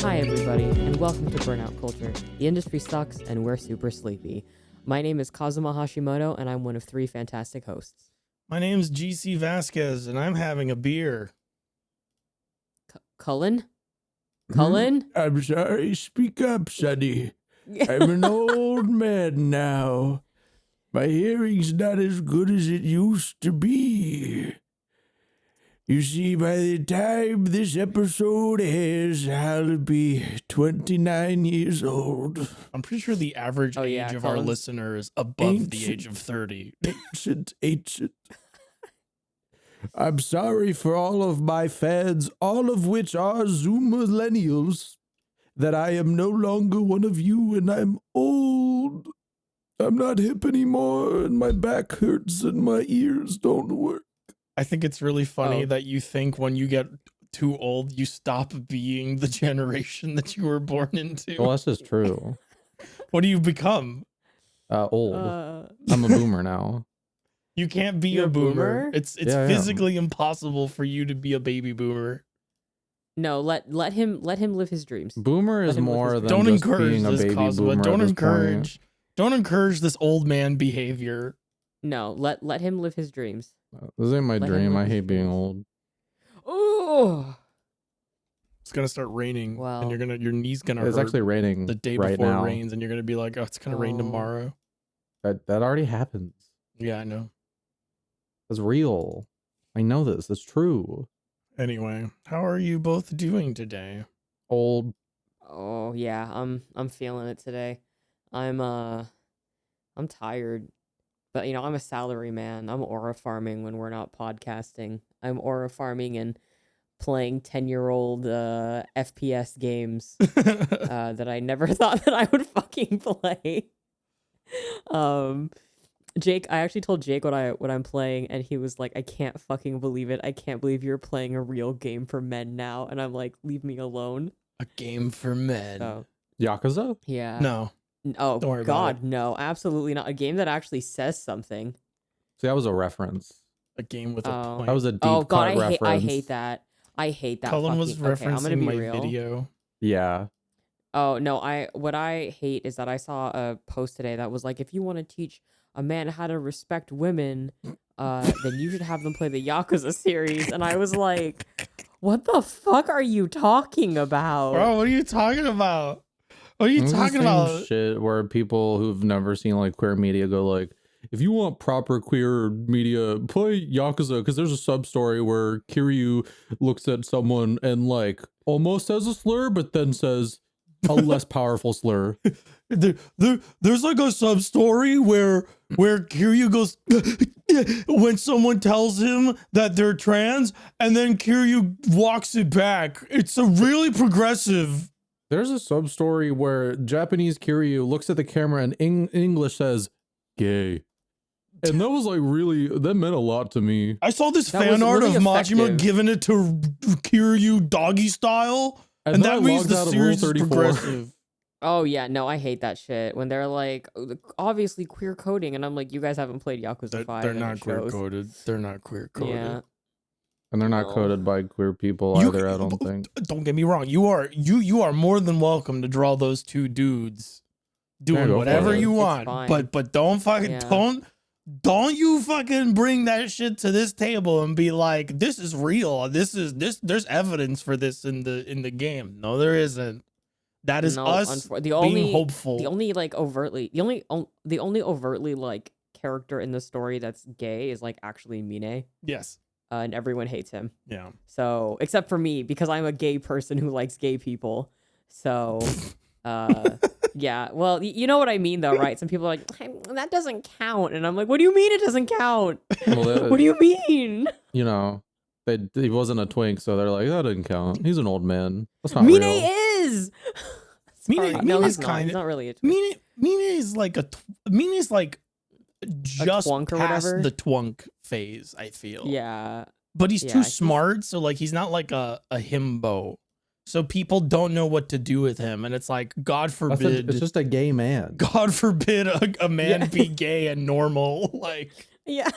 Hi, everybody, and welcome to Burnout Culture. The industry sucks, and we're super sleepy. My name is Kazuma Hashimoto, and I'm one of 3 fantastic hosts. My name's GC Vasquez, and I'm having a beer. Cullen? Cullen? I'm sorry, speak up, Sonny. I'm an old man now. My hearing's not as good as it used to be. You see, by the time this episode airs, I'll be 29 years old. I'm pretty sure the average age of our listener is above the age of 30. Ancient. I'm sorry for all of my fans, all of which are Zoom millennials, that I am no longer one of you and I'm old. I'm not hip anymore and my back hurts and my ears don't work. I think it's really funny that you think when you get too old, you stop being the generation that you were born into. Well, that's just true. What do you become? Old. I'm a boomer now. You can't be You're a boomer. It's physically impossible for you to be a baby boomer. No, let him live his dreams. Boomer is more than Don't just encourage being a this, baby Cosmo. boomer. Don't encourage this old man behavior. No, let him live his dreams. This ain't my dream. I hate being old. Oh, It's gonna start raining, and your knee's gonna It's hurt actually raining the day right before now. it rains, and you're gonna be like, "Oh, it's gonna rain tomorrow." That already happens. Yeah, I know. It's real. I know this. It's true. Anyway, how are you both doing today? Old. oh yeah, I'm feeling it today. I'm tired. But, you know, I'm a salary man. I'm aura farming when we're not podcasting. I'm aura farming and playing 10-year-old FPS games that I never thought that I would fucking play. Jake, I actually told Jake what I'm playing, and he was like, I can't fucking believe it. I can't believe you're playing a real game for men now. And I'm like, leave me alone. A game for men. So, Yakuza? yeah. No. Oh, Don't worry about God, no. Absolutely not. A game that actually says something. See, that was a reference. A game with a point. That was a deep God, cut reference. I hate that. I hate that. Cullen was okay, I'm gonna referencing be my real. video. Yeah. Oh no, what I hate is that I saw a post today that was like, if you want to teach a man how to respect women, then you should have them play the Yakuza series. And I was like, what the fuck are you talking about? Bro, what are you talking about? What are you talking about? Shit where people who've never seen like queer media go like, if you want proper queer media, play Yakuza, because there's a sub story where Kiryu looks at someone and like almost says a slur, but then says a less powerful slur. There's like a sub story where Kiryu goes when someone tells him that they're trans, and then Kiryu walks it back. It's a really progressive. There's a sub story where Japanese Kiryu looks at the camera and in English says gay. And that was like that meant a lot to me. I saw this fan art of Majima giving it to Kiryu doggy style. And that means the series is progressive. Oh yeah, no, I hate that shit. When they're like, obviously queer coding, and I'm like, you guys haven't played Yakuza 5. They're not queer coded. They're not queer coded. Yeah. And they're not coded by queer people either, I don't think. Don't get me wrong. You are more than welcome to draw those two dudes doing whatever you want. But don't fucking don't you fucking bring that shit to this table and be like, this is real. There's evidence for this in the game. No, there isn't. That is us being hopeful. The only overtly like character in the story that's gay is like actually Mine. Yes. And everyone hates him. Yeah. So, except for me, because I'm a gay person who likes gay people. So, yeah. Well, you know what I mean, though, right? Some people are like, that doesn't count. And I'm like, what do you mean it doesn't count? Well, what do you mean? You know, he wasn't a twink, so they're like, that didn't count. He's an old man. That's not Mine real. is! Mine is not. He's not really a twink. Mine is like just twunk or past whatever? the twunk phase, I feel. Yeah. But he's too smart, so like he's not like a himbo. So people don't know what to do with him, and it's like, God forbid. It's just a gay man. God forbid a man be gay and normal. Like, yeah.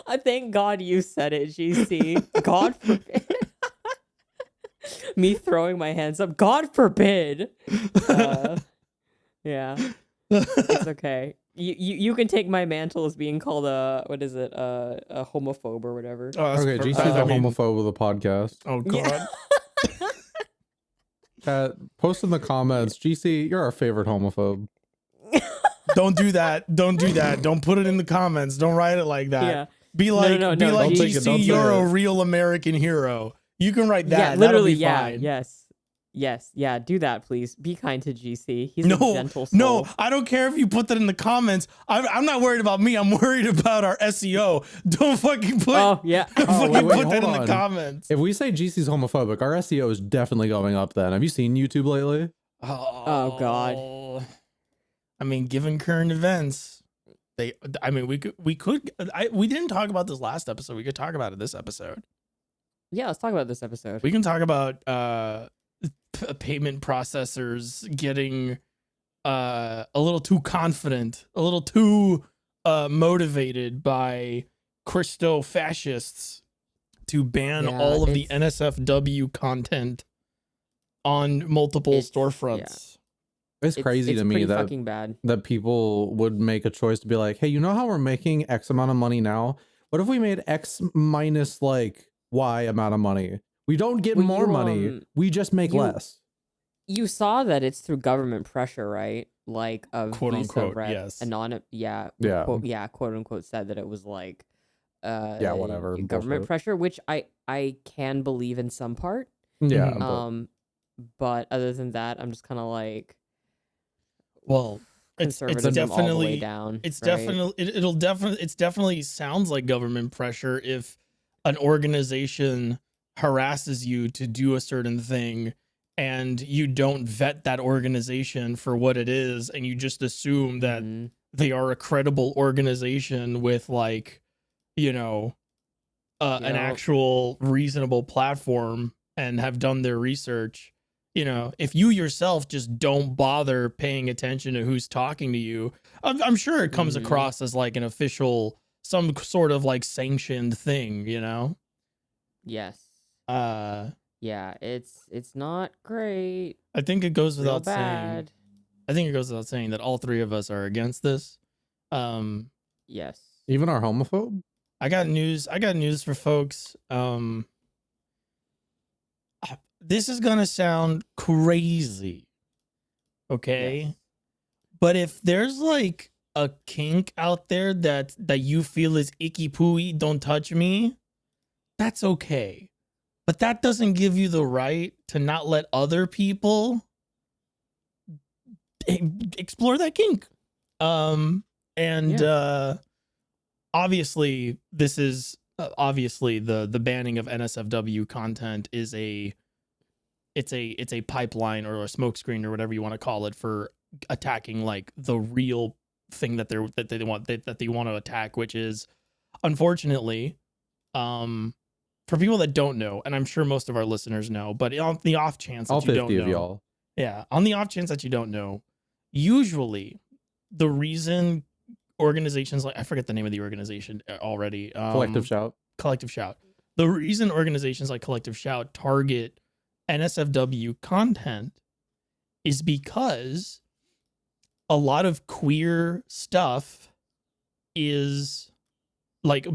I thank God you said it, GC. God forbid. Me throwing my hands up. God forbid. Yeah. It's okay. You can take my mantle as being called a homophobe or whatever. Okay, GC's a homophobe with a podcast. Oh God. Chat, post in the comments. GC, you're our favorite homophobe. Don't do that. Don't do that. Don't put it in the comments. Don't write it like that. Yeah. Be like, no, be like, don't GC, you're a real American hero. You can write that. Yeah, literally. That'll be fine. Yes. Yeah. Do that, please. Be kind to GC. He's a gentle soul. No, I don't care if you put that in the comments. I'm not worried about me. I'm worried about our SEO. Don't fucking put. Oh yeah. Put that in the on. comments. If we say GC's homophobic, our SEO is definitely going up. Then have you seen YouTube lately? Oh God. I mean, given current events, we didn't talk about this last episode. We could talk about it this episode. Yeah, let's talk about this episode. We can talk about payment processors getting a little too confident, a little too motivated by Christo fascists to ban all of the NSFW content on multiple storefronts. It's crazy to me that people would make a choice to be like, hey, you know how we're making X amount of money now? What if we made X minus like Y amount of money? We don't get more money. We just make less. You saw that it's through government pressure, right? Like a quote unquote, yes. Anonymous, quote unquote said that it was like whatever. Government pressure, which I can believe in some part. Yeah. But other than that, I'm just kind of like, well, it's definitely all the way down. It's right? It's definitely sounds like government pressure if an organization harasses you to do a certain thing and you don't vet that organization for what it is and you just assume that they are a credible organization with like, you know, an actual reasonable platform and have done their research. You know, if you yourself just don't bother paying attention to who's talking to you, I'm sure it comes across as like an official, some sort of like sanctioned thing, you know? Yes. Yeah, it's not great. I think it goes without saying. I think it goes without saying that all three of us are against this. Yes. Even our homophobe? I got news for folks. This is gonna sound crazy, okay? Yes. But if there's like a kink out there that you feel is icky pooey, don't touch me, that's okay. But that doesn't give you the right to not let other people explore that kink. Obviously, this is obviously the banning of NSFW content is it's a pipeline or a smokescreen or whatever you want to call it for attacking like the real thing that they want to attack, which is unfortunately, for people that don't know, and I'm sure most of our listeners know, but on the off chance that you don't know, on the off chance that you don't know, usually the reason organizations like, I forget the name of the organization already, Collective Shout. The reason organizations like Collective Shout target NSFW content is because a lot of queer stuff is like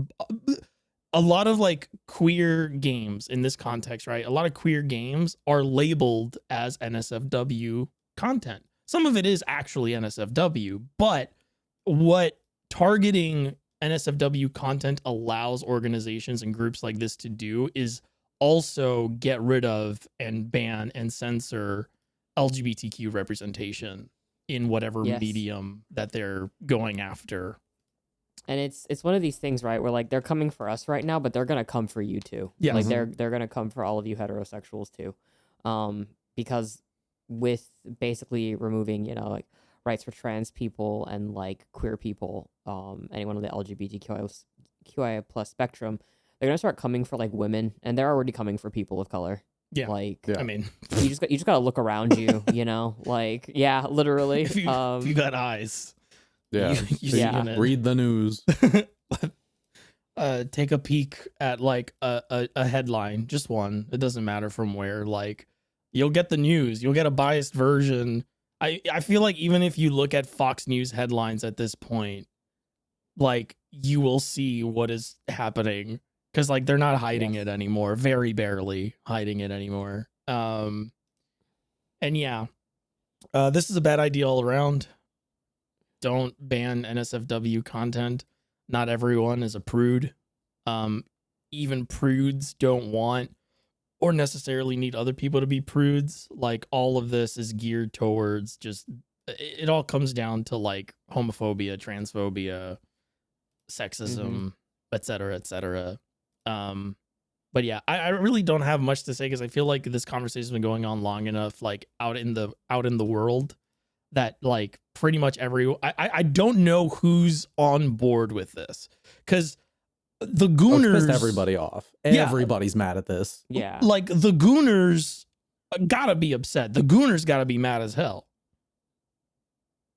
a lot of like queer games in this context, right? A lot of queer games are labeled as NSFW content. Some of it is actually NSFW, but what targeting NSFW content allows organizations and groups like this to do is also get rid of and ban and censor LGBTQ representation in whatever medium that they're going after. And it's one of these things, right, where like they're coming for us right now, but they're gonna come for you too. Yeah, like they're gonna come for all of you heterosexuals too, because with basically removing, you know, like rights for trans people and like queer people, anyone on the LGBTQIA plus spectrum, they're gonna start coming for like women, and they're already coming for people of color. Yeah, like I mean, you just gotta look around you, you know, like literally. If you got eyes. Yeah, read the news. Take a peek at like a headline, just one. It doesn't matter from where. Like You'll get the news. You'll get a biased version. I feel like even if you look at Fox News headlines at this point, like you will see what is happening because like they're not hiding it anymore. Very barely hiding it anymore. And yeah, this is a bad idea all around. Don't ban NSFW content. Not everyone is a prude. Even prudes don't want or necessarily need other people to be prudes. Like all of this is geared towards just, it all comes down to like homophobia, transphobia, sexism, et cetera, et cetera. But yeah, I really don't have much to say because I feel like this conversation has been going on long enough, like out in the world, that like pretty much I don't know who's on board with this because the Gooners pissed everybody off. Everybody's mad at this. Yeah. Like the Gooners gotta be upset. The Gooners gotta be mad as hell.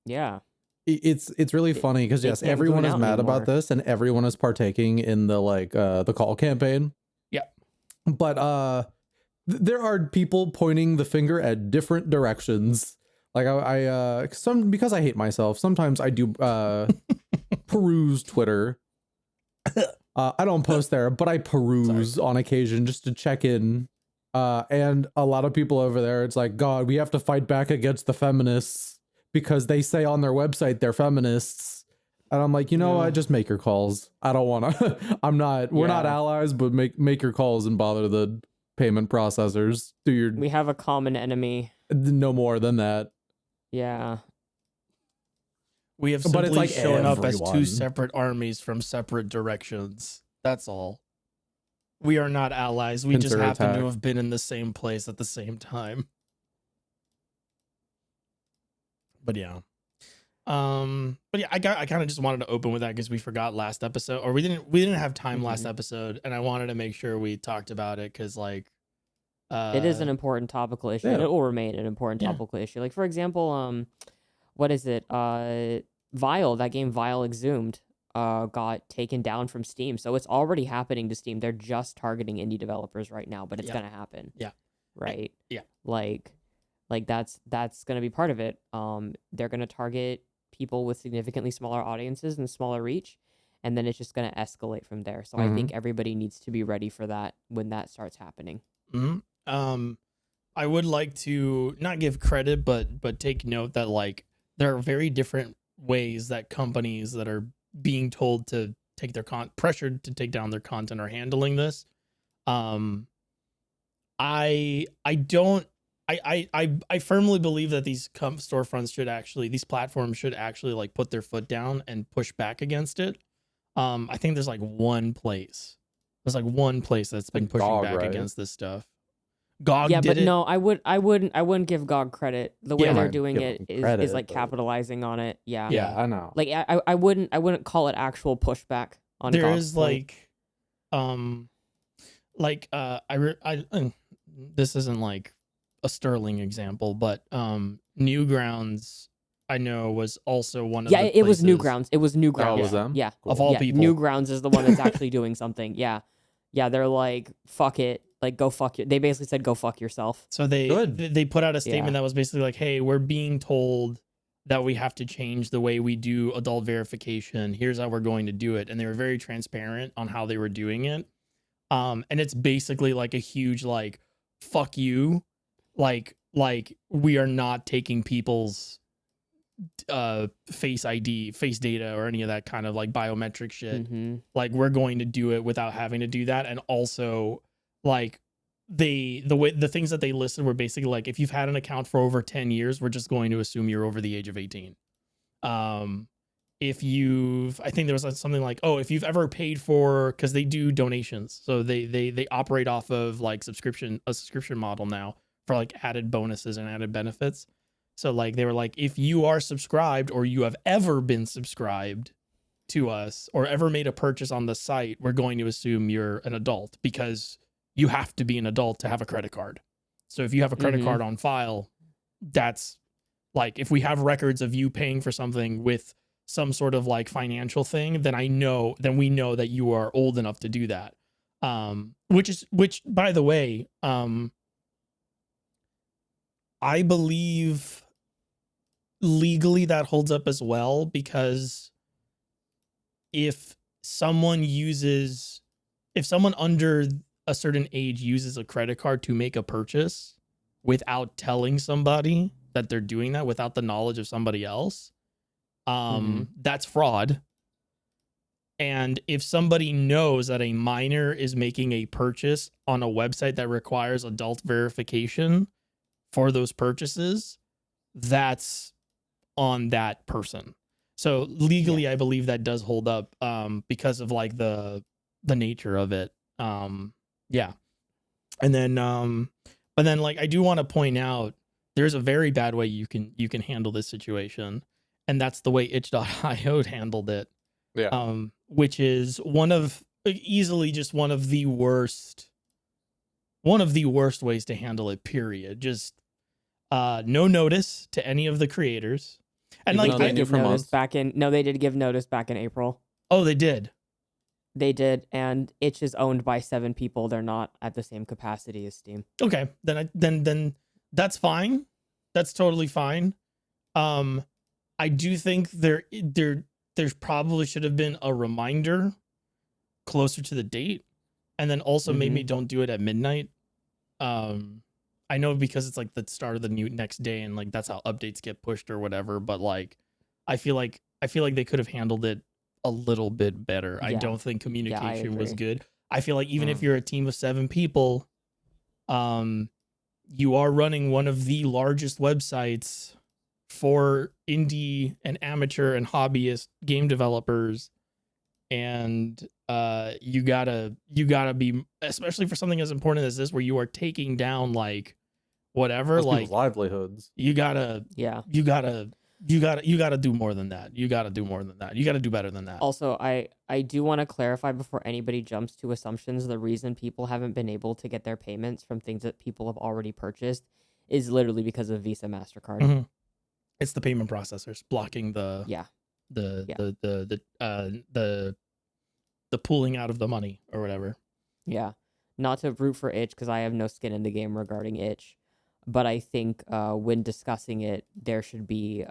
Yeah. It's really funny because yes, everyone is mad about this and everyone is partaking in the like the call campaign. Yeah. But there are people pointing the finger at different directions. Like because I hate myself, sometimes I do peruse Twitter. I don't post there, but I peruse on occasion just to check in. And a lot of people over there, it's like, God, we have to fight back against the feminists because they say on their website they're feminists. And I'm like, you know what? Just make your calls. I don't want to. We're not allies, but make your calls and bother the payment processors. We have a common enemy. No more than that. Yeah. We have simply but it's like shown up as two everyone. separate armies from separate directions. That's all. We are not allies. We just Pincer happen attack. to have been in the same place at the same time. But yeah. But yeah, I kind of just wanted to open with that because we forgot last episode, or we didn't have time last episode, and I wanted to make sure we talked about it because like it is an important topical issue, and it will remain an important topical issue. Like for example, what is it? Vile, that game Vile Exhumed, got taken down from Steam. So it's already happening to Steam. They're just targeting indie developers right now, but it's gonna happen. Yeah. Right. Yeah. Like that's gonna be part of it. They're gonna target people with significantly smaller audiences and smaller reach, and then it's just gonna escalate from there. So I think everybody needs to be ready for that when that starts happening. I would like to not give credit, but take note that like there are very different ways that companies that are being told to take their pressured to take down their content are handling this. I firmly believe that these storefronts should actually, these platforms should actually like put their foot down and push back against it. I think there's like one place that's been pushing back against this stuff. GOG yeah, did but it. no, I wouldn't give GOG credit. The way they're doing it is like but- capitalizing on it. Yeah. Yeah, I know. Like I wouldn't call it actual pushback on There GOG's is point. this isn't like a sterling example, but Newgrounds I know was also one of the it was places- Newgrounds. It was Newgrounds. Oh, it was them? Yeah. Cool. Of all yeah, people. Newgrounds is the one that's actually doing something. Yeah. Yeah, they're like, fuck it. Like, go fuck you. They basically said, go fuck yourself. So they put out a statement Yeah. that was basically like, hey, we're being told that we have to change the way we do adult verification. Here's how we're going to do it. And they were very transparent on how they were doing it. And it's basically like a huge like, fuck you. Like we are not taking people's face ID, face data, or any of that kind of like biometric shit. Like we're going to do it without having to do that. And also like the things that they listed were basically like, if you've had an account for over 10 years, we're just going to assume you're over the age of 18. If you've, I think there was like something like, oh, if you've ever paid for, because they do donations, so they operate off of like a subscription model now for like added bonuses and added benefits. So like they were like, if you are subscribed or you have ever been subscribed to us or ever made a purchase on the site, we're going to assume you're an adult because you have to be an adult to have a credit card. So if you have a credit card on file, that's like, if we have records of you paying for something with some sort of like financial thing, then we know that you are old enough to do that. Which by the way, I believe legally that holds up as well, because if someone under a certain age uses a credit card to make a purchase without telling somebody that they're doing that, without the knowledge of somebody else, that's fraud. And if somebody knows that a minor is making a purchase on a website that requires adult verification for those purchases, that's on that person. So legally, I believe that does hold up, because of like the nature of it. Yeah. And then, but then like, I do want to point out, there's a very bad way you can handle this situation. And that's the way itch.io handled it. Yeah. Which is easily just one of the worst ways to handle it, period. Just no notice to any of the creators. And like, they did give notice back in April. Oh, they did. They did, and Itch is owned by 7 people. They're not at the same capacity as Steam. Okay, then that's fine. That's totally fine. I do think there's probably should have been a reminder closer to the date, and then also maybe don't do it at midnight. I know because it's like the start of the next day, and like that's how updates get pushed or whatever. But like, I feel like they could have handled it a little bit better. Yeah. I don't think communication was good. I feel like even if you're a team of 7 people, you are running one of the largest websites for indie and amateur and hobbyist game developers, and you gotta be, especially for something as important as this, where you are taking down like whatever, like livelihoods. You gotta do more than that. You gotta do more than that. You gotta do better than that. Also, I do want to clarify before anybody jumps to assumptions. The reason people haven't been able to get their payments from things that people have already purchased is literally because of Visa, MasterCard. It's the payment processors blocking the pulling out of the money or whatever. Yeah, not to root for Itch because I have no skin in the game regarding Itch, but I think when discussing it, there should be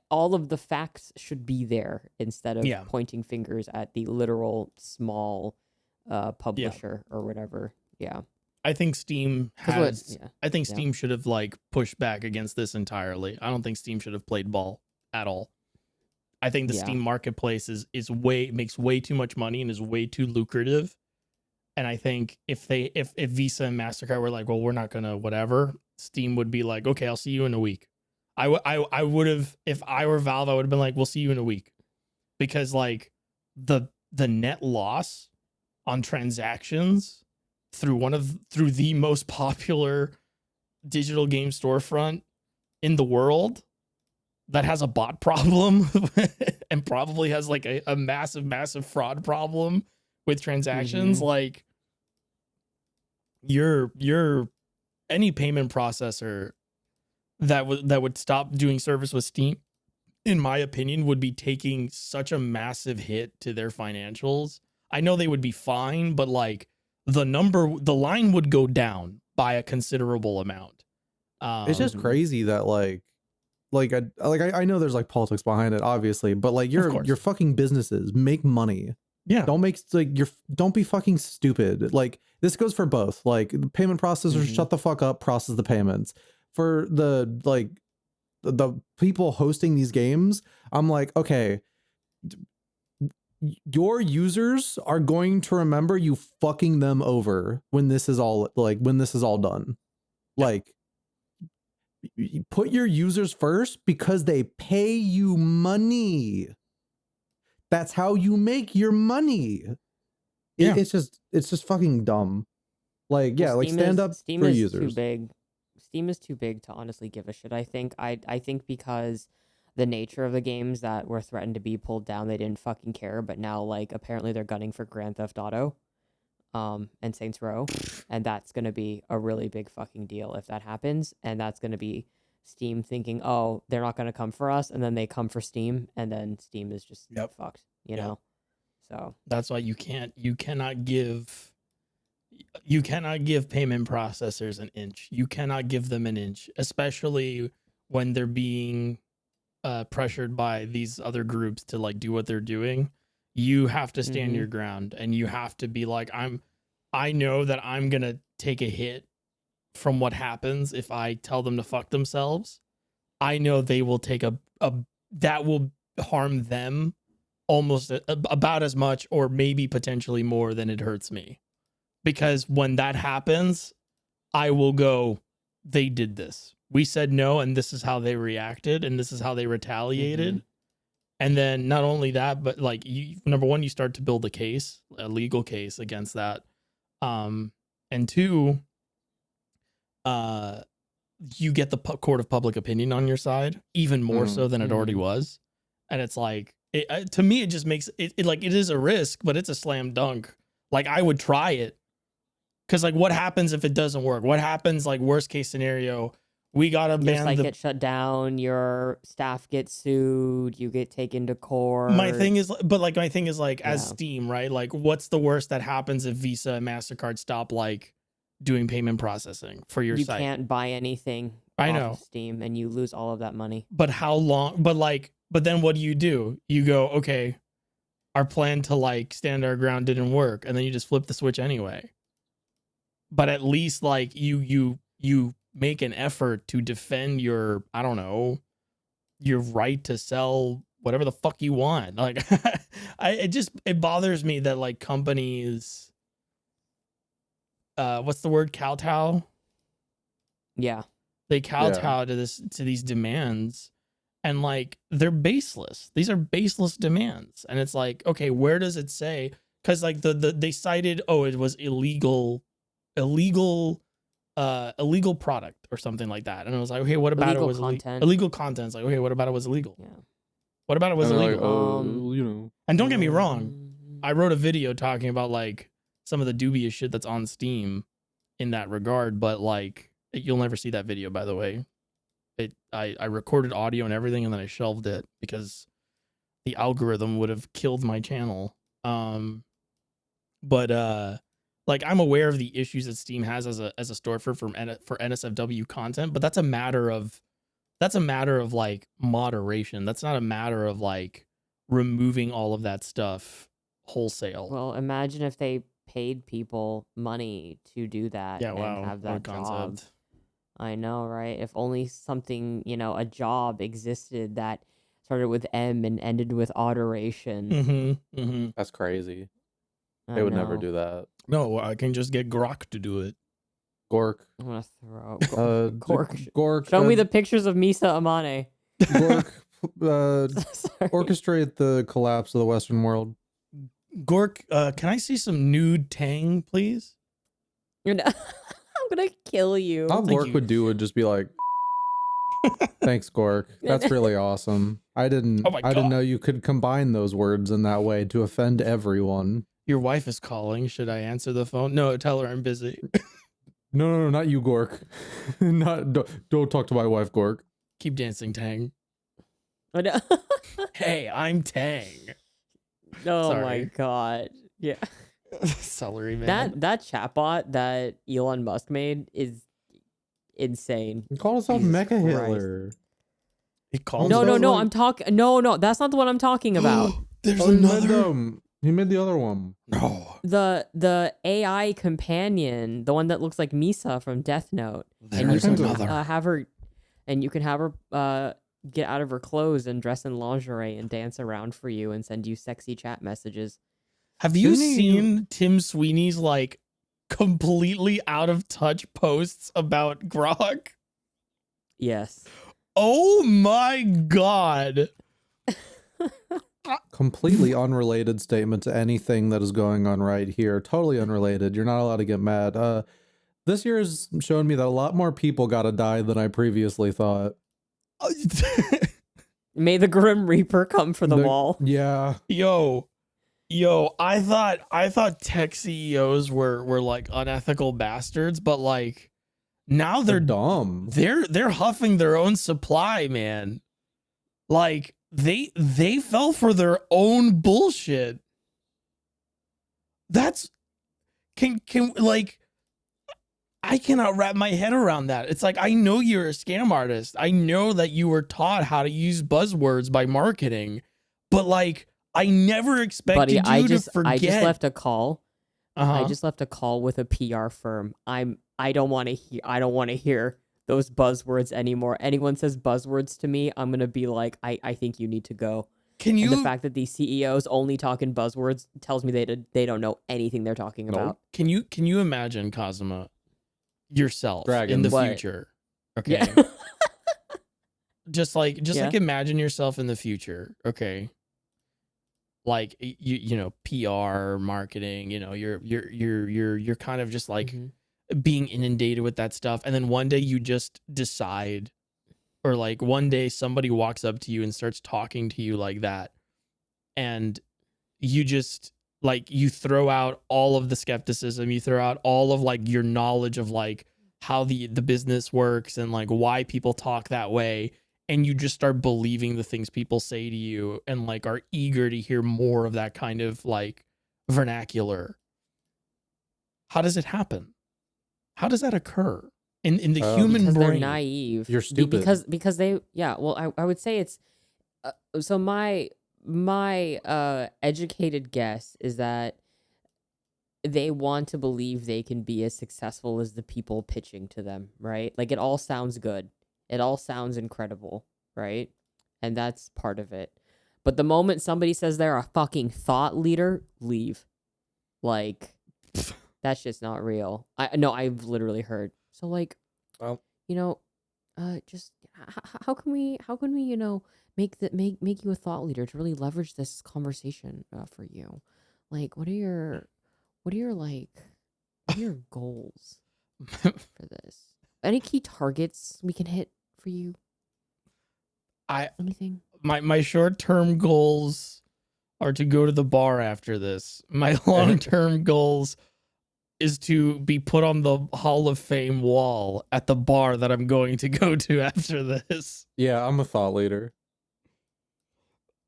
all of the facts should be there instead of pointing fingers at the literal small publisher or whatever. Yeah. I think Steam Steam should have like pushed back against this entirely. I don't think Steam should have played ball at all. I think the Steam marketplace makes way too much money and is way too lucrative. And I think if Visa and MasterCard were like, well, we're not gonna whatever, Steam would be like, okay, I'll see you in a week. I would have, if I were Valve, I would have been like, we'll see you in a week, because like the net loss on transactions through the most popular digital game storefront in the world that has a bot problem and probably has like a massive fraud problem with transactions, like you're any payment processor that would stop doing service with Steam, in my opinion, would be taking such a massive hit to their financials. I know they would be fine, but like the line would go down by a considerable amount. It's just crazy that I know there's like politics behind it, obviously, but like your fucking businesses make money. Yeah. Don't be fucking stupid. Like this goes for both. Like the payment processors, shut the fuck up, process the payments. For the people hosting these games, I'm like, okay, your users are going to remember you fucking them over when this is all done. Like, put your users first because they pay you money. That's how you make your money. Yeah. It's just fucking dumb. Like, yeah, like stand up for users. Steam is too big to honestly give a shit. I think because the nature of the games that were threatened to be pulled down, they didn't fucking care. But now, like, apparently they're gunning for Grand Theft Auto, and Saints Row, and that's gonna be a really big fucking deal if that happens. And that's gonna be Steam thinking, oh, they're not gonna come for us, and then they come for Steam, and then Steam is just fucked, you know. So that's why you cannot give. You cannot give payment processors an inch. You cannot give them an inch, especially when they're being pressured by these other groups to like do what they're doing. You have to stand your ground, and you have to be like, I know that I'm gonna take a hit from what happens if I tell them to fuck themselves. I know they will take a that will harm them almost about as much, or maybe potentially more than it hurts me. Because when that happens, I will go, they did this. We said no, and this is how they reacted, and this is how they retaliated. And then not only that, but like, number one, you start to build a legal case against that. And two, you get the court of public opinion on your side, even more so than it already was. And it's like, to me, it just makes it like, it is a risk, but it's a slam dunk. Like, I would try it. Because like, what happens if it doesn't work? What happens, like, worst case scenario, we gotta ban get shut down, your staff gets sued, you get taken to court. My thing is as Steam, right? Like, what's the worst that happens if Visa and MasterCard stop like doing payment processing for your site? You can't buy anything I know. off of Steam, and you lose all of that money. But how long? But then what do? You go, okay, our plan to like stand our ground didn't work, and then you just flip the switch anyway. But at least like you make an effort to defend your, I don't know, your right to sell whatever the fuck you want. Like, it bothers me that like companies, what's the word? Kowtow? Yeah. They kowtow to these demands, and like, they're baseless. These are baseless demands. And it's like, okay, where does it say? Cause like they cited, oh, it was illegal product or something like that, and I was like, okay, what about illegal it was content? Illegal content. It's like, okay, what about it was illegal? Yeah. What about it was illegal? Like, you know. And don't get me wrong, I wrote a video talking about like some of the dubious shit that's on Steam in that regard, but like, you'll never see that video, by the way. I recorded audio and everything, and then I shelved it because the algorithm would have killed my channel. Like, I'm aware of the issues that Steam has as a storefront for NSFW content, but that's a matter of like moderation. That's not a matter of like removing all of that stuff wholesale. Well, imagine if they paid people money to do that. Yeah, and wow, have what a that job. concept. I know, right? If only something, a job existed that started with M and ended with adoration. That's crazy. I They would never know. do that. No, I can just get Grok to do it. Gork. I'm gonna throw Gork. Show me the pictures of Misa Amane. Gork. Sorry. Orchestrate the collapse of the Western world. Gork, can I see some nude Tang, please? I'm gonna kill you. All Thank Gork you. would do would just be like, "Thanks, Gork. That's really awesome. I didn't know you could combine those words in that way to offend everyone." Your wife is calling. Should I answer the phone? No, tell her I'm busy. No, not you, Gork. Don't talk to my wife, Gork. Keep dancing, Tang. I know. Hey, I'm Tang. Oh Sorry. my god. Yeah. Celery man. That chatbot that Elon Musk made is insane. He called himself Jesus Mecha Christ. Hitler. He called No, himself, I'm talking. No, that's not the one I'm talking about. There's Oh, another. He made the other one. No. The AI companion, the one that looks like Misa from Death Note, There's and you can another. have her, and you can have her get out of her clothes and dress in lingerie and dance around for you and send you sexy chat messages. Have you Didn't he- seen Tim Sweeney's like completely out of touch posts about Grok? Yes. Oh my god. Completely unrelated statement to anything that is going on right here. Totally unrelated. You're not allowed to get mad. This year has shown me that a lot more people gotta die than I previously thought. May the Grim Reaper come for the wall. Yeah. Yo, I thought tech CEOs were like unethical bastards, but like now they're dumb. They're huffing their own supply, man. Like they fell for their own bullshit. That's can like I cannot wrap my head around that. It's like, I know you're a scam artist. I know that you were taught how to use buzzwords by marketing, but like, I never expected Buddy, you to forget. I just left a call. Uh-huh. I just left a call with a PR firm. I don't want to hear those buzzwords anymore. Anyone says buzzwords to me, I'm gonna be like, I think you need to go. Can you? And the fact that these CEOs only talk in buzzwords tells me they don't know anything they're talking about. Can you imagine, Kazuma, yourself Dragons. in the What? future? Okay. Yeah. just like Yeah. imagine yourself in the future. Okay. Like you know, PR, marketing, you know, you're kind of just like being inundated with that stuff, and then one day you just decide, or like one day somebody walks up to you and starts talking to you like that, and you just like, you throw out all of the skepticism, you throw out all of like your knowledge of like how the business works and like why people talk that way, and you just start believing the things people say to you and like are eager to hear more of that kind of like vernacular. How does it happen? How does that occur in the human because brain? they're naive. You're stupid. Because they, yeah. Well, I would say it's so my educated guess is that they want to believe they can be as successful as the people pitching to them, right? Like, it all sounds good. It all sounds incredible, right? And that's part of it. But the moment somebody says they're a fucking thought leader, leave. Like, that's just not real. I've literally heard. So like, Well, you know, just how can we, you know, make you a thought leader to really leverage this conversation for you? Like, what are your goals for this? Any key targets we can hit for you? Anything? My short-term goals are to go to the bar after this. My long-term goals is to be put on the Hall of Fame wall at the bar that I'm going to go to after this. yeah, I'm a thought leader.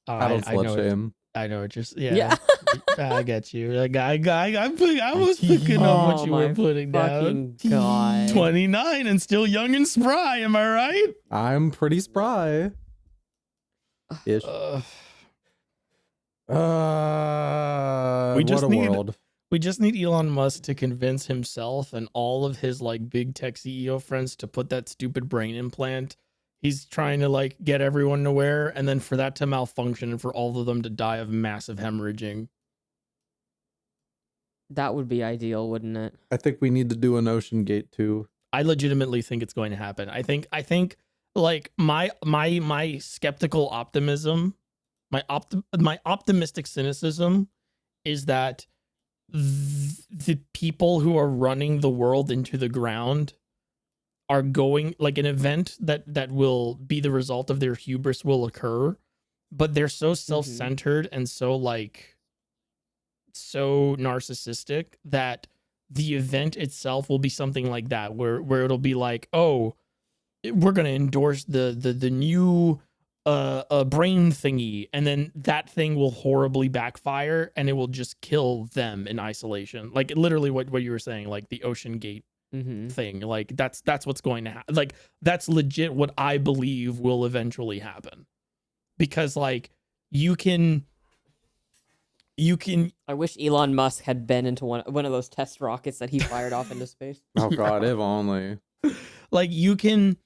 I don't slut shame. I know it. Just yeah. I get you. Like I was picking up what you were putting down. God. 29 and still young and spry. Am I right? I'm pretty spry. Ish. We just need Elon Musk to convince himself and all of his like big tech CEO friends to put that stupid brain implant he's trying to like get everyone to wear, and then for that to malfunction and for all of them to die of massive hemorrhaging. That would be ideal, wouldn't it? I think we need to do an Ocean Gate too. I legitimately think it's going to happen. I think like my skeptical optimism, my optimistic cynicism is that the people who are running the world into the ground are going, like, an event that will be the result of their hubris will occur, but they're so self-centered and so like so narcissistic that the event itself will be something like that, where it'll be like, oh, we're gonna endorse the new brain thingy, and then that thing will horribly backfire and it will just kill them in isolation. Like literally what you were saying, like the Ocean Gate thing. Like that's what's going to happen. Like that's legit what I believe will eventually happen, because like you can I wish Elon Musk had been into one of those test rockets that he fired off into space. Oh god, if only. Like you can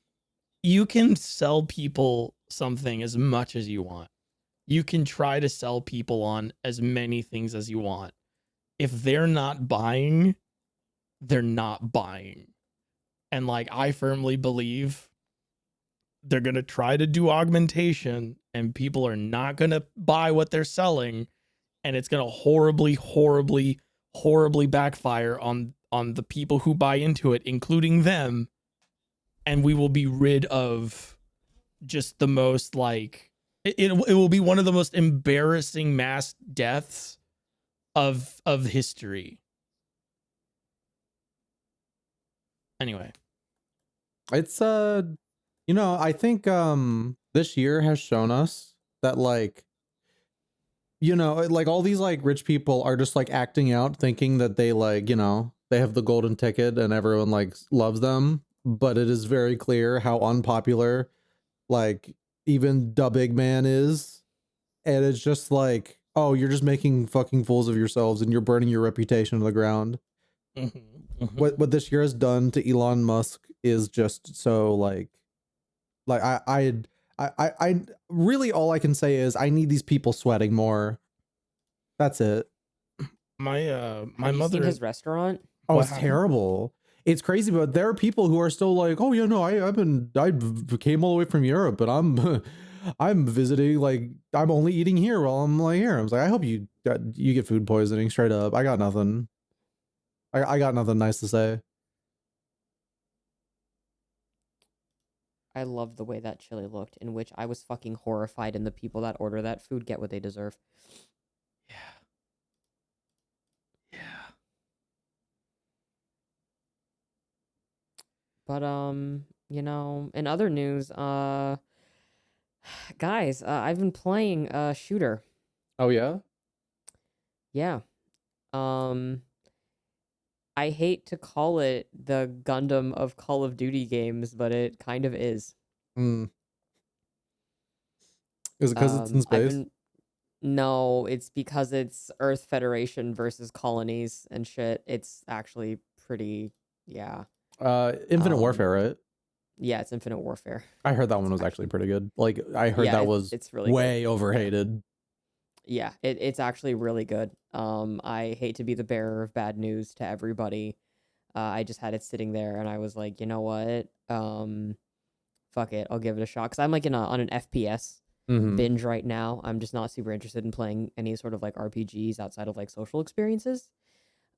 sell people something as much as you want. You can try to sell people on as many things as you want. If they're not buying, they're not buying. And like I firmly believe they're going to try to do augmentation and people are not going to buy what they're selling, and it's going to horribly backfire on the people who buy into it, including them, and we will be rid of just the most like it will be one of the most embarrassing mass deaths of history. Anyway, it's you know, I think this year has shown us that, like, you know, like all these like rich people are just like acting out, thinking that they, like, you know, they have the golden ticket and everyone like loves them, but it is very clear how unpopular like even the big man is. And it's just like, oh, you're just making fucking fools of yourselves and you're burning your reputation to the ground. What this year has done to Elon Musk is just so like I really, all I can say is I need these people sweating more. That's it. My Have you mother seen his restaurant? Oh, it's terrible. It's crazy, but there are people who are still like, oh yeah, no, I came all the way from Europe, but I'm visiting, like I'm only eating here while I'm like here. I was like, I hope you get food poisoning straight up. I got nothing. I got nothing nice to say. I love the way that chili looked, in which I was fucking horrified, and the people that order that food get what they deserve. Yeah. Yeah. But you know, in other news, guys, I've been playing Shooter. Oh yeah? Yeah. Um I hate to call it the Gundam of Call of Duty games, but it kind of is. Mm. Is it because it's in I've space? been No, it's because it's Earth Federation versus colonies and shit. It's actually pretty, yeah. Infinite Warfare, right? Yeah, it's Infinite Warfare. I heard that one was actually pretty good. Like I heard Yeah, that was it's really way good. overhated. Yeah, it's actually really good. I hate to be the bearer of bad news to everybody. I just had it sitting there and I was like, you know what? Fuck it, I'll give it a shot. Cause I'm like on an FPS binge right now. I'm just not super interested in playing any sort of like RPGs outside of like social experiences.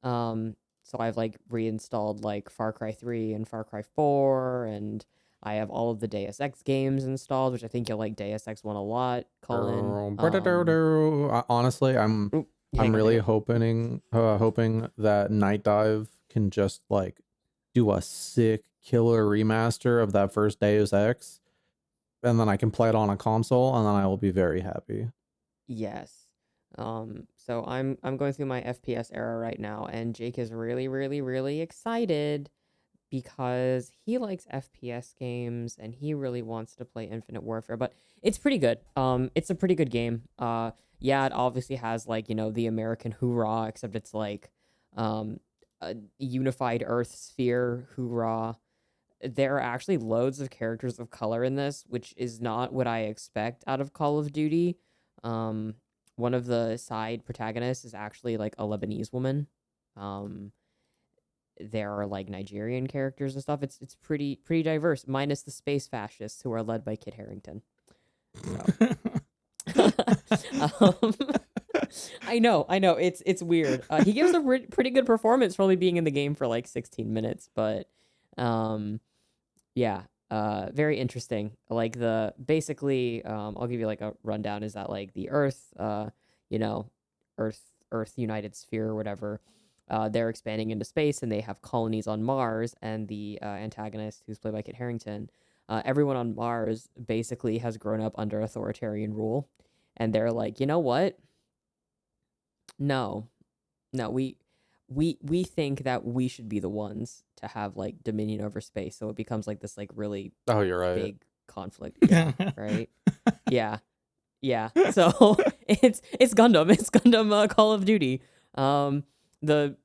So I've like reinstalled like Far Cry 3 and Far Cry 4, and I have all of the Deus Ex games installed, which I think you'll like Deus Ex 1 a lot, Cullen. Honestly, I'm really hoping that Night Dive can just like do a sick killer remaster of that first Deus Ex, and then I can play it on a console, and then I will be very happy. Yes. So I'm going through my FPS era right now, and Jake is really, really, really excited because he likes FPS games and he really wants to play Infinite Warfare, but it's pretty good. It's a pretty good game. Yeah, it obviously has like, you know, the American hoorah, except it's like a unified Earth sphere hoorah. There are actually loads of characters of color in this, which is not what I expect out of Call of Duty. One of the side protagonists is actually like a Lebanese woman. There are like Nigerian characters and stuff. It's pretty diverse, minus the space fascists who are led by Kit Harington. So. I know. It's weird. He gives a pretty good performance for only being in the game for like 16 minutes, but yeah, very interesting. Like basically, I'll give you like a rundown. Is that like the Earth, you know, Earth United Sphere or whatever. They're expanding into space and they have colonies on Mars, and the antagonist, who's played by Kit Harington, everyone on Mars basically has grown up under authoritarian rule, and they're like, you know what? No, we think that we should be the ones to have like dominion over space, so it becomes like this like really you're right. big conflict. Yeah, right. Yeah. So it's Gundam Call of Duty. The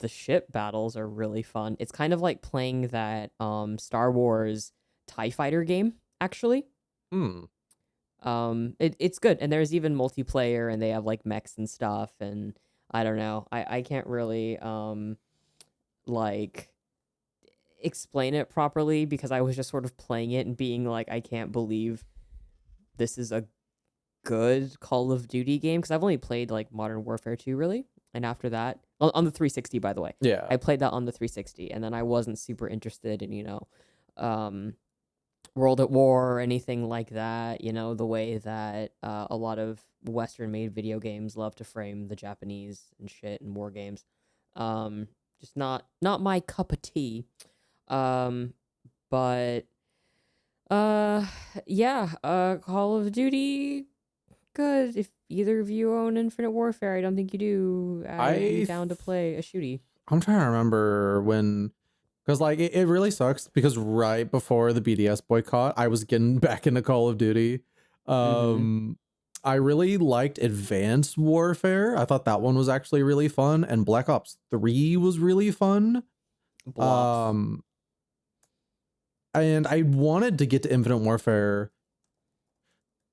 ship battles are really fun. It's kind of like playing that Star Wars TIE Fighter game, actually. It's good, and there's even multiplayer, and they have like mechs and stuff, and I don't know. I can't really like explain it properly because I was just sort of playing it and being like, I can't believe this is a good Call of Duty game, because I've only played like Modern Warfare 2 really, and after that on the 360, by the way. Yeah, I played that on the 360, and then I wasn't super interested in, you know, World at War or anything like that, you know, the way that a lot of Western made video games love to frame the Japanese and shit and war games. Just not my cup of tea. But yeah, Call of Duty, good. If either of you own Infinite Warfare, I don't think you do. I'd be down to play a shooty. I'm trying to remember when, because like it really sucks because right before the BDS boycott, I was getting back into Call of Duty. I really liked Advanced Warfare. I thought that one was actually really fun, and Black Ops 3 was really fun. Blocks. And I wanted to get to Infinite Warfare,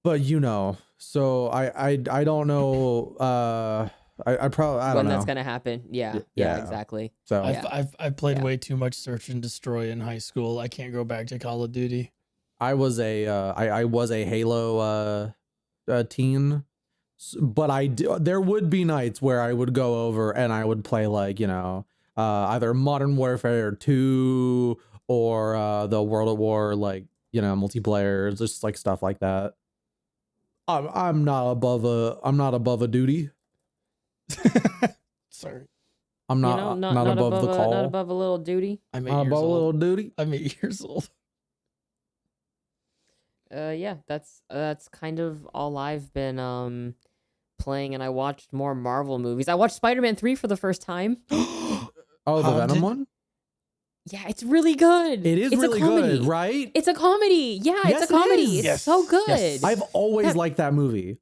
but so I don't know. I probably I don't when know that's gonna happen. Yeah, exactly. So I've played way too much Search and Destroy in high school. I can't go back to Call of Duty. I was a Halo teen, but there would be nights where I would go over and I would play like either Modern Warfare 2 or the World at War multiplayer, just like stuff like that. I'm not above a duty. Sorry, I'm not not above the call. Not above a little duty. I'm 8 Not years above a little old. duty. I'm 8 years old. Yeah, that's kind of all I've been playing, and I watched more Marvel movies. I watched Spider-Man 3 for the first time. Oh, the Venom one? Yeah, it's really good. It is It's really a comedy. good, right? It's a comedy. Yeah, Yes, it's a comedy. it is. It's Yes. so good. Yes. I've always liked that movie.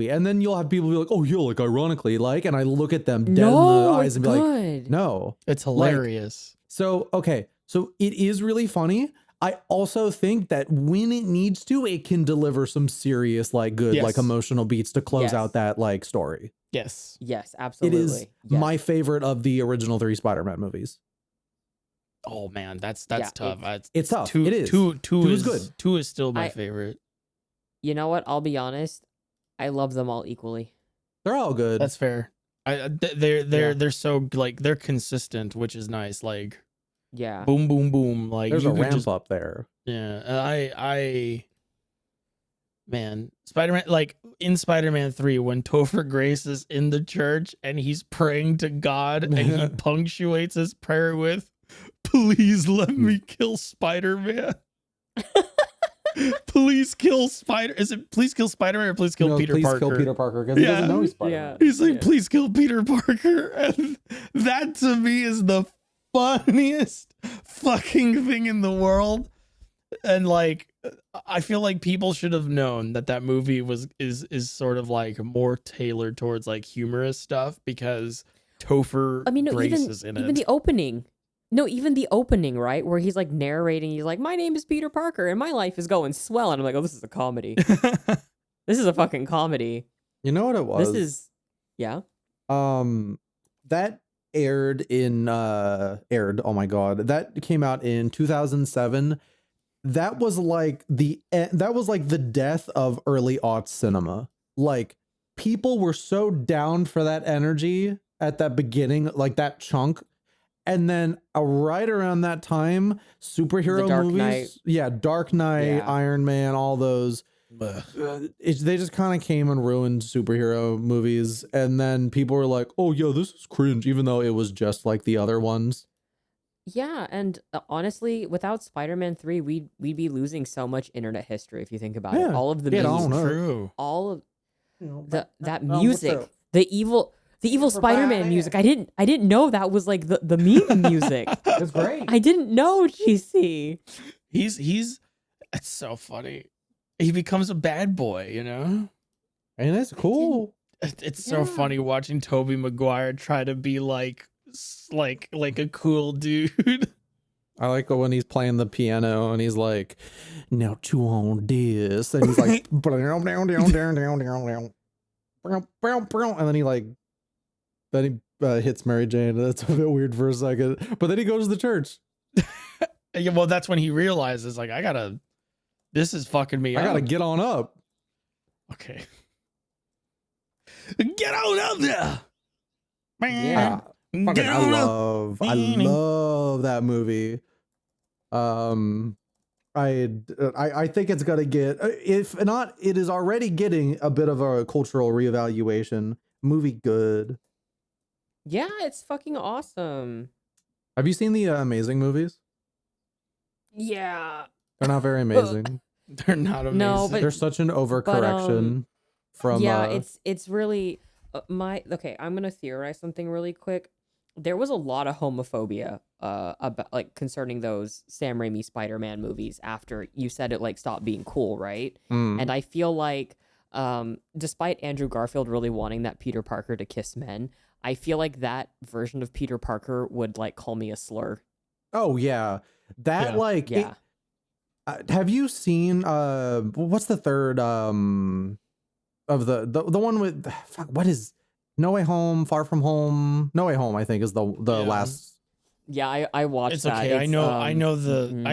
And then you'll have people be like, oh, yeah, like ironically, like, and I look at them dead in the eyes and be like, good. no. It's hilarious. So, okay. So it is really funny. I also think that when it needs to, it can deliver some serious, like good, Yes. like emotional beats to close Yes. out that like story. Yes. Yes, It absolutely. is Yes. my favorite of the original 3 Spider-Man movies. Oh man, that's Yeah, tough. It's tough. Two, It is. Two Two is is good. 2 is still my I- favorite. You know what? I'll be honest. I love them all equally. They're all good. That's fair. They're so like they're consistent, which is nice. Like Yeah. boom, boom, boom. Like There's you a could ramp just- up there. Yeah, man, Spider-Man, like in Spider-Man 3, when Topher Grace is in the church and he's praying to God and he punctuates his prayer with, please let me kill Spider-Man. Please kill Is it please kill Spider-Man or please kill Peter Parker? Kill Peter Parker because he doesn't know he's Spider-Man. He's like, Yeah. please kill Peter Parker. And that to me is the funniest fucking thing in the world. And like, I feel like people should have known that movie is sort of like more tailored towards like humorous stuff because Topher Grace is in it. Even the opening. No, even the opening, right? Where he's like narrating, he's like, my name is Peter Parker and my life is going swell. And I'm like, oh, this is a comedy. This is a fucking comedy. You know what it was? This is, yeah. That aired, oh my God, that came out in 2007. That was like the death of early aughts cinema. Like people were so down for that energy at that beginning, like that chunk. And then right around that time, superhero Dark movies, Knight. Dark Knight, Yeah. Iron Man, all those, they just kind of came and ruined superhero movies. And then people were like, oh, yo, this is cringe, even though it was just like the other ones. Yeah, and honestly, without Spider-Man 3, we'd be losing so much internet history if you think about it. Yeah. All of the Yeah, I memes, don't know. True. all of that what's music, up? the evil Spider-Man music. I didn't know that was like the meme music. It's great. I didn't know, GC. He's it's so funny. He becomes a bad boy, you know? And it's cool. It's so Yeah. funny watching Tobey Maguire try to be like a cool dude. I like when he's playing the piano and he's like, now chew on this. And he's like, and then he hits Mary Jane. That's a bit weird for a second. But then he goes to the church. Yeah, well, that's when he realizes, like, this is fucking me I up. gotta get on up. Okay. Get on up there. Yeah. Get I on up. love that movie. I think it's gonna get, if not, it is already getting a bit of a cultural reevaluation. Movie good. Yeah, it's fucking awesome. Have you seen the Amazing movies? Yeah. They're not very amazing. They're not amazing. No, but- They're such an overcorrection from Yeah, it's really okay, I'm gonna theorize something really quick. there was a lot of homophobia about like concerning those Sam Raimi Spider-Man movies after you said it like stopped being cool, right? And I feel like despite Andrew Garfield really wanting that Peter Parker to kiss men, I feel like that version of Peter Parker would like call me a slur. Oh yeah. That Yeah. like Yeah. have you seen what's the third of the one with fuck, what is No Way Home, Far From Home? No Way Home, I think, is the last. Yeah, I watched It's that. okay. I know mhm.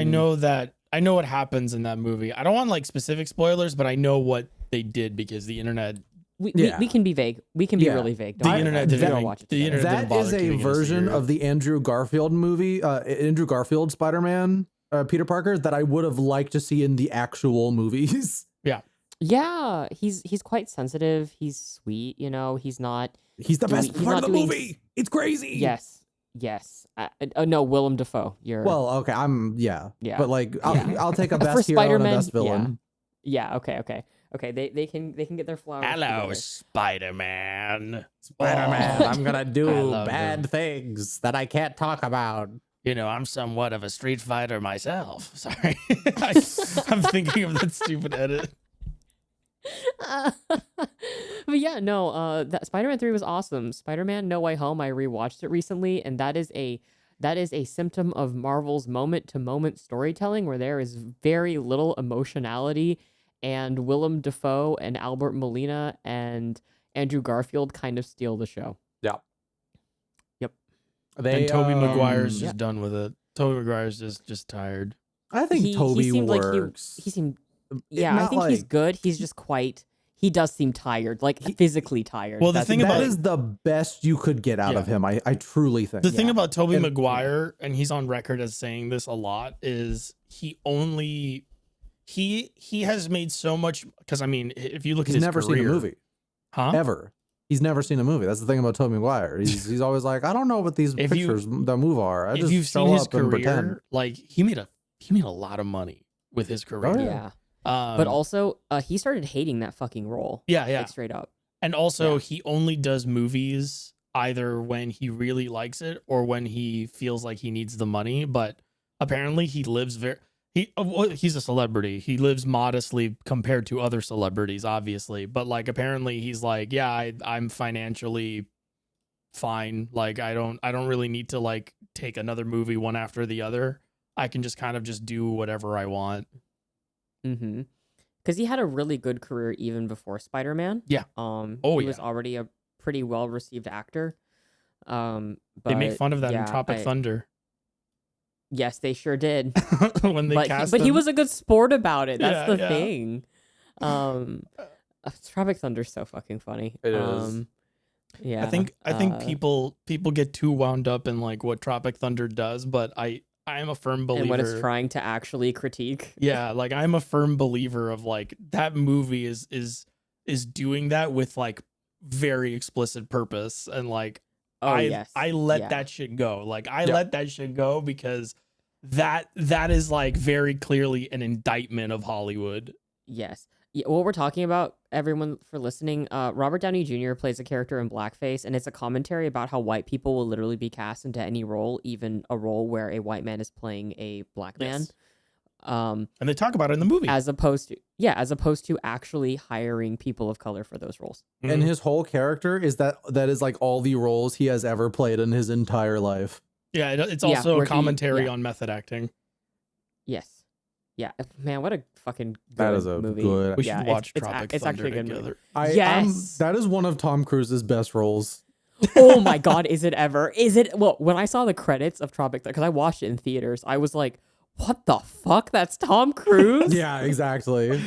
I know what happens in that movie. I don't want like specific spoilers, but I know what they did because the internet We Yeah. can be vague. We can be Yeah. really vague. the Don't worry internet about it. didn't We'll even- watch it the together. internet didn't That bother is a keeping us version secret. of the Andrew Garfield movie, Andrew Garfield Spider-Man, Peter Parker, that I would have liked to see in the actual movies. Yeah, he's quite sensitive. He's sweet, you know. He's not. He's the best He's part not of the doing movie. It's crazy. Yes. No, Willem Dafoe. You're Well, okay, yeah. Yeah. But like, Yeah. I'll take a For best hero and a Spider-Man, best villain. yeah. Okay. They can get their flowers. together. Spider-Man. Spider-Man, I'm gonna I do love bad him. things that I can't talk about. You know, I'm somewhat of a street fighter myself. Sorry. I'm thinking of that stupid edit. But yeah, no, that Spider-Man 3 was awesome. Spider-Man No Way Home, I rewatched it recently, and that is a symptom of Marvel's moment-to-moment storytelling where there is very little emotionality, and Willem Dafoe and Albert Molina and Andrew Garfield kind of steal the show. Yeah. Yep. And Tobey Maguire's yeah. just done with it. Tobey Maguire's just tired. I think Toby seemed works. like he seemed yeah, I not think he's like- good. He's just he does seem tired, like physically tired. Well, the That's thing the that about- is the best you could get out of him. I truly think. The thing Yeah. about Tobey And- Maguire, and he's on record as saying this a lot, is he has made so much. Because I mean, if you look He's at his never career, seen a movie huh? ever. He's never seen a movie. That's the thing about Tobey Maguire. He's always like, I don't know what these If you- pictures that move are. I If just you've show seen his up and pretend. career, like he made a lot of money with his career. Oh, yeah. Um, But also, he started hating that fucking role. yeah, Like straight up. And also, Yeah. he only does movies either when he really likes it or when he feels like he needs the money. But apparently, he lives he's a celebrity. He lives modestly compared to other celebrities, obviously. But like, apparently, he's like, yeah, I'm financially fine. Like, I don't really need to like take another movie one after the other. I can just kind of just do whatever I want. Mm-hmm. Because he had a really good career even before Spider-Man. Yeah. Oh, Oh, he was yeah. already a pretty well-received actor. They But make fun of that in yeah, Tropic Thunder Yes, they sure did. when they but cast he him. was a good sport about it. That's Yeah, the yeah. thing. Tropic Thunder's so fucking funny. It is. Yeah. I think people get too wound up in like what Tropic Thunder does, but I am a firm believer. and what it's trying to actually critique. Yeah, like I'm a firm believer of like that movie is doing that with like very explicit purpose, and like Oh yes. I let Yeah. that shit go. Like I Yeah. let that shit go because that is like very clearly an indictment of Hollywood. Yes. Yeah, what we're talking about, everyone for listening, Robert Downey Jr. plays a character in blackface, and it's a commentary about how white people will literally be cast into any role, even a role where a white man is playing a black man. Yes. And they talk about it in the movie. As opposed to actually hiring people of color for those roles. And his whole character is that is like all the roles he has ever played in his entire life. Yeah, it's Yeah, also where a commentary yeah. on method acting. Yes. Yeah. Man, what a fucking good That is a movie. good- We Yeah, should it's- watch it's Tropic it's Thunder actually a good together. movie. Yes. That is one of Tom Cruise's best roles. Oh my god, is it ever? Is it? Well, when I saw the credits of Tropic Thunder, because I watched it in theaters, I was like, what the fuck? That's Tom Cruise? Yeah, exactly.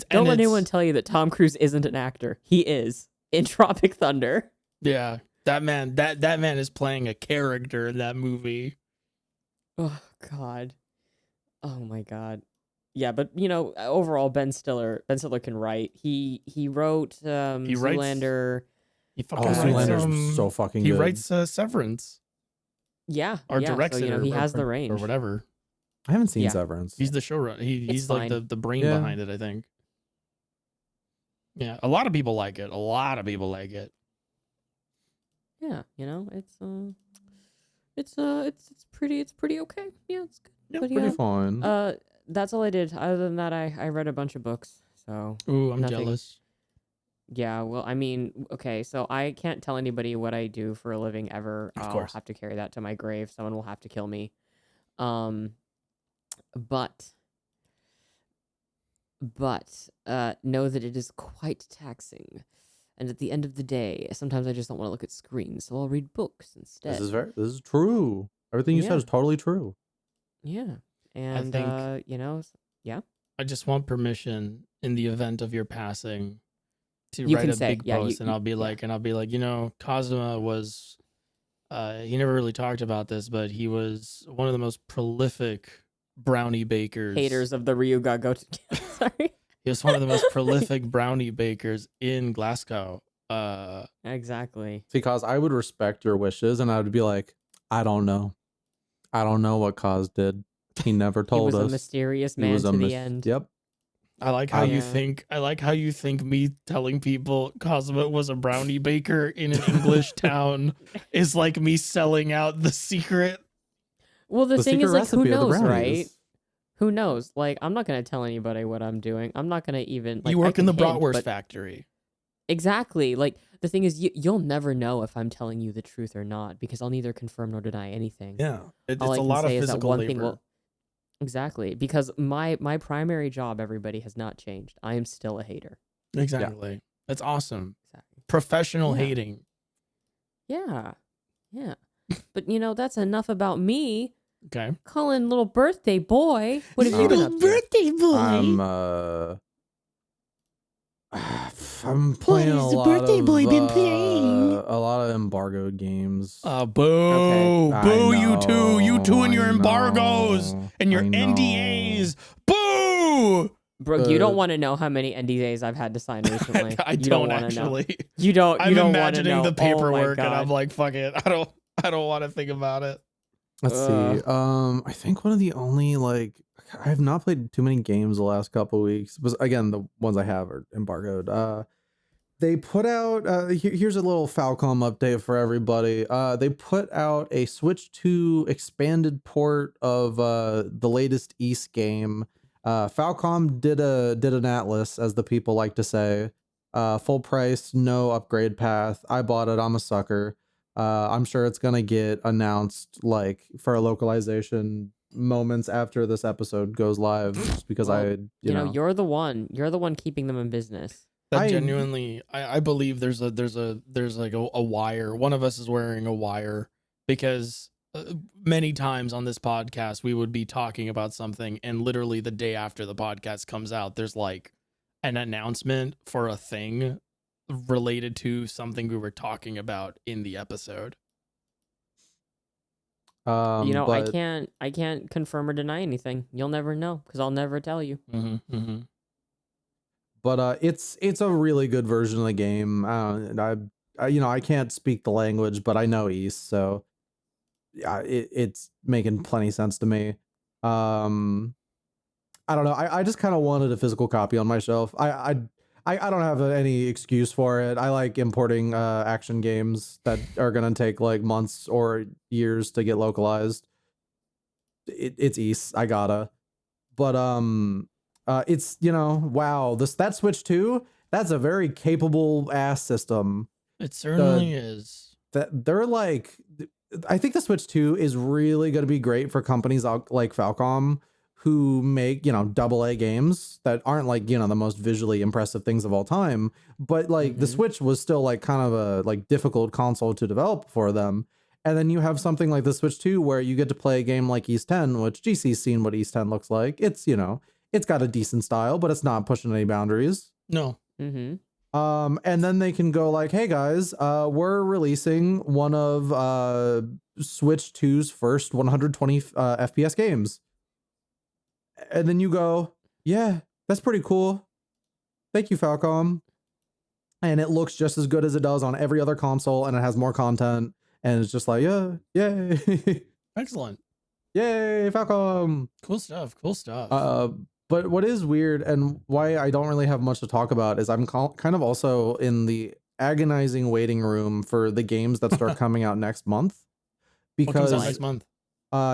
Don't let anyone tell you that Tom Cruise isn't an actor. He is in Tropic Thunder. Yeah, that man is playing a character in that movie. Oh god. Oh my god. Yeah, but you know, overall, Ben Stiller can write. He wrote He writes- Zoolander. He Oh, fucking writes, Zoolander's so fucking he good. writes Severance Yeah, or yeah, directs so, it. you know, or, he has or- the or range. whatever. I haven't seen Yeah. Severance. He's the showrunner. He's like fine. the brain Yeah. behind it, I think. Yeah, a lot of people like it. yeah, it's pretty okay. Yeah, it's good. Yeah, But Pretty yeah, fun. that's all I did. Other than that, I read a bunch of books. So Ooh, I'm nothing. jealous. Yeah, well, I mean, okay, so I can't tell anybody what I do for a living ever. Of I'll course. have to carry that to my grave. Someone will have to kill me. Um, but know that it is quite taxing. And at the end of the day, sometimes I just don't want to look at screens, so I'll read books instead. This is true. Everything you said is totally true. Yeah. And think- yeah. I just want permission in the event of your passing to You write can a say, big yeah, post, and I'll be like, Kazuma was, he never really talked about this, but he was one of the most prolific brownie bakers. Haters of the Ryuga go to sorry. He was one of the most prolific brownie bakers in Glasgow. Exactly. Because I would respect your wishes and I would be like, I don't know. I don't know what Kaz did. He never He told was us. a mysterious He man was to a the end. Yep. I like how you Yeah. think. I like how you think me telling people Kazuma was a brownie baker in an English town is like me selling out the secret. Well, the thing secret is, like, who recipe of the knows, right? brownies. Who knows? Like, I'm not gonna tell anybody what I'm doing. I'm not gonna even. Like, You I work in can the hint, bratwurst but- factory. Exactly. Like, the thing is, you'll never know if I'm telling you the truth or not because I'll neither confirm nor deny anything. Yeah, it's All I a can lot of say is that physical one labor. thing will. Exactly, because my primary job, everybody, has not changed. I am still a hater. Exactly. That's awesome. Exactly. Professional Yeah. hating. Yeah. Yeah. But that's enough about me. Okay. Cullen, little birthday boy. What have you been up to? birthday boy. I'm playing has the birthday boy been playing? a lot of embargoed games. Boo. Okay. I Boo, you two and your I embargoes know, and your I know. NDAs. Boo. Brooke, you don't want to know how many NDAs I've had to sign recently. I You don't wanna know. actually. You don't. You I'm don't wanna imagining know. the Oh my paperwork and I'm God. like, fuck it. I don't want to think about it. Let's see. I think one of the only I have not played too many games the last couple of weeks. But again, the ones I have are embargoed. They put out here's a little Falcom update for everybody. They put out a Switch 2 expanded port of the latest East game. Falcom did an Atlas, as the people like to say. Full price, no upgrade path. I bought it. I'm a sucker. I'm sure it's gonna get announced like for a localization moments after this episode goes live, just because Well, you know you're the one keeping them in business. That genuinely, I believe there's like a wire. One of us is wearing a wire because many times on this podcast we would be talking about something, and literally the day after the podcast comes out, there's like an announcement for a thing related to something we were talking about in the episode. but I can't confirm or deny anything. You'll never know because I'll never tell you. But it's a really good version of the game. I can't speak the language, but I know East, so yeah, it's making plenty sense to me. I don't know. I just kind of wanted a physical copy on my shelf. I don't have any excuse for it. I like importing action games that are gonna take like months or years to get localized. It's East. I gotta. But it's wow, that Switch 2, that's a very capable ass system. It certainly is. That they're like, I think the Switch 2 is really going to be great for companies like Falcom who make AA games that aren't like the most visually impressive things of all time, but like the Switch was still like kind of a like difficult console to develop for them. And then you have something like the Switch 2 where you get to play a game like East 10, which GC's seen what East 10 looks like. It's, it's got a decent style, but it's not pushing any boundaries. No. Mm-hmm. And then they can go like, hey guys, we're releasing one of Switch 2's first 120 FPS games. And then you go, yeah, that's pretty cool. Thank you, Falcom. And it looks just as good as it does on every other console, and it has more content. And it's just like, yeah, yay. Excellent. Yay, Falcom. Cool stuff. But what is weird and why I don't really have much to talk about is I'm kind of also in the agonizing waiting room for the games that start coming out next month. What comes Because out next month?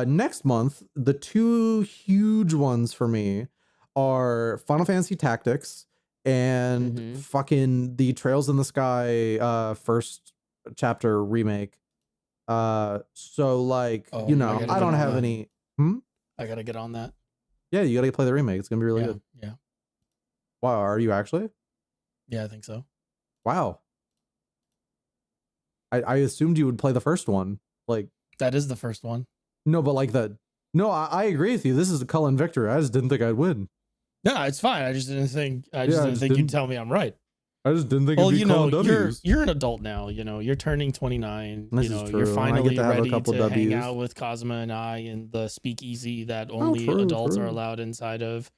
next month, the two huge ones for me are Final Fantasy Tactics and fucking the Trails in the Sky first chapter remake. So like, Oh, you know, I gotta I get don't on have that. any. I gotta get on that. Yeah, you gotta play the remake. It's gonna be really Yeah, good. yeah, Wow, are you actually? yeah. I think so. Wow. I assumed you would play the first one. Like, That is the first one. no, but like no, I agree with you. This is a Cullen victory. I just didn't think I'd win. No, it's fine. I just didn't think. I Yeah, just I didn't just think you'd didn't- tell me I'm right. I just didn't think Well, it'd be you know, Cullen you're W's. you're an adult now. You know, you're turning 29. This you is know, true. you're I get finally to have a ready couple to hang Ws. out with Cosma and I in the speakeasy that only true, adults are true. allowed inside of.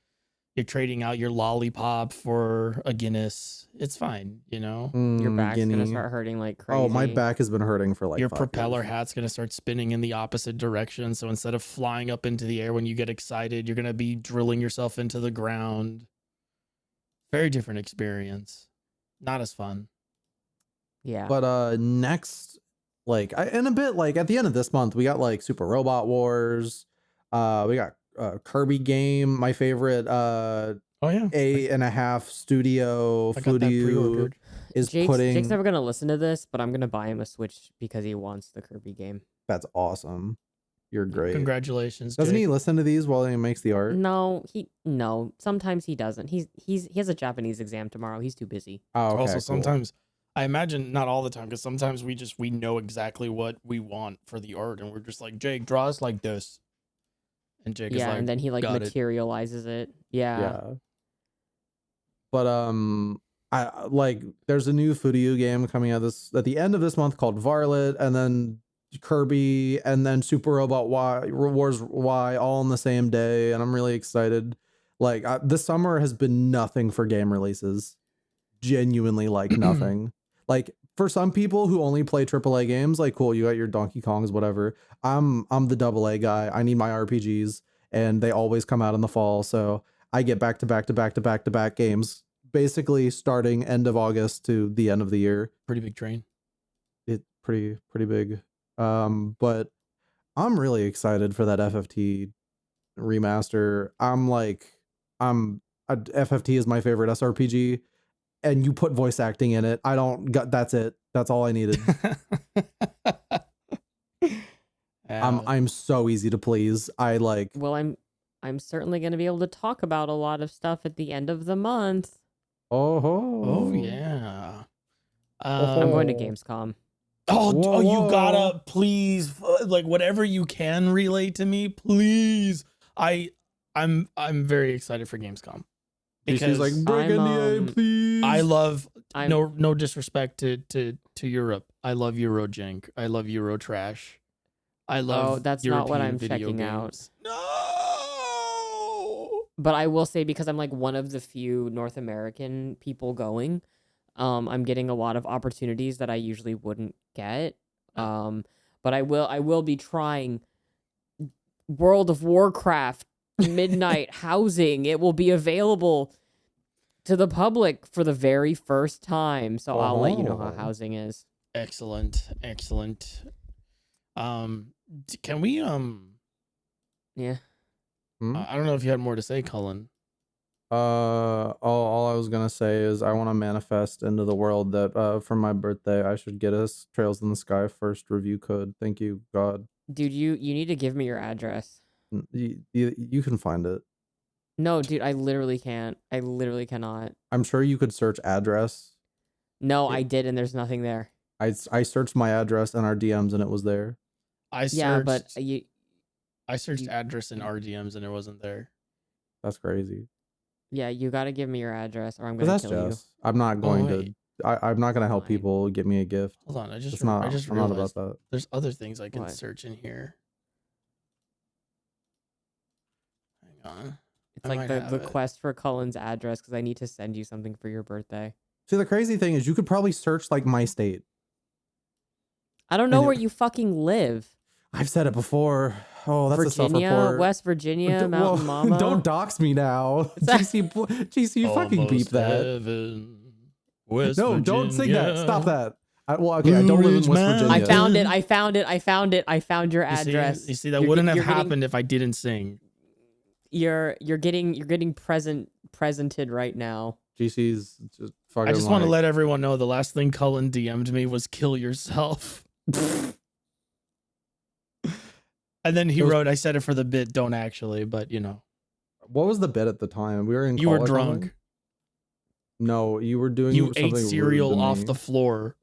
You're trading out your lollipop for a Guinness. It's fine. You know, Your back's gonna Guinea. start hurting like crazy. Oh, my back has been hurting for like your 5 propeller years. hat's gonna start spinning in the opposite direction. So instead of flying up into the air when you get excited, you're gonna be drilling yourself into the ground. Very different experience. Not as fun. Yeah. But next, like in a bit, like at the end of this month, we got like Super Robot Wars. We got Kirby game, my favorite Oh yeah, 8.5 studio I got that Fudio pre-ordered. is Jake's putting. never gonna listen to this, but I'm gonna buy him a Switch because he wants the Kirby game. That's awesome. You're great. Congratulations, Doesn't Jake. he listen to these while he makes the art? No. Sometimes he doesn't. He has a Japanese exam tomorrow. He's too busy. Oh, okay, Also, cool. sometimes I imagine not all the time because sometimes we know exactly what we want for the art, and we're just like, Jake, draw us like this, and Jake is Yeah, like, and then he like got it. materializes it. Yeah. Yeah. But I like there's a new Fudio game coming out at the end of this month called Varlet, and then Kirby, and then Super Robot Wars Y all on the same day, and I'm really excited. Like this summer has been nothing for game releases. Genuinely like nothing. Like for some people who only play AAA games, like cool, you got your Donkey Kongs, whatever. I'm the AA guy. I need my RPGs, and they always come out in the fall, so I get back to back games, basically starting end of August to the end of the year. Pretty big train. It pretty big. But I'm really excited for that FFT remaster. FFT is my favorite SRPG, and you put voice acting in it. That's it. That's all I needed. I'm so easy to please. Well, I'm certainly gonna be able to talk about a lot of stuff at the end of the month. Oh yeah. I'm going to Gamescom. Oh, you Whoa. gotta please, like whatever you can relate to me, please. I'm very excited for Gamescom She's like, break I'm, NDA, please. I love I'm- no disrespect to Europe. I love Eurojank. I love Eurotrash. I love. that's not what European I'm video checking out. games. No. But I will say, because I'm like one of the few North American people going, I'm getting a lot of opportunities that I usually wouldn't get. But I will be trying World of Warcraft Midnight Housing. It will be available to the public for the very first time. So I'll let you know how housing is. Excellent. Can we Yeah. I don't know if you had more to say, Cullen. All I was gonna say is I want to manifest into the world that for my birthday I should get us Trails in the Sky first review code. Thank you, God. Dude, you need to give me your address. You can find it. No, dude, I literally can't. I literally cannot. I'm sure you could search address. No, I did, and there's nothing there. I searched my address in our DMs and it was there. I searched Yeah, but I searched address in RDMs and it wasn't there. That's crazy. yeah, you got to give me your address, or I'm But gonna that's kill Jess. I'm not going wait. to. I'm not gonna help Fine. people get me a gift. Hold on, I I'm just not realized about that. there's other things I can What? search in here. Hang on. It's I like might the have it. quest for Cullen's address because I need to send you something for your birthday. See, the crazy thing is you could probably search like my state. I don't know And where you fucking live. I've said it before. Oh, that's a Virginia, self-report. West Virginia, Whoa, Mountain Mama. Don't dox me now. that? GC, fucking beep Almost that. heaven. West No, don't sing that. Stop Virginia. that. Okay, I don't live in Blue West Ridge Virginia. I found it. I found it. I found it. I found your address. You see that wouldn't have happened if I didn't sing. You're getting presented right now. GC's just fucking. I just want to let everyone know the last thing Cullen DM'd me was kill yourself. And then he wrote, I said it for the bit, don't actually, but you know. What was the bit at the time? We were in. You were college, drunk. something? No, you were doing. You ate something cereal rude to off me. the floor.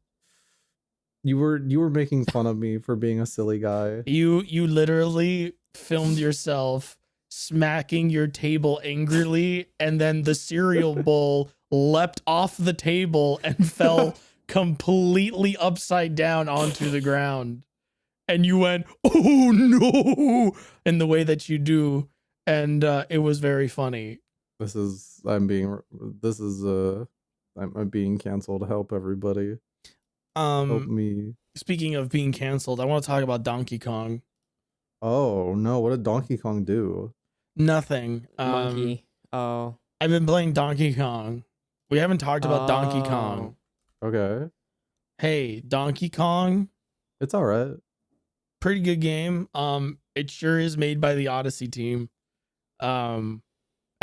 You were making fun of me for being a silly guy. You literally filmed yourself smacking your table angrily, and then the cereal bowl leapt off the table and fell completely upside down onto the ground. And you went, "Oh no," in the way that you do, and it was very funny. I'm being canceled. Help everybody. Help me. Speaking of being canceled, I want to talk about Donkey Kong. Oh no, what did Donkey Kong do? Nothing. Monkey. Oh. I've been playing Donkey Kong. We haven't talked about Donkey Kong. Okay. Hey, Donkey Kong, It's all right. pretty good game. It sure is made by the Odyssey team. And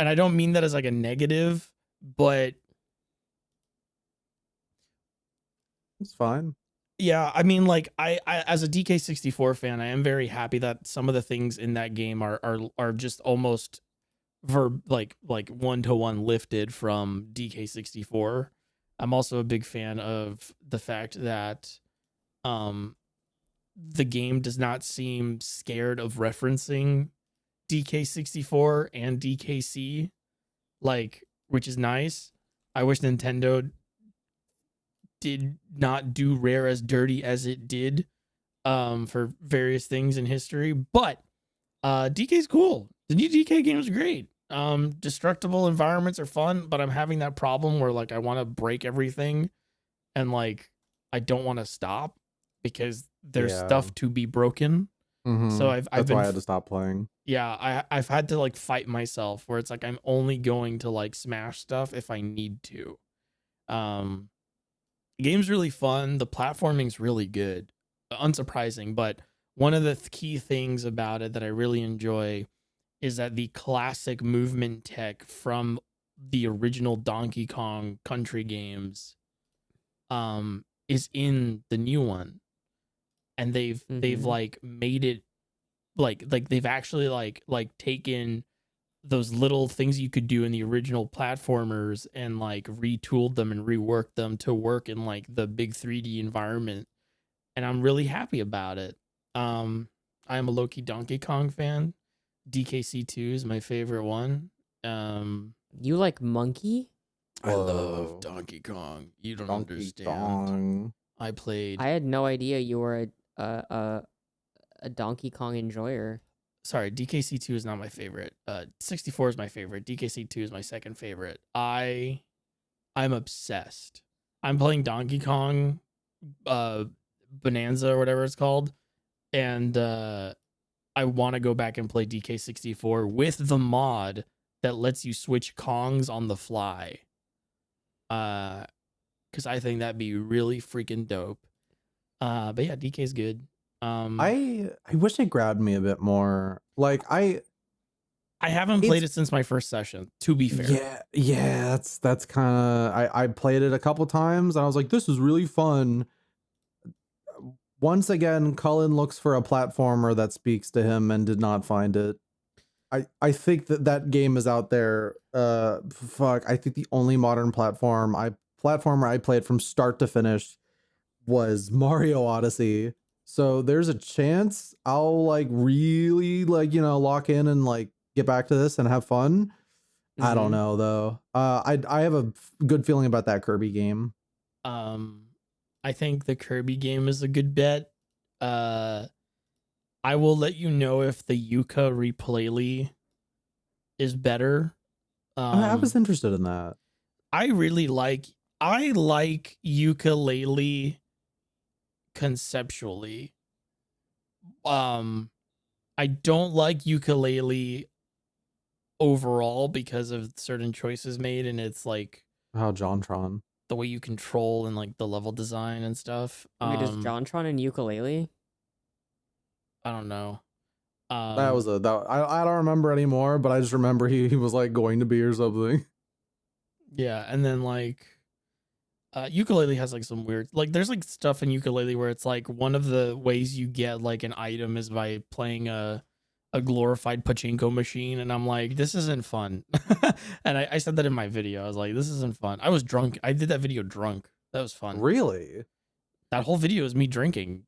I don't mean that as like a negative, but It's fine. yeah, I mean, like I as a DK64 fan, I am very happy that some of the things in that game are just almost like 1-to-1 lifted from DK64. I'm also a big fan of the fact that the game does not seem scared of referencing DK64 and DKC, like, which is nice. I wish Nintendo did not do Rare as dirty as it did for various things in history, but DK's cool. The new DK game is great. Destructible environments are fun, but I'm having that problem where like I want to break everything and like I don't want to stop because there's stuff to be broken. Mm-hmm. So That's why I had to stop playing. Yeah, I've had to like fight myself where it's like I'm only going to like smash stuff if I need to. The game's really fun. The platforming's really good. Unsurprising, but one of the key things about it that I really enjoy is that the classic movement tech from the original Donkey Kong Country games is in the new one. And they've like made it like they've actually like taken those little things you could do in the original platformers and like retooled them and reworked them to work in like the big 3D environment. And I'm really happy about it. I am a low-key Donkey Kong fan. DKC2 is my favorite one. You like Monkey? I love Donkey Kong. You don't understand. I played. I had no idea you were a Donkey Kong enjoyer. Sorry, DKC2 is not my favorite. 64 is my favorite. DKC2 is my second favorite. I'm obsessed. I'm playing Donkey Kong Bananza or whatever it's called, and I want to go back and play DK64 with the mod that lets you switch Kongs on the fly. Because I think that'd be really freaking dope. But yeah, DK's good. I wish it grabbed me a bit more. Like I haven't played it since my first session, to be fair. Yeah, that's kind of I played it a couple times and I was like, this is really fun. Once again, Cullen looks for a platformer that speaks to him and did not find it. I think that game is out there. I think the only modern platformer I played from start to finish was Mario Odyssey. So there's a chance I'll like really like, lock in and like get back to this and have fun. I don't know though. I have a good feeling about that Kirby game. I think the Kirby game is a good bet. I will let you know if the Yuka Replayly is better. I was interested in that. I like ukulele conceptually. I don't like ukulele overall because of certain choices made, and it's like How JonTron. the way you control and like the level design and stuff. Wait, is JonTron and Ukulele? I don't know. That was I don't remember anymore, but I just remember he was like going to be or something. Yeah, and then like ukulele has like some weird, like there's like stuff in ukulele where it's like one of the ways you get like an item is by playing a glorified pachinko machine, and I'm like, this isn't fun. And I said that in my video. I was like, this isn't fun. I was drunk. I did that video drunk. That was fun. Really? That whole video is me drinking.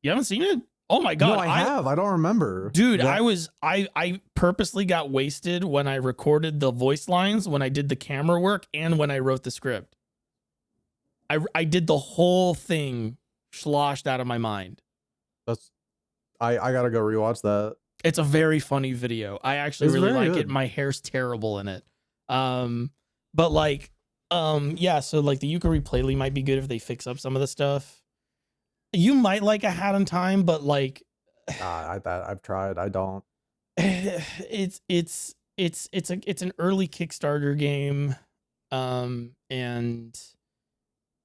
You haven't seen it? Oh my god. No, I have. I don't remember. Dude, I purposely got wasted when I recorded the voice lines, when I did the camera work, and when I wrote the script. I did the whole thing sloshed out of my mind. I gotta go rewatch that. It's a very funny video. I actually It's really very like good. it. My hair's terrible in it. But like, yeah, so like the ukulele might be good if they fix up some of the stuff. You might like A Hat in Time, but like I've tried. I don't. it's an early Kickstarter game. And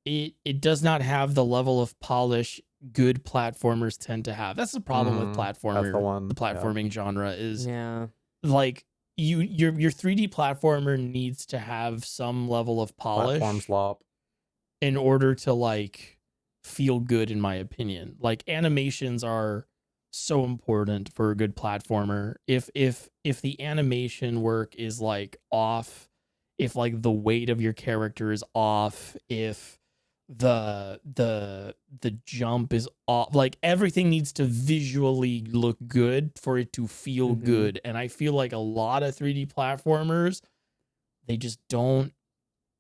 it does not have the level of polish good platformers tend to have. That's the problem with That's the one. the platforming genre is like your 3D platformer needs to have some level of polish Platform slop. in order to like feel good, in my opinion. Like animations are so important for a good platformer. If the animation work is like off, if like the weight of your character is off, if the jump is off, like everything needs to visually look good for it to feel good. And I feel like a lot of 3D platformers, they just don't.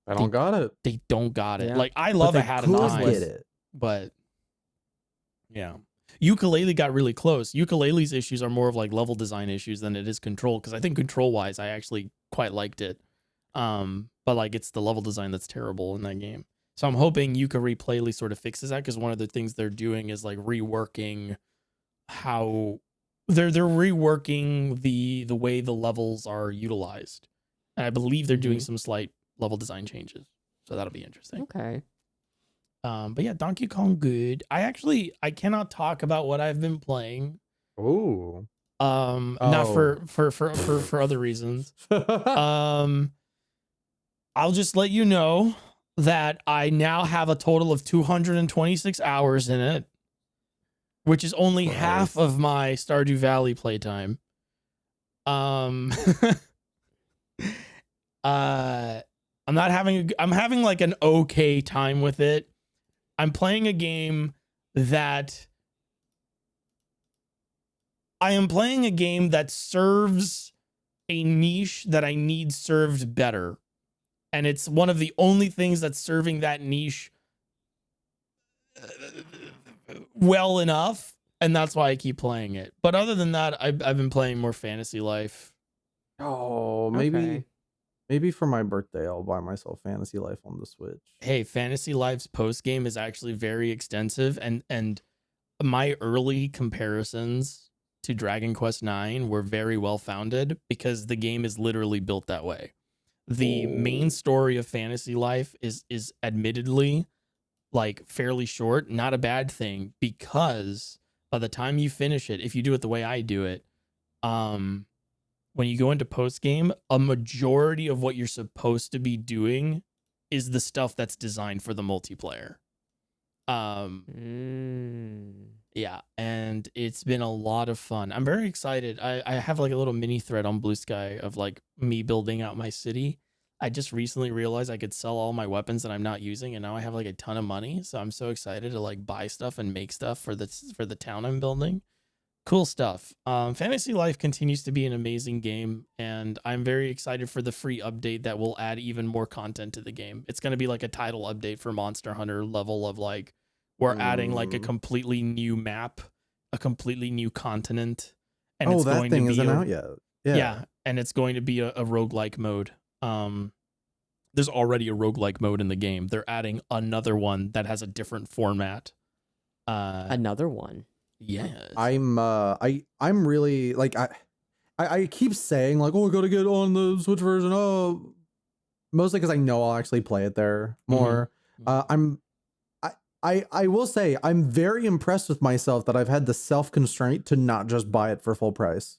I don't got it. They don't got it. Yeah. Like I love A Hat in Time, get it. but yeah, ukulele got really close. Ukulele's issues are more of like level design issues than it is control, because I think control wise I actually quite liked it. But like it's the level design that's terrible in that game. So I'm hoping Ukulele sort of fixes that, because one of the things they're doing is like reworking how they're reworking the way the levels are utilized. And I believe they're doing some slight level design changes. So that'll be interesting. Okay. But yeah, Donkey Kong good. I cannot talk about what I've been playing. Ooh. Not for other reasons. I'll just let you know that I now have a total of 226 hours in it, which is only half of my Stardew Valley playtime. I'm having like an okay time with it. I'm playing a game that serves a niche that I need served better. And it's one of the only things that's serving that niche well enough. And that's why I keep playing it. But other than that, I've been playing more Fantasy Life. Oh, maybe for my birthday I'll buy myself Fantasy Life on the Switch. Hey, Fantasy Life's post game is actually very extensive, and my early comparisons to Dragon Quest IX were very well founded, because the game is literally built that way. The main story of Fantasy Life is admittedly like fairly short, not a bad thing, because by the time you finish it, if you do it the way I do it, when you go into post game, a majority of what you're supposed to be doing is the stuff that's designed for the multiplayer. Yeah, and it's been a lot of fun. I'm very excited. I have like a little mini thread on Blue Sky of like me building out my city. I just recently realized I could sell all my weapons that I'm not using, and now I have like a ton of money. So I'm so excited to like buy stuff and make stuff for the town I'm building. Cool stuff. Fantasy Life continues to be an amazing game, and I'm very excited for the free update that will add even more content to the game. It's going to be like a title update for Monster Hunter level of like, we're adding like a completely new map, a completely new continent. And it's that going thing to be isn't out yet. Yeah, and it's going to be a roguelike mode. There's already a roguelike mode in the game. They're adding another one that has a different format. Another one. Yes. I'm really like I keep saying like, oh, I gotta get on the Switch version. Oh, mostly because I know I'll actually play it there more. I will say I'm very impressed with myself that I've had the self-constraint to not just buy it for full price.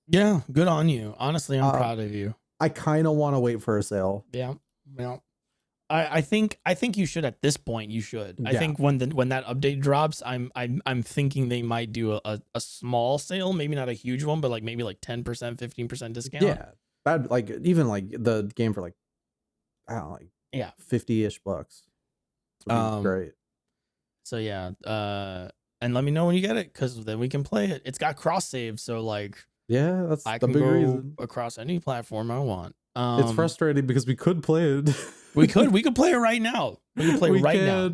Yeah, good on you. Honestly, I'm proud of you. I kind of want to wait for a sale. Yeah. Well, I think you should at this point. You should. I think when that update drops, I'm thinking they might do a small sale, maybe not a huge one, but like maybe like 10%, 15% discount. Yeah, that like even like the game for like I don't know, like 50-ish bucks. Would be great. So yeah, and let me know when you get it, because then we can play it. It's got cross save, so like that's I the can big go reason. across any platform I want. It's frustrating because we could play it. we could play it right now. We can play right now.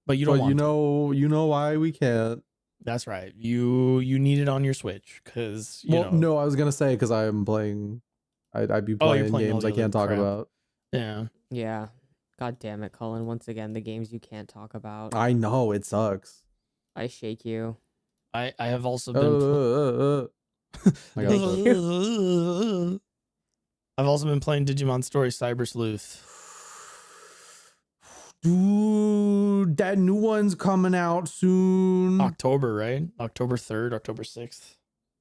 But you don't want you know why we can't. That's right. You need it on your Switch because no, I was gonna say because I am playing. I'd be playing games I can't talk about. Yeah. Yeah. God damn it, Cullen. Once again, the games you can't talk about. I know, it sucks. I shake you. I have also been I've also been playing Digimon Story Cyber Sleuth. Dude, that new one's coming out soon. October, right? October 3rd, October 6th.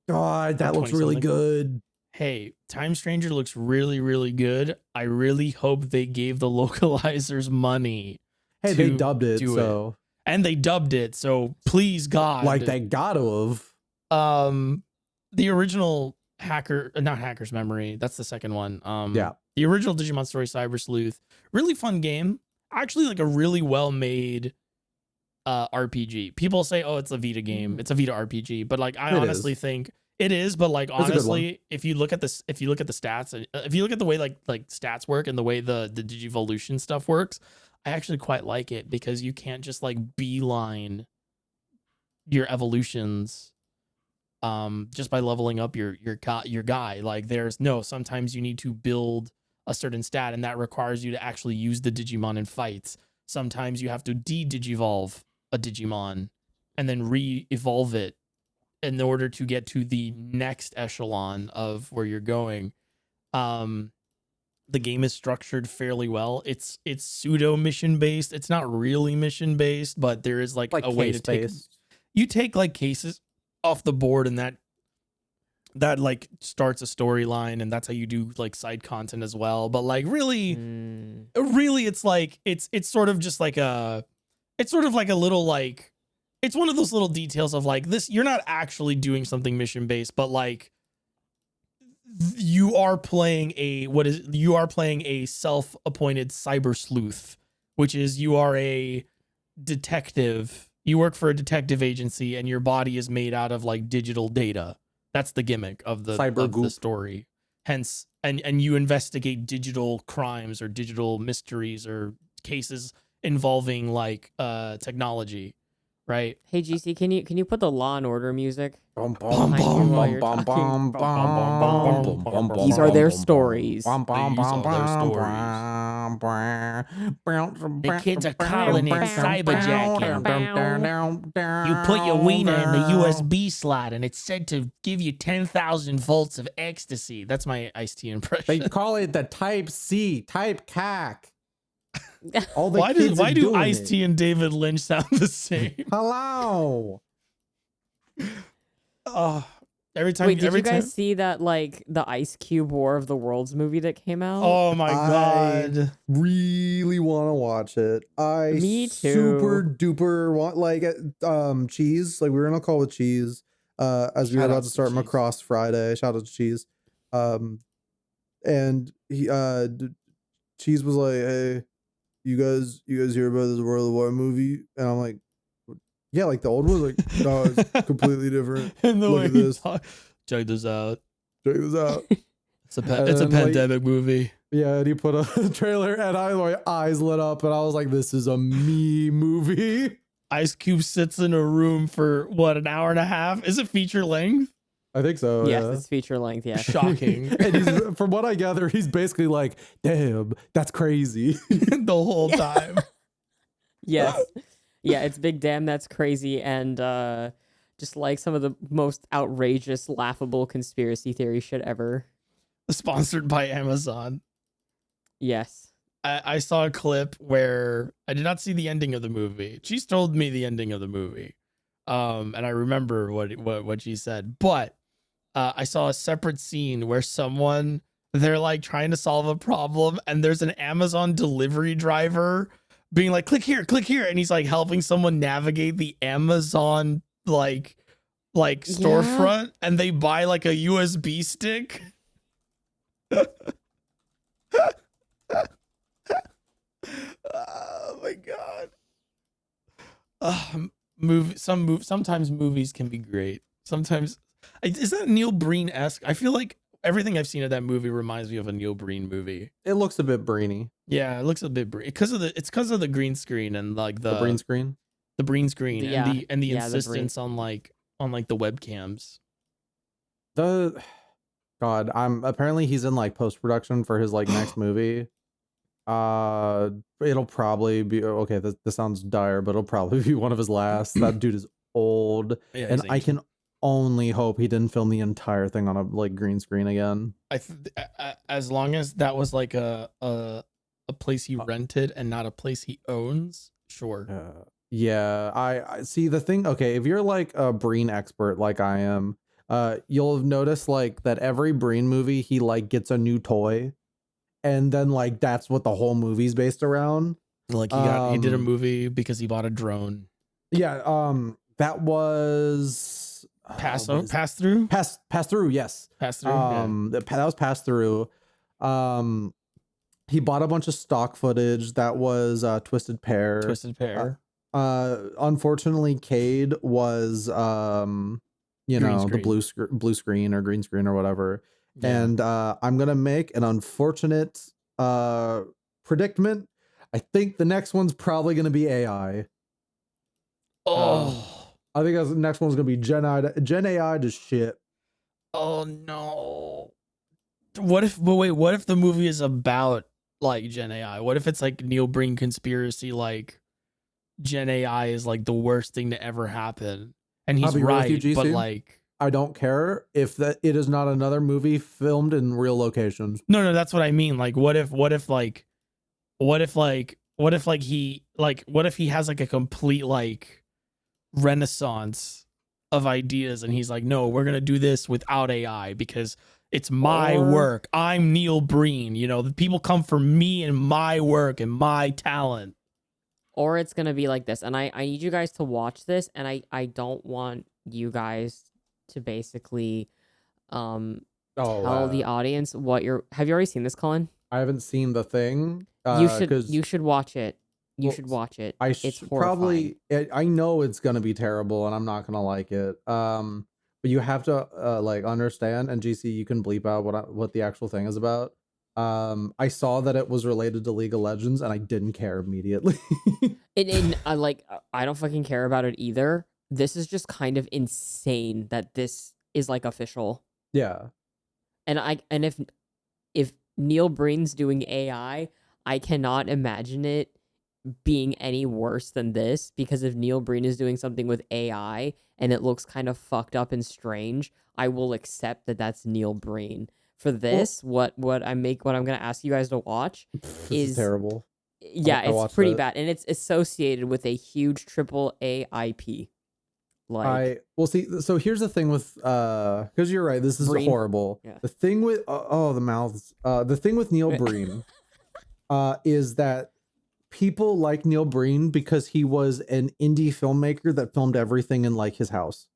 God, that looks really good. Hey, Time Stranger looks really, really good. I really hope they gave the localizers money. Hey, they dubbed it, so. And they dubbed it, so please, God. Like they gotta have. The original not Hacker's Memory, that's the second one. The original Digimon Story Cyber Sleuth, really fun game. Actually, like a really well-made RPG. People say, oh, it's a Vita game. It's a Vita RPG. But like, I honestly think it is, but like honestly, if you look at the stats, and if you look at the way like stats work and the way the Digivolution stuff works, I actually quite like it because you can't just like beeline your evolutions just by leveling up your guy. Like sometimes you need to build a certain stat, and that requires you to actually use the Digimon in fights. Sometimes you have to de-digivolve a Digimon and then re-evolve it in order to get to the next echelon of where you're going. The game is structured fairly well. It's pseudo mission based. It's not really mission based, but there is like a way to take like cases off the board, and that like starts a storyline, and that's how you do like side content as well. But like really it's like it's sort of just like a little like, it's one of those little details of like this, you're not actually doing something mission based, but like you are playing a self-appointed cyber sleuth, which is you are a detective. You work for a detective agency, and your body is made out of like digital data. That's the gimmick of the story. Hence, and you investigate digital crimes or digital mysteries or cases involving like technology, right? Hey GC, can you put the Law and Order music? These are their stories. The kids are calling it cyberjacking. You put your wiener in the USB slot, and it's said to give you 10,000 volts of ecstasy. That's my Ice-T impression. They call it the Type C, Type CAC. Why do Ice-T and David Lynch sound the same? Hello. Every time. Wait, did you guys see that like the Ice Cube War of the Worlds movie that came out? Oh my god! Really want to watch it. Me too. Super duper want like Cheese. Like we were in a call with Cheese as we were about to start Macross Friday. Shout out to Cheese. And he Cheese was like, "Hey, you guys hear about this World of War movie?" And I'm like, yeah, like the old one, like, no, it's completely different. And the Look way at this. Check this out. Check this out. It's a pandemic movie. Yeah, and he put a trailer, and my eyes lit up, and I was like, this is a me movie. Ice Cube sits in a room for what, an hour and a half? Is it feature length? I think so. Yes, yeah. it's feature length. Yeah, shocking. And from what I gather, he's basically like, damn, that's crazy the whole time. Yes. Yeah, it's big damn that's crazy, and just like some of the most outrageous, laughable conspiracy theory shit ever. Sponsored by Amazon. Yes. I saw a clip where I did not see the ending of the movie. She's told me the ending of the movie. And I remember what she said, but I saw a separate scene where they're like trying to solve a problem, and there's an Amazon delivery driver being like, click here, and he's like helping someone navigate the Amazon like storefront, and they buy like a USB stick. Oh my god. Sometimes movies can be great. Sometimes is that Neil Breen-esque? I feel like everything I've seen of that movie reminds me of a Neil Breen movie. It looks a bit brainy. Yeah, it looks a bit because of the green screen and like The green screen. the green screen and the Yeah, the insistence on the webcams. Apparently he's in like post-production for his like next movie. It'll probably be okay. This sounds dire, but it'll probably be one of his last. That dude is old, Yeah, and I can only hope he didn't film the entire thing on a like green screen again. As long as that was like a place he rented and not a place he owns, sure. Yeah, I see the thing. Okay, if you're like a Breen expert like I am, you'll have noticed like that every Breen movie he like gets a new toy, and then like that's what the whole movie's based around. Like he did a movie because he bought a drone. Yeah, that was Pass through. Pass through. Yes, Pass through. that was Pass Through. He bought a bunch of stock footage. That was Twisted Pair. Twisted Pair. Unfortunately, Cade was the blue screen or green screen or whatever. Yeah. And I'm gonna make an unfortunate predicament. I think the next one's probably gonna be AI. I think the next one's gonna be Gen AI to shit. Oh no. What if the movie is about like Gen AI? What if it's like Neil Breen conspiracy, like Gen AI is like the worst thing to ever happen? And he's right, but like I don't care if it is not another movie filmed in real locations. No, that's what I mean. Like what if he has like a complete like renaissance of ideas, and he's like, no, we're gonna do this without AI because it's my work. I'm Neil Breen. The people come for me and my work and my talent. Or it's gonna be like this, and I need you guys to watch this, and I don't want you guys to basically tell the audience what have you already seen this, Cullen? I haven't seen The Thing. You should watch it. You should watch it. It's horrifying. I know it's gonna be terrible, and I'm not gonna like it. But you have to like understand. And GC, you can bleep out what the actual thing is about. I saw that it was related to League of Legends, and I didn't care immediately. I don't fucking care about it either. This is just kind of insane that this is like official. Yeah. And if Neil Breen's doing AI, I cannot imagine it being any worse than this, because if Neil Breen is doing something with AI and it looks kind of fucked up and strange, I will accept that that's Neil Breen. For this, what I'm gonna ask you guys to watch is terrible. Yeah, it's pretty bad, and it's associated with a huge AAA IP. So here's the thing with because you're right, this is horrible. Yeah. The thing with the thing with Neil Breen is that people like Neil Breen because he was an indie filmmaker that filmed everything in like his house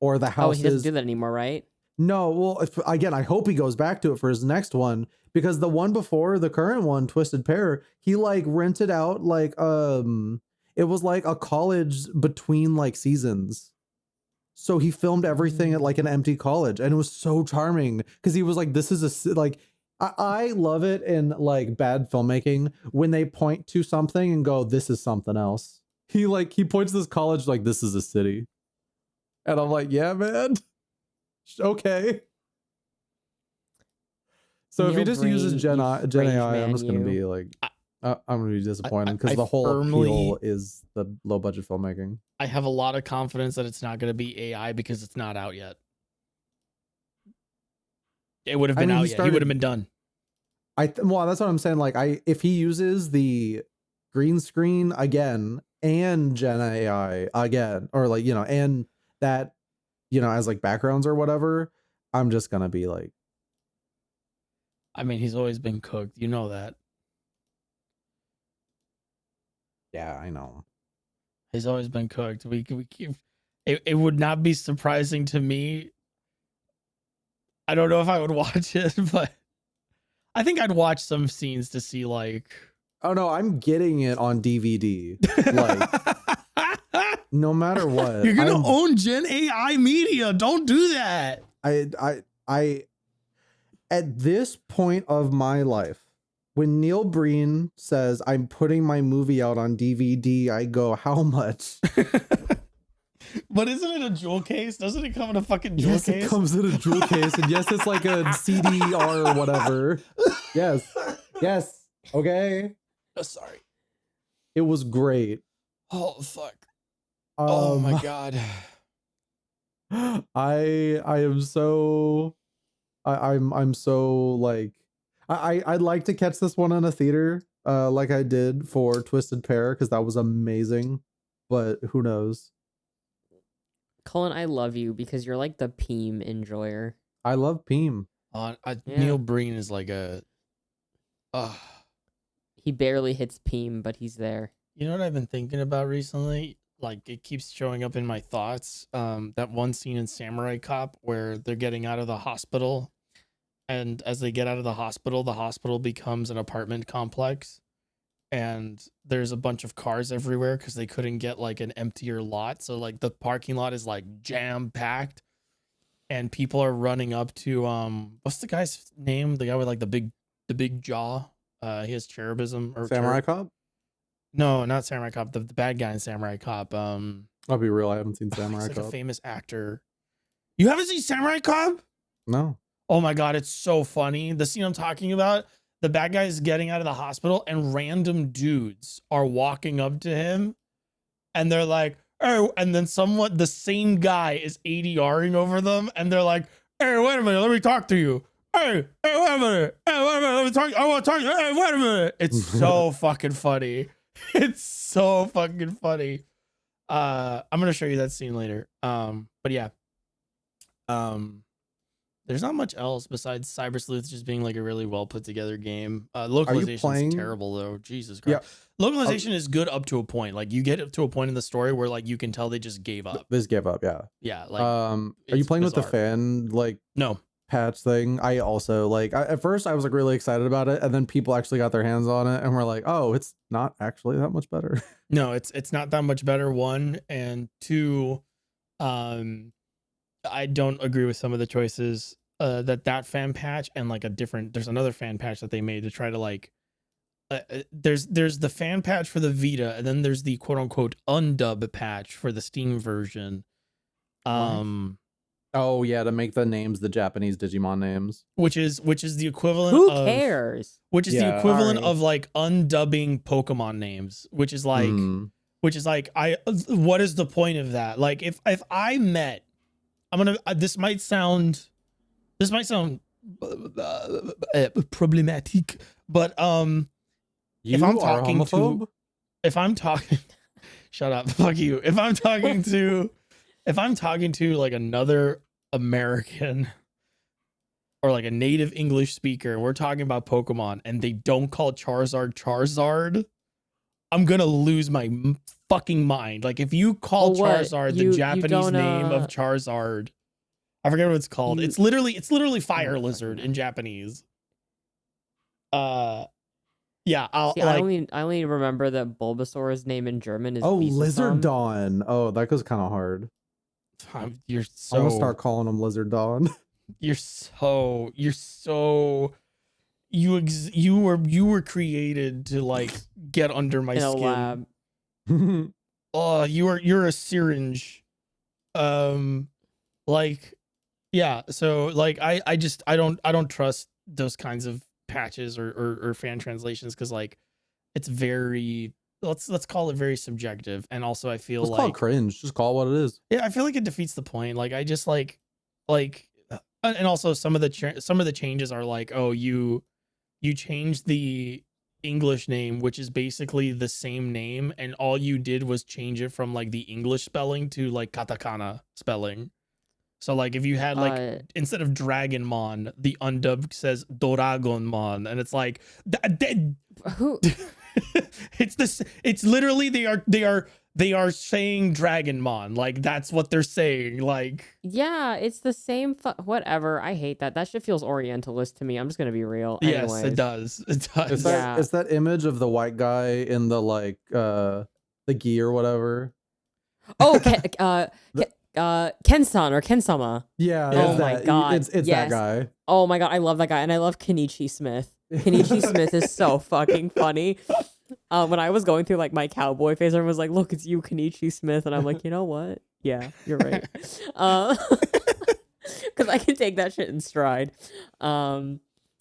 or the house. He doesn't do that anymore, right? No, well, again, I hope he goes back to it for his next one, because the one before, the current one, Twisted Pair, he like rented out like it was like a college between like seasons. So he filmed everything at like an empty college, and it was so charming because he was like, this is I love it in like bad filmmaking when they point to something and go, this is something else. He points to this college like, this is a city. And I'm like, yeah, man. Okay. So Neil if he just uses Gen AI, I'm just going to be like, I'm going to be disappointed because the whole appeal is the low budget filmmaking. I have a lot of confidence that it's not going to be AI because it's not out yet. It would have been out yet. He would have been done. Well, that's what I'm saying. Like, if he uses the green screen again and Gen AI again, or like, you know, and that, you know, as like backgrounds or whatever, I'm just gonna be like, I mean, he's always been cooked. You know that. yeah, I know. He's always been cooked. We keep. It would not be surprising to me. I don't know if I would watch it, but I think I'd watch some scenes to see like. Oh no, I'm getting it on DVD. Like, no matter what, You're gonna own Gen AI media. Don't do that. I at this point of my life, when Neil Breen says I'm putting my movie out on DVD, I go, how much? But isn't it a jewel case? Doesn't it come in a fucking jewel Yes, case? it comes in a jewel case, and yes, it's like a CDR or whatever. Yes. Okay. Oh, sorry. It was great. Oh fuck. Oh my Um, god. I am so I'm so like I'd like to catch this one in a theater like I did for Twisted Pair because that was amazing, but who knows. Cullen, I love you because you're like the Peem enjoyer. I love Peem. Yeah. Neil Breen is like a. He barely hits Peem, but he's there. You know what I've been thinking about recently? Like it keeps showing up in my thoughts. That one scene in Samurai Cop where they're getting out of the hospital, and as they get out of the hospital becomes an apartment complex, and there's a bunch of cars everywhere because they couldn't get like an emptier lot. So like the parking lot is like jam packed, and people are running up to what's the guy's name? The guy with like the big jaw. He has cherubism or Samurai Cop? No, not Samurai Cop. The bad guy in Samurai Cop. I'll be real, I haven't seen Samurai He's like Cop. a famous actor. You haven't seen Samurai Cop? No. Oh my god, it's so funny. The scene I'm talking about, the bad guy is getting out of the hospital and random dudes are walking up to him and they're like, oh, and then the same guy is ADRing over them and they're like, hey, wait a minute, let me talk to you. Hey, wait a minute. Hey, wait a minute, let me talk. I want to talk to you. Hey, wait a minute. It's so fucking funny. It's so fucking funny. I'm gonna show you that scene later. But yeah. There's not much else besides Cyber Sleuth just being like a really well put together game. Localization is terrible though. Jesus Christ. Yeah. Localization is good up to a point. Like you get up to a point in the story where like you can tell they just gave up. This gave up, yeah. Yeah. Like are you playing bizarre. with the fan like No. patch thing? I also like at first I was like really excited about it, and then people actually got their hands on it and were like, oh, it's not actually that much better. No, it's not that much better, one, and two, I don't agree with some of the choices that fan patch and like there's another fan patch that they made to try to like there's the fan patch for the Vita, and then there's the quote unquote undub patch for the Steam version. Oh yeah, to make the names the Japanese Digimon names. Which is the equivalent Who of cares? Which is the equivalent Sorry. of like undubbing Pokemon names, which is like what is the point of that? Like if I met this might sound problematic, but if I'm talking shut up, fuck you. If I'm talking to like another American or like a native English speaker, and we're talking about Pokemon and they don't call Charizard, I'm gonna lose my fucking mind. Like if you call Charizard the Japanese name of Charizard, I forget what it's called. It's literally fire lizard in Japanese. Yeah, I only remember that Bulbasaur's name in German is Lizard Dawn. Oh, that goes kind of hard. I'm gonna start calling him Lizard Dawn. You were created to like get under my skin. Lab. Oh, you're a syringe. Like, yeah. So like, I don't trust those kinds of patches or fan translations because like, it's very let's call it very subjective, and also I feel Let's call it cringe. Just call it what it is. Yeah, I feel like it defeats the point. Like I just like, and also some of the changes are like, oh, you you change the English name, which is basically the same name, and all you did was change it from like the English spelling to like katakana spelling. So like if you had like instead of Dragonmon, the undubbed says Doragonmon, and it's like Who? it's this. It's literally they are saying Dragonmon, like that's what they're saying. Like Yeah, it's the same. Whatever. I hate that. That shit feels Orientalist to me. I'm just gonna be real. yes, Anyways. it does. It does. It's Yeah. it's that image of the white guy in the like the gi or whatever. Oh, Ken-san or Ken-sama. Yeah. Oh it's my that, God, It's that yes. guy. Oh my god, I love that guy, and I love Kenichi Smith. Kenichi Smith is so fucking funny. When I was going through like my cowboy phase, everyone was like, "Look, it's you, Kenichi Smith," and I'm like, you know what? Yeah, you're right. Because I can take that shit in stride. But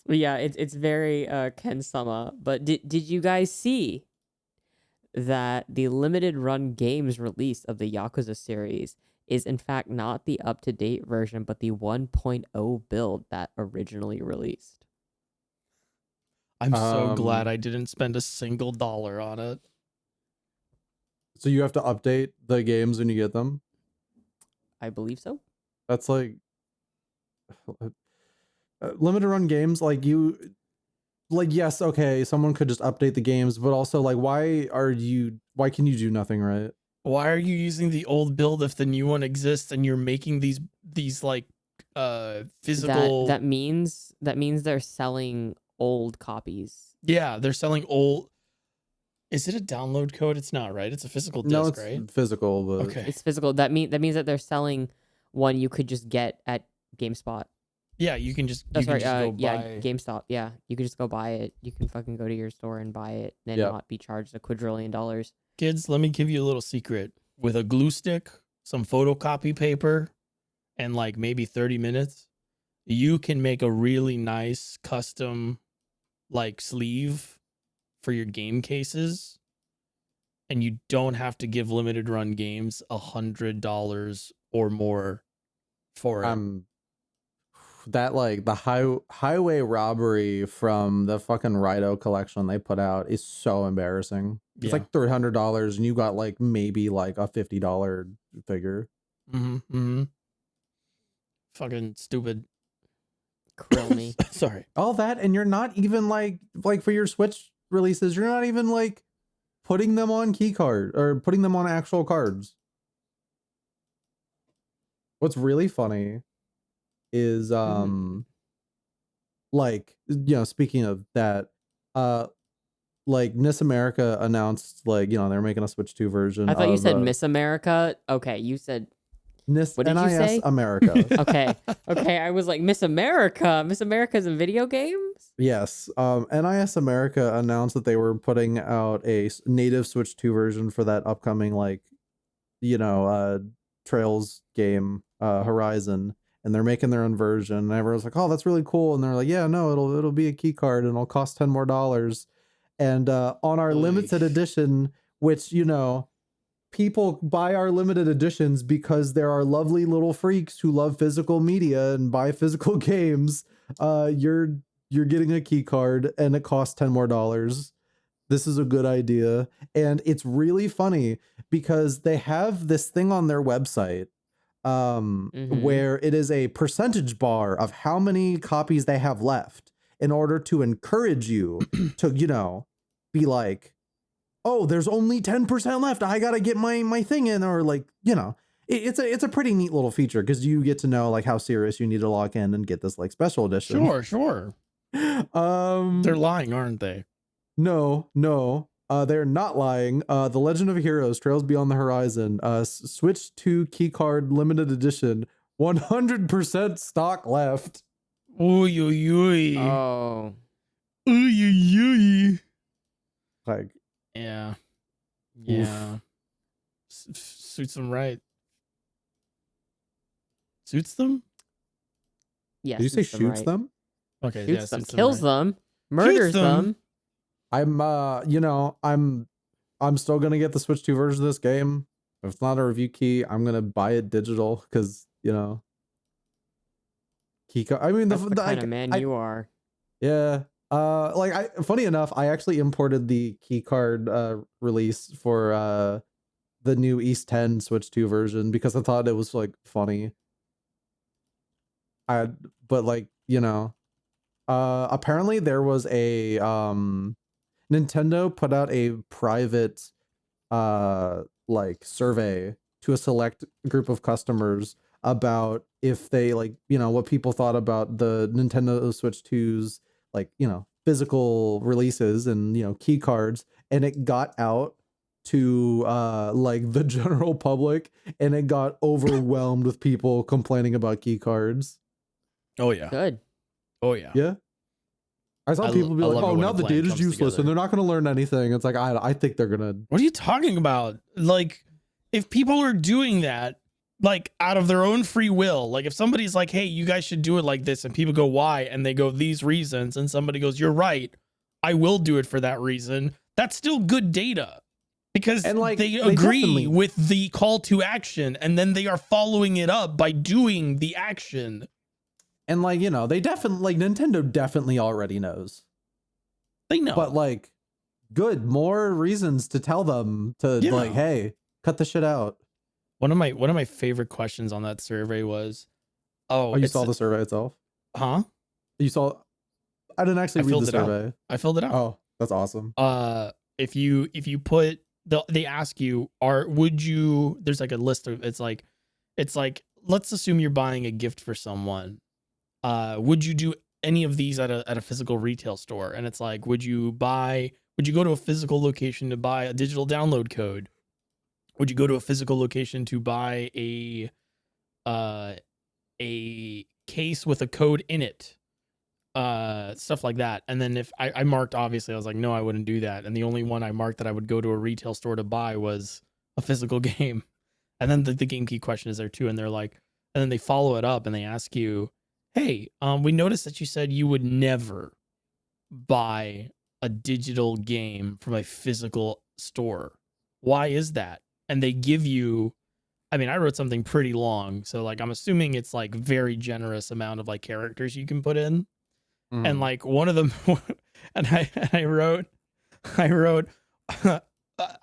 yeah, it's very Ken-sama. But did you guys see that the limited run games release of the Yakuza series is in fact not the up-to-date version, but the 1.0 build that originally released? I'm so glad I didn't spend a single dollar on it. So you have to update the games when you get them? I believe so. That's like limited run games, like yes, okay, someone could just update the games, but also like why can you do nothing right? Why are you using the old build if the new one exists and you're making these like physical That means they're selling old copies. Yeah, they're selling old. Is it a download code? It's not, right? It's a physical disc, No, it's right? physical, but Okay. It's physical. That means that they're selling one you could just get at GameSpot. Yeah, you can just That's right. go Yeah, buy. GameStop. Yeah, you could just go buy it. You can fucking go to your store and buy it, and Yep. not be charged $1 quadrillion. Kids, let me give you a little secret. With a glue stick, some photocopy paper, and like maybe 30 minutes, you can make a really nice custom like sleeve for your game cases, and you don't have to give limited run games $100 or more for it. that like the highway robbery from the fucking Rido collection they put out is so embarrassing. It's Yeah. like $300 and you got like maybe like a $50 figure. Fucking stupid. Krill me. Sorry. All that, and you're not even like for your Switch releases, you're not even like putting them on key card or putting them on actual cards. What's really funny is like, you know, speaking of that, like NIS America announced, like, you know, they're making a Switch 2 version. I thought you said Miss America. Okay, you said NIS. What did you say? America. Okay. I was like, Miss America. Miss America's in video games? Yes. NIS America announced that they were putting out a native Switch 2 version for that upcoming, like, you know, Trails game, Horizon, and they're making their own version. And everyone's like, "Oh, that's really cool." And they're like, "Yeah, no, it'll be a key card and it'll cost $10 more." And on our limited edition, which, you know, people buy our limited editions because there are lovely little freaks who love physical media and buy physical games. You're getting a key card and it costs $10 more. This is a good idea. And it's really funny because they have this thing on their website where it is a percentage bar of how many copies they have left in order to encourage you to, you know, be like, "Oh, there's only 10% left. I got to get my thing in," or like, you know, it's a pretty neat little feature because you get to know like how serious you need to log in and get this like special edition. Sure. They're lying, aren't they? No, they're not lying. The Legend of Heroes Trails Beyond the Horizon, Switch 2 keycard limited edition, 100% stock left. Oy. Oh. Oy. Like, Yeah. Suits them right. Suits them? Yes. did you say shoots them? Okay, Shoots them, suits kills right. them, murders them. them. You know, I'm still gonna get the Switch 2 version of this game. If it's not a review key, I'm gonna buy it digital because, you know, key card. I mean, That's the kind of man you are. Yeah, Funny enough, I actually imported the keycard release for the new East 10 Switch 2 version because I thought it was like funny. But like, you know, apparently there was a Nintendo put out a private like survey to a select group of customers about if they like, you know, what people thought about the Nintendo Switch 2's like, you know, physical releases and, you know, key cards, and it got out to like the general public, and it got overwhelmed with people complaining about key cards. Oh yeah. Good. Oh yeah. Yeah. I saw people be I like, love it "Oh, when now a the plan data's comes useless, together. and they're not going to learn anything." It's like I think they're gonna. What are you talking about? Like, if people are doing that, like out of their own free will, like if somebody's like, "Hey, you guys should do it like this," and people go, "Why?" and they go, "These reasons," and somebody goes, "You're right, I will do it for that reason." That's still good data because And, like, they they agree definitely- with the call to action, and then they are following it up by doing the action. And like, you know, they definitely like Nintendo definitely already knows. They know, But like, good, more reasons to tell them to Yeah. like, hey, cut the shit out. one of my favorite questions on that survey was, Oh, you saw the survey itself? huh? You saw? I didn't actually I read filled the it out. survey. I filled it out. Oh, that's awesome. If you put they ask you, would you, there's like a list of, it's like let's assume you're buying a gift for someone, would you do any of these at a physical retail store? And it's like, would you go to a physical location to buy a digital download code? Would you go to a physical location to buy a case with a code in it? Stuff like that. And then if I marked, obviously I was like, no, I wouldn't do that. And the only one I marked that I would go to a retail store to buy was a physical game. And then the game key question is there too. And they're like, and then they follow it up and they ask you, hey, we noticed that you said you would never buy a digital game from a physical store. Why is that? And they give you, I mean, I wrote something pretty long, so like I'm assuming it's like very generous amount of like characters you can put in. And like one of them, and I wrote,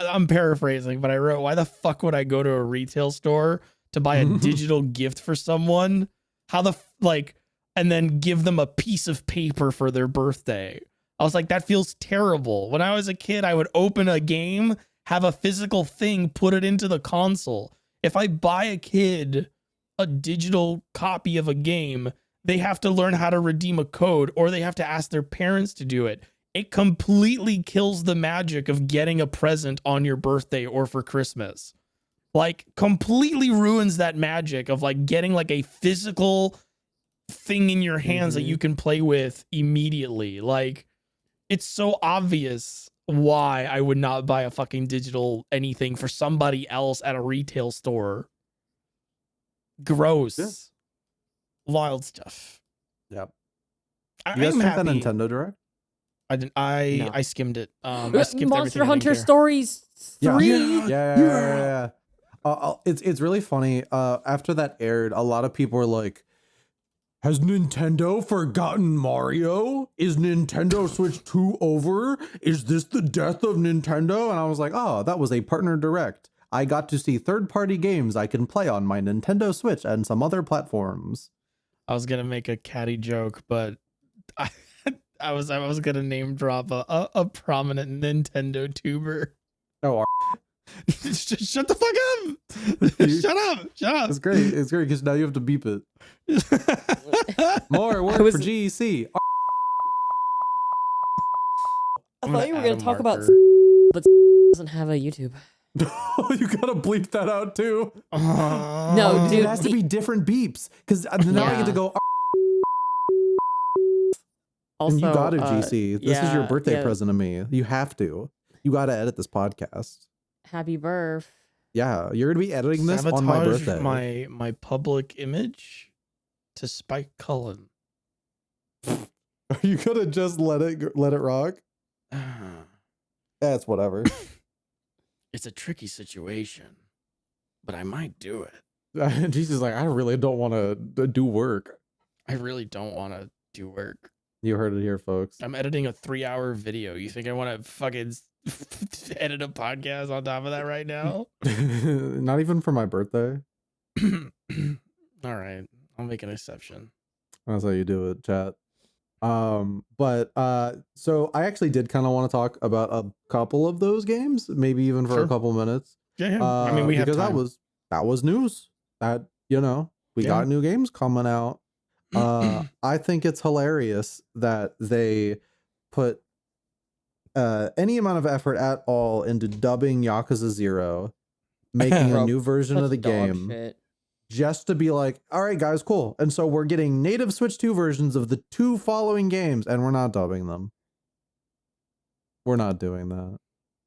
I'm paraphrasing, but I wrote, why the fuck would I go to a retail store to buy a digital gift for someone? How the and then give them a piece of paper for their birthday? I was like, that feels terrible. When I was a kid, I would open a game, have a physical thing, put it into the console. If I buy a kid a digital copy of a game, they have to learn how to redeem a code, or they have to ask their parents to do it. It completely kills the magic of getting a present on your birthday or for Christmas. Like, completely ruins that magic of like getting like a physical thing in your hands that you can play with immediately. Like, it's so obvious why I would not buy a fucking digital anything for somebody else at a retail store. Gross. Yeah. Wild stuff. Yep. I You guys am check that happy. Nintendo Direct? I didn't. No. I skimmed it. I skipped Monster everything I didn't Hunter care. Stories 3. Yeah. It's really funny. After that aired, a lot of people were like, "Has Nintendo forgotten Mario? Is Nintendo Switch 2 over? Is this the death of Nintendo?" And I was like, "Oh, that was a partner direct. I got to see third-party games I can play on my Nintendo Switch and some other platforms." I was gonna make a catty joke, but I was gonna name drop a prominent Nintendo tuber. Oh, Shut the fuck up! Shut up! it's great. It's great because now you have to beep it. More work was- for GEC. I I'm thought you were add going a to talk about, marker. but doesn't have a YouTube. You gotta bleep that out too. No, Dude, dude, it has to be different beeps because now I get to go. Also, And you got to, GC. This is your yeah, birthday yeah. present to me. You have to. You got to edit this podcast. Happy birth. Yeah, you're gonna be editing this on my Sabotage birthday. my public image to spike Cullen. Are you gonna just let it rock? That's whatever. It's a tricky situation, but I might do it. Jesus, like I really don't want to do work. I really don't want to do work. You heard it here, folks. I'm editing a 3-hour video. You think I want to fucking edit a podcast on top of that right now? Not even for my birthday. All right, I'll make an exception. That's how you do it, chat. So I actually did kind of want to talk about a couple of those games, maybe even for a couple minutes. Yeah. I mean, we have because time. that was news that, we got new games coming out. I think it's hilarious that they put any amount of effort at all into dubbing Yakuza 0, making a new version of the game. Shit. Just to be like, all right, guys, cool. And so we're getting native Switch 2 versions of the 2 following games, and we're not dubbing them. We're not doing that.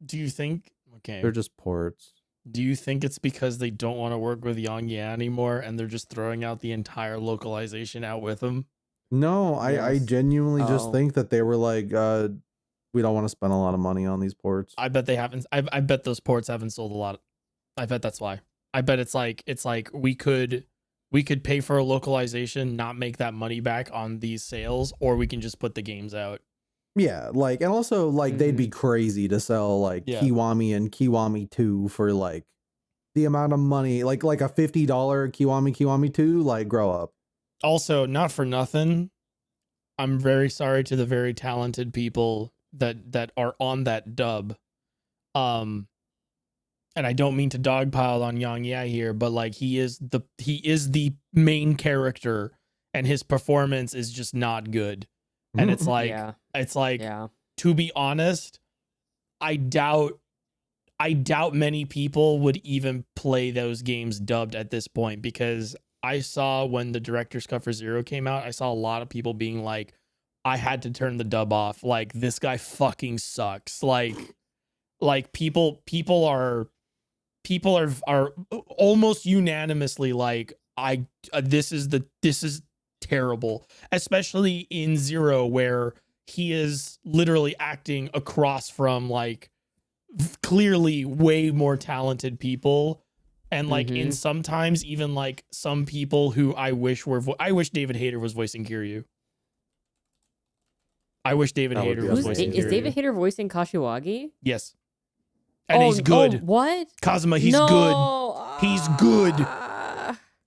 Do you think? Okay. They're just ports. Do you think it's because they don't want to work with Yongye anymore, and they're just throwing out the entire localization out with them? No, I genuinely just think that they were like, we don't want to spend a lot of money on these ports. I bet they haven't. I bet those ports haven't sold a lot. I bet that's why. I bet it's like we could pay for a localization, not make that money back on these sales, or we can just put the games out. Yeah, like, and also like they'd be crazy to sell like Kiwami and Kiwami 2 for like the amount of money, like a $50 Kiwami 2, like grow up. Also, not for nothing, I'm very sorry to the very talented people that are on that dub. And I don't mean to dogpile on Yongye here, but like he is the main character, and his performance is just not good. And it's like to be honest, I doubt many people would even play those games dubbed at this point, because I saw when the director's cut for 0 came out, I saw a lot of people being like, I had to turn the dub off. Like, this guy fucking sucks. Like people are almost unanimously like, this is terrible, especially in 0, where he is literally acting across from like clearly way more talented people, and like in sometimes even like some people who I wish David Hayter was voicing Kiryu. I wish David Hayter was voicing Kiryu. Is David Hayter voicing Kashiwagi? Yes. And he's good. Oh, what? Kazuma, he's good. He's good.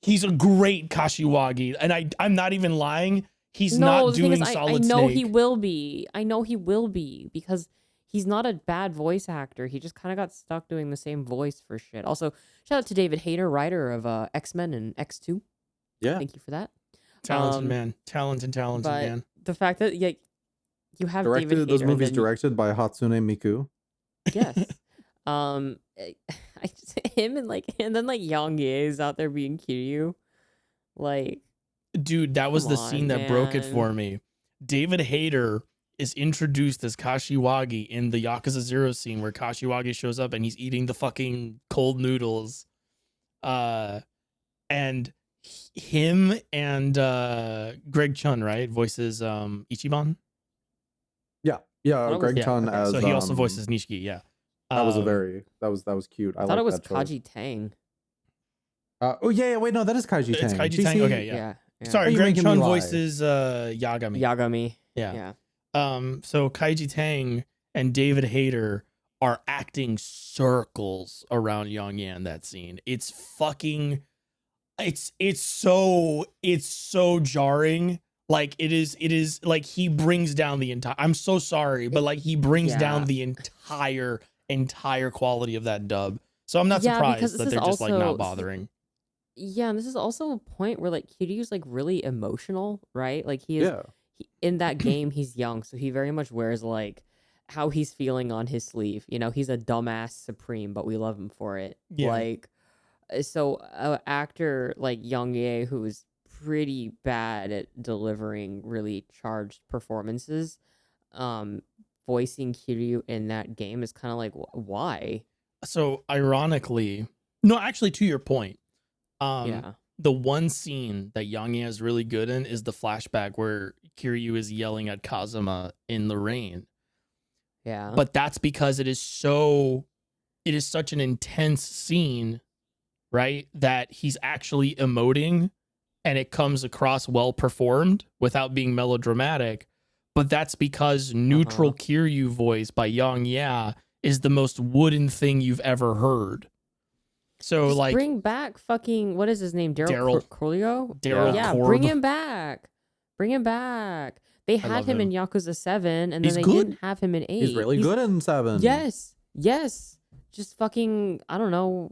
He's a great Kashiwagi. And I'm not even lying. He's not doing Solid Snake. I know he will be. I know he will be, because he's not a bad voice actor. He just kind of got stuck doing the same voice for shit. Also, shout out to David Hayter, writer of X-Men and X2. Yeah. Thank you for that. Talented man. Talented man. The fact that you have directed David those Hayter, movies directed by Hatsune Miku. Yes. Him and then Yongye is out there being Kiryu. Like, dude, that was the scene that broke it for me. David Hayter is introduced as Kashiwagi in the Yakuza 0 scene, where Kashiwagi shows up and he's eating the fucking cold noodles. And him and Greg Chun, right, voices Ichiban. Yeah, Greg Chun as. So he also voices Nishiki. Yeah. That was that was cute. I thought it was that choice. Kaji Tang. Wait, no, that is Kaiji Tang. It's Kaiji Tang. Okay, yeah. Sorry, Greg Chun voices Yagami. Yagami. Yeah. So Kaiji Tang and David Hayter are acting circles around Yongye in that scene. It's fucking, it's so jarring. Like it is like he brings down the entire, I'm so sorry, but like he brings down the entire quality of that dub. So I'm not surprised that they're just like not bothering. Yeah, and this is also a point where like Kiryu's like really emotional, right? Like he is in that game, he's young, so he very much wears like how he's feeling on his sleeve. You know, he's a dumbass supreme, but we love him for it. Yeah. Like, so an actor like Yongye, who is pretty bad at delivering really charged performances, voicing Kiryu in that game is kind of like, why? So ironically, no, actually, to your point, the one scene that Yongye is really good in is the flashback where Kiryu is yelling at Kazuma in the rain. Yeah. But that's because it is such an intense scene, right? That he's actually emoting and it comes across well performed without being melodramatic. but that's because neutral Kiryu voice by Young Ya is the most wooden thing you've ever heard. So Just like bring back fucking what is his name? Daryl Corleo? Daryl Yeah, Korb. bring him back. Bring him back. They had love him in him. Yakuza 7 and He's then they good. didn't have him in 8. He's really good in 7. Yes. Yes. Just fucking I don't know.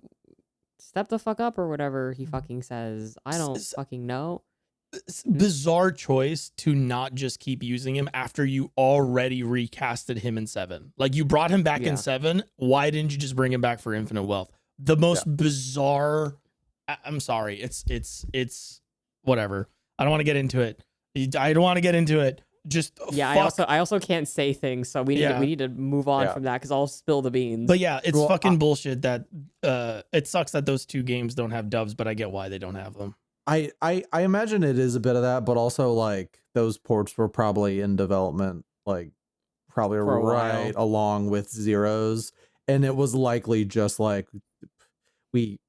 Step the fuck up or whatever he fucking says. I don't fucking know. Bizarre choice to not just keep using him after you already recasted him in 7. Like you brought him back in 7. Why didn't you just bring him back for Infinite Wealth? The most bizarre. I'm sorry. It's whatever. I don't want to get into it. I don't want to get into it. Just I also can't say things, so we need to move on from that because I'll spill the beans. But yeah, it's fucking bullshit that it sucks that those two games don't have dubs, but I get why they don't have them. I imagine it is a bit of that, but also like those ports were probably in development, like probably right along with Zero's, and it was likely just like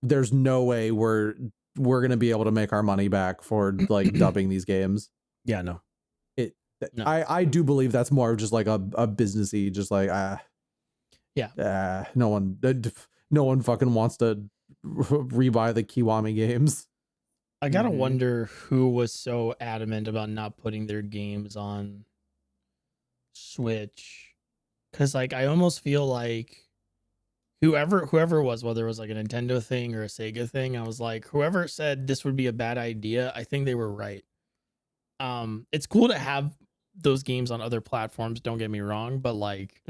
there's no way we're gonna be able to make our money back for like dubbing these games. Yeah, no. No. I do believe that's more of just like a businessy, just like no one fucking wants to rebuy the Kiwami games. I gotta wonder who was so adamant about not putting their games on Switch, because like I almost feel like whoever it was, whether it was like a Nintendo thing or a Sega thing, I was like, whoever said this would be a bad idea, I think they were right. It's cool to have those games on other platforms, don't get me wrong, but like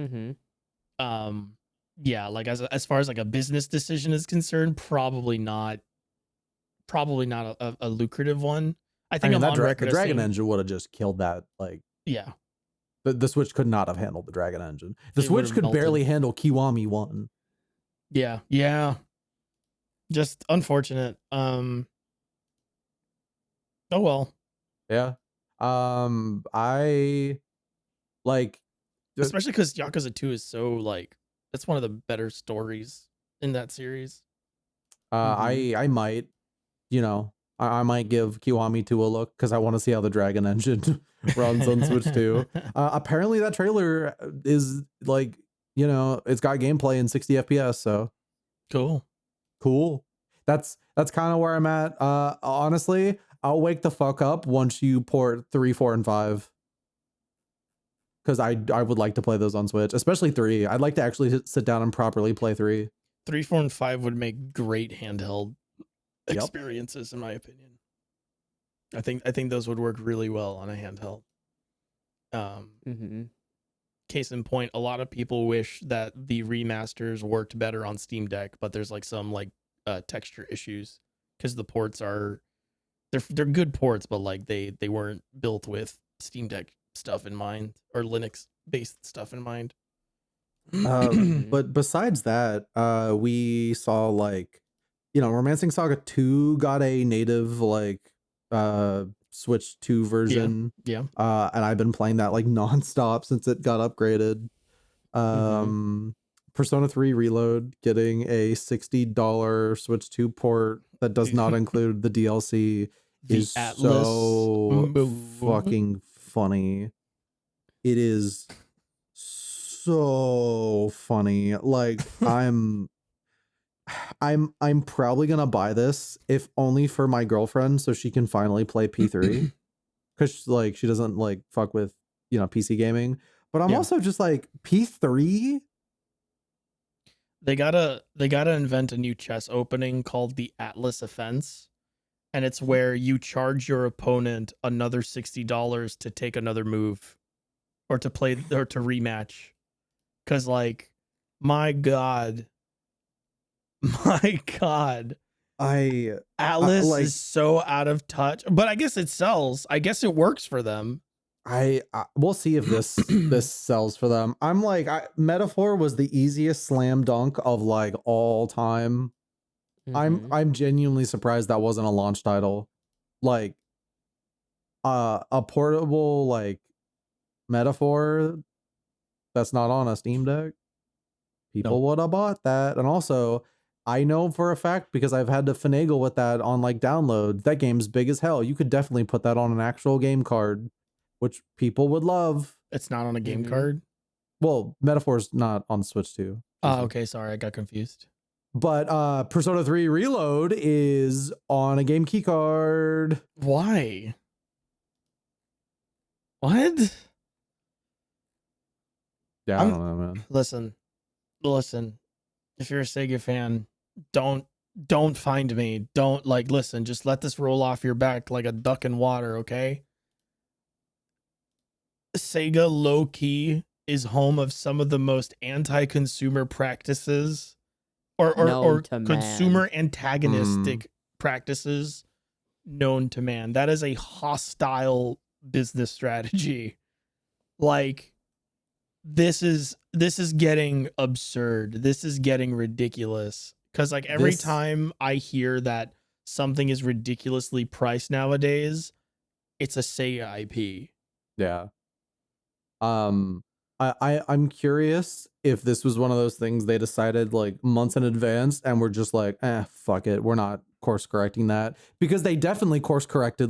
yeah, like as far as like a business decision is concerned, probably not a lucrative one. I think I'm on record. The Dragon Engine would have just killed that. Like, yeah, the Switch could not have handled the Dragon Engine. The Switch could barely handle Kiwami 1. Yeah, just unfortunate. Oh well. Yeah. I like, especially because Yakuza 2 is so like, that's one of the better stories in that series. I might, I might give Kiwami 2 a look because I want to see how the Dragon Engine runs on Switch 2. Apparently that trailer is like, it's got gameplay in 60 FPS. So cool. That's kind of where I'm at. Honestly, I'll wake the fuck up once you port 3, 4, and 5. Because I would like to play those on Switch, especially 3. I'd like to actually sit down and properly play 3. 3, 4, and 5 would make great handheld experiences, in my opinion. I think those would work really well on a handheld. Case in point, a lot of people wish that the remasters worked better on Steam Deck, but there's like some like texture issues because the ports are they're good ports, but like they weren't built with Steam Deck stuff in mind or Linux based stuff in mind. But besides that, we saw like, Romancing Saga 2 got a native like Switch 2 version. Yeah. And I've been playing that like nonstop since it got upgraded. Persona 3 Reload getting a $60 Switch 2 port that does not include the DLC is so fucking funny. It is so funny. Like I'm probably gonna buy this if only for my girlfriend so she can finally play P3 because like she doesn't like fuck with PC gaming. But I'm also just like P3. They gotta invent a new chess opening called the Atlas Offense, and it's where you charge your opponent another $60 to take another move, or to play or to rematch. Cause like, my god, Atlas like, is so out of touch. But I guess it sells. I guess it works for them. We'll see if this sells for them. I'm like, Metaphor was the easiest slam dunk of like all time. I'm genuinely surprised that wasn't a launch title. Like a portable like Metaphor that's not on a Steam Deck. People would have bought that. And also, I know for a fact because I've had to finagle with that on like downloads. That game's big as hell. You could definitely put that on an actual game card which people would love. It's not on a game card. Well, Metaphor's not on Switch 2. Oh, okay. Sorry, I got confused. But Persona 3 Reload is on a game key card. Why? What? Yeah, I don't know, man. Listen. If you're a Sega fan, don't find me. Don't listen, just let this roll off your back like a duck in water, okay? Sega low key is home of some of the most anti-consumer practices or consumer antagonistic practices known to man. That is a hostile business strategy. Like, this is getting absurd. This is getting ridiculous. Because every time I hear that something is ridiculously priced nowadays, it's a Sega IP. Yeah. I'm curious if this was one of those things they decided months in advance and we're just fuck it, we're not course correcting that, because they definitely course corrected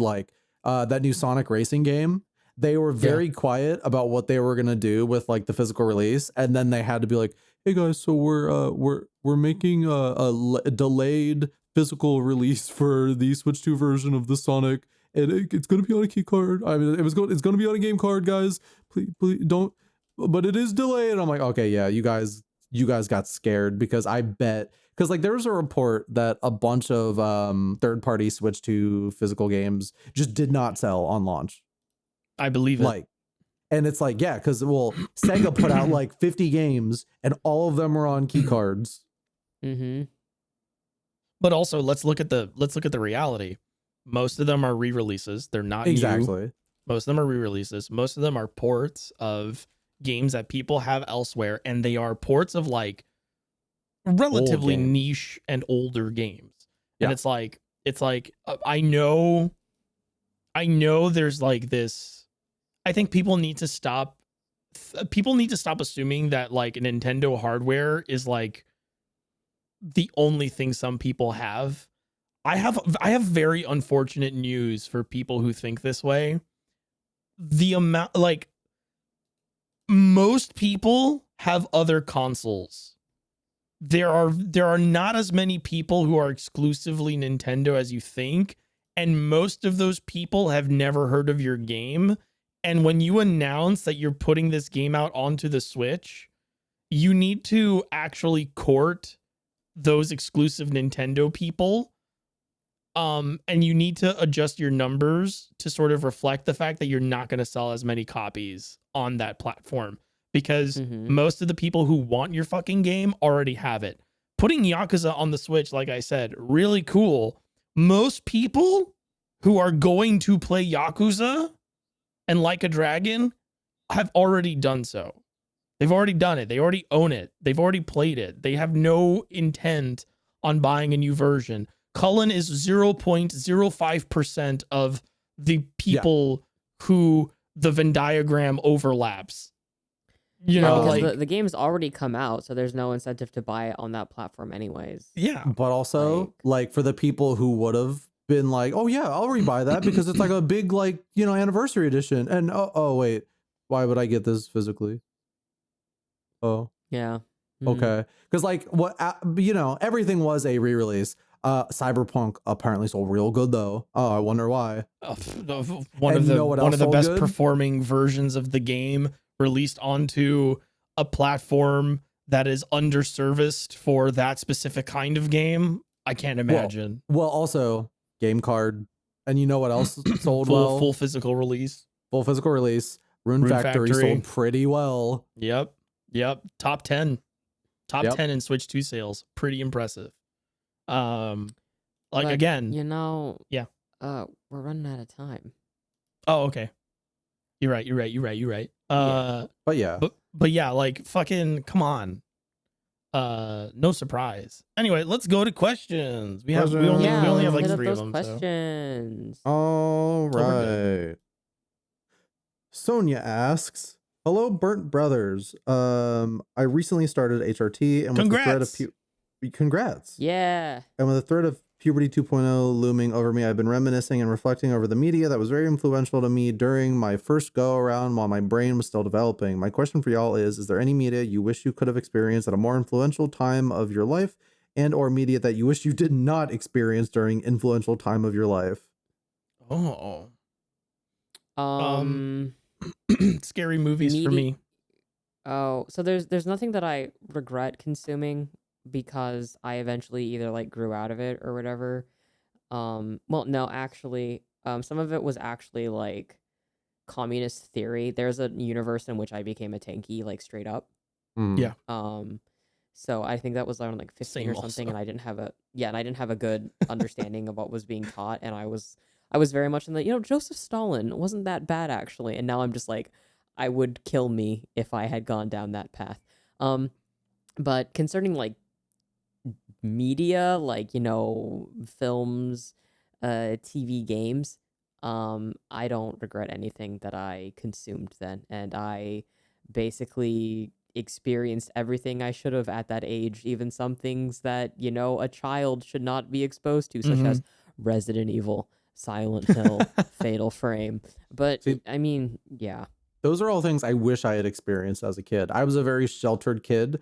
that new Sonic racing game. They were very quiet about what they were gonna do with the physical release, and then they had to be like, hey guys, so we're making a delayed physical release for the Switch 2 version of the Sonic, and it's gonna be on a key card. I mean, it's gonna be on a game card, guys. Please don't. But it is delayed. I'm like, okay, yeah, you guys got scared, because I bet, because there was a report that a bunch of third-party Switch 2 physical games just did not sell on launch. I believe it. And it's yeah, because Sega put out 50 games and all of them were on key cards. Mm-hmm. But also, let's look at the reality. Most of them are re-releases. They're not exactly new. Most of them are re-releases. Most of them are ports of games that people have elsewhere, and they are ports of relatively niche and older games. Yeah. And it's I know there's this. I think people need to stop assuming that Nintendo hardware is the only thing some people have. I have very unfortunate news for people who think this way. The amount most people have other consoles. There are not as many people who are exclusively Nintendo as you think, and most of those people have never heard of your game. And when you announce that you're putting this game out onto the Switch, you need to actually court those exclusive Nintendo people. And you need to adjust your numbers to sort of reflect the fact that you're not going to sell as many copies on that platform, because most of the people who want your fucking game already have it. Putting Yakuza on the Switch, like I said, really cool. Most people who are going to play Yakuza and Like a Dragon have already done so. They've already done it. They already own it. They've already played it. They have no intent on buying a new version. Cullen is 0.05% of the people who the Venn diagram overlaps. Because the game's already come out, so there's no incentive to buy it on that platform anyways. Yeah. But also, for the people who would have been oh yeah, I'll rebuy that because it's a big anniversary edition, and oh wait, why would I get this physically? Oh yeah, okay, because everything was a re-release. Cyberpunk apparently sold real good though. Oh, I wonder why. One of the best performing versions of the game released onto a platform that is underserviced for that specific kind of game. I can't imagine. Well, also game card, and you know what else sold full physical release. Full physical release. Rune Factory sold pretty well. Yep. Top 10 in Switch 2 sales. Pretty impressive. Again, yeah. We're running out of time. Oh, okay. You're right. But yeah. But yeah, fucking come on. No surprise. Anyway, let's go to questions. We only have 3 of them. Questions. So. All right. Sonia asks, "Hello, Burnt Brothers. I recently started HRT, and with the threat of congrats. Yeah. And with the threat of Puberty 2.0 looming over me, I've been reminiscing and reflecting over the media that was very influential to me during my first go around while my brain was still developing. My question for y'all is there any media you wish you could have experienced at a more influential time of your life, and or media that you wish you did not experience during influential time of your life? Oh. Um, Scary movies for me. Oh, so there's nothing that I regret consuming because I eventually either like grew out of it or whatever. Well, no, actually, some of it was actually like communist theory. There's a universe in which I became a tanky, like straight up. Yeah. So I think that was around like 15 Same or something, also. and I didn't have a good understanding of what was being taught, and I was very much in the, Joseph Stalin wasn't that bad actually, and now I'm just like, I would kill me if I had gone down that path. But concerning like media, like, films, TV, games, I don't regret anything that I consumed then, and I basically experienced everything I should have at that age, even some things that, a child should not be exposed to, such as Resident Evil, Silent Hill, Fatal Frame. But See, I mean, yeah. those are all things I wish I had experienced as a kid. I was a very sheltered kid.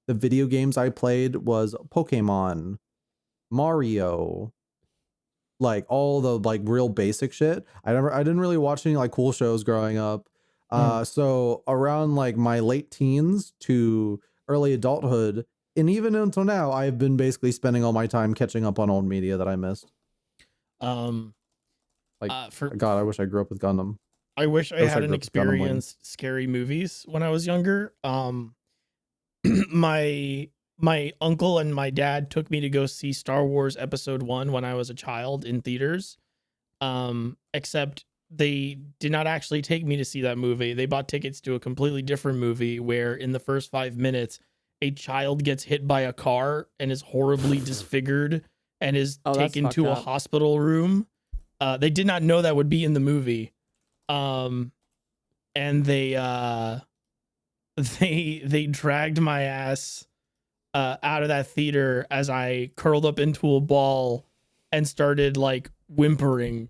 The video games I played was Pokemon, Mario, like all the like real basic shit. I didn't really watch any like cool shows growing up. So around like my late teens to early adulthood, and even until now, I've been basically spending all my time catching up on old media that I missed. God, I wish I grew up with Gundam. I wish I hadn't experienced scary movies when I was younger. My uncle and my dad took me to go see Star Wars Episode 1 when I was a child in theaters. Except they did not actually take me to see that movie. They bought tickets to a completely different movie where in the first 5 minutes a child gets hit by a car and is horribly disfigured and is taken to a hospital room. They did not know that would be in the movie. And they dragged my ass out of that theater as I curled up into a ball and started like whimpering.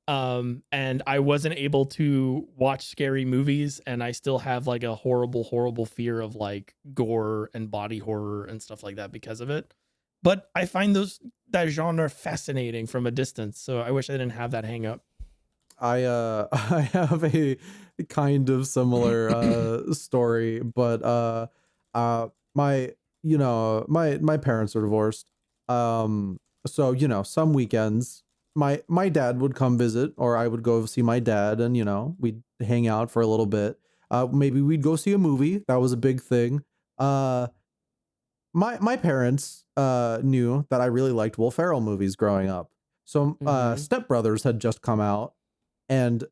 And I wasn't able to watch scary movies, and I still have like a horrible fear of like gore and body horror and stuff like that because of it. But I find that genre fascinating from a distance, so I wish I didn't have that hang up. I have a kind of similar story, but my parents are divorced. So some weekends my dad would come visit, or I would go see my dad, and we'd hang out for a little bit. Maybe we'd go see a movie. That was a big thing. My parents knew that I really liked Will Ferrell movies growing up. So Step Brothers had just come out, and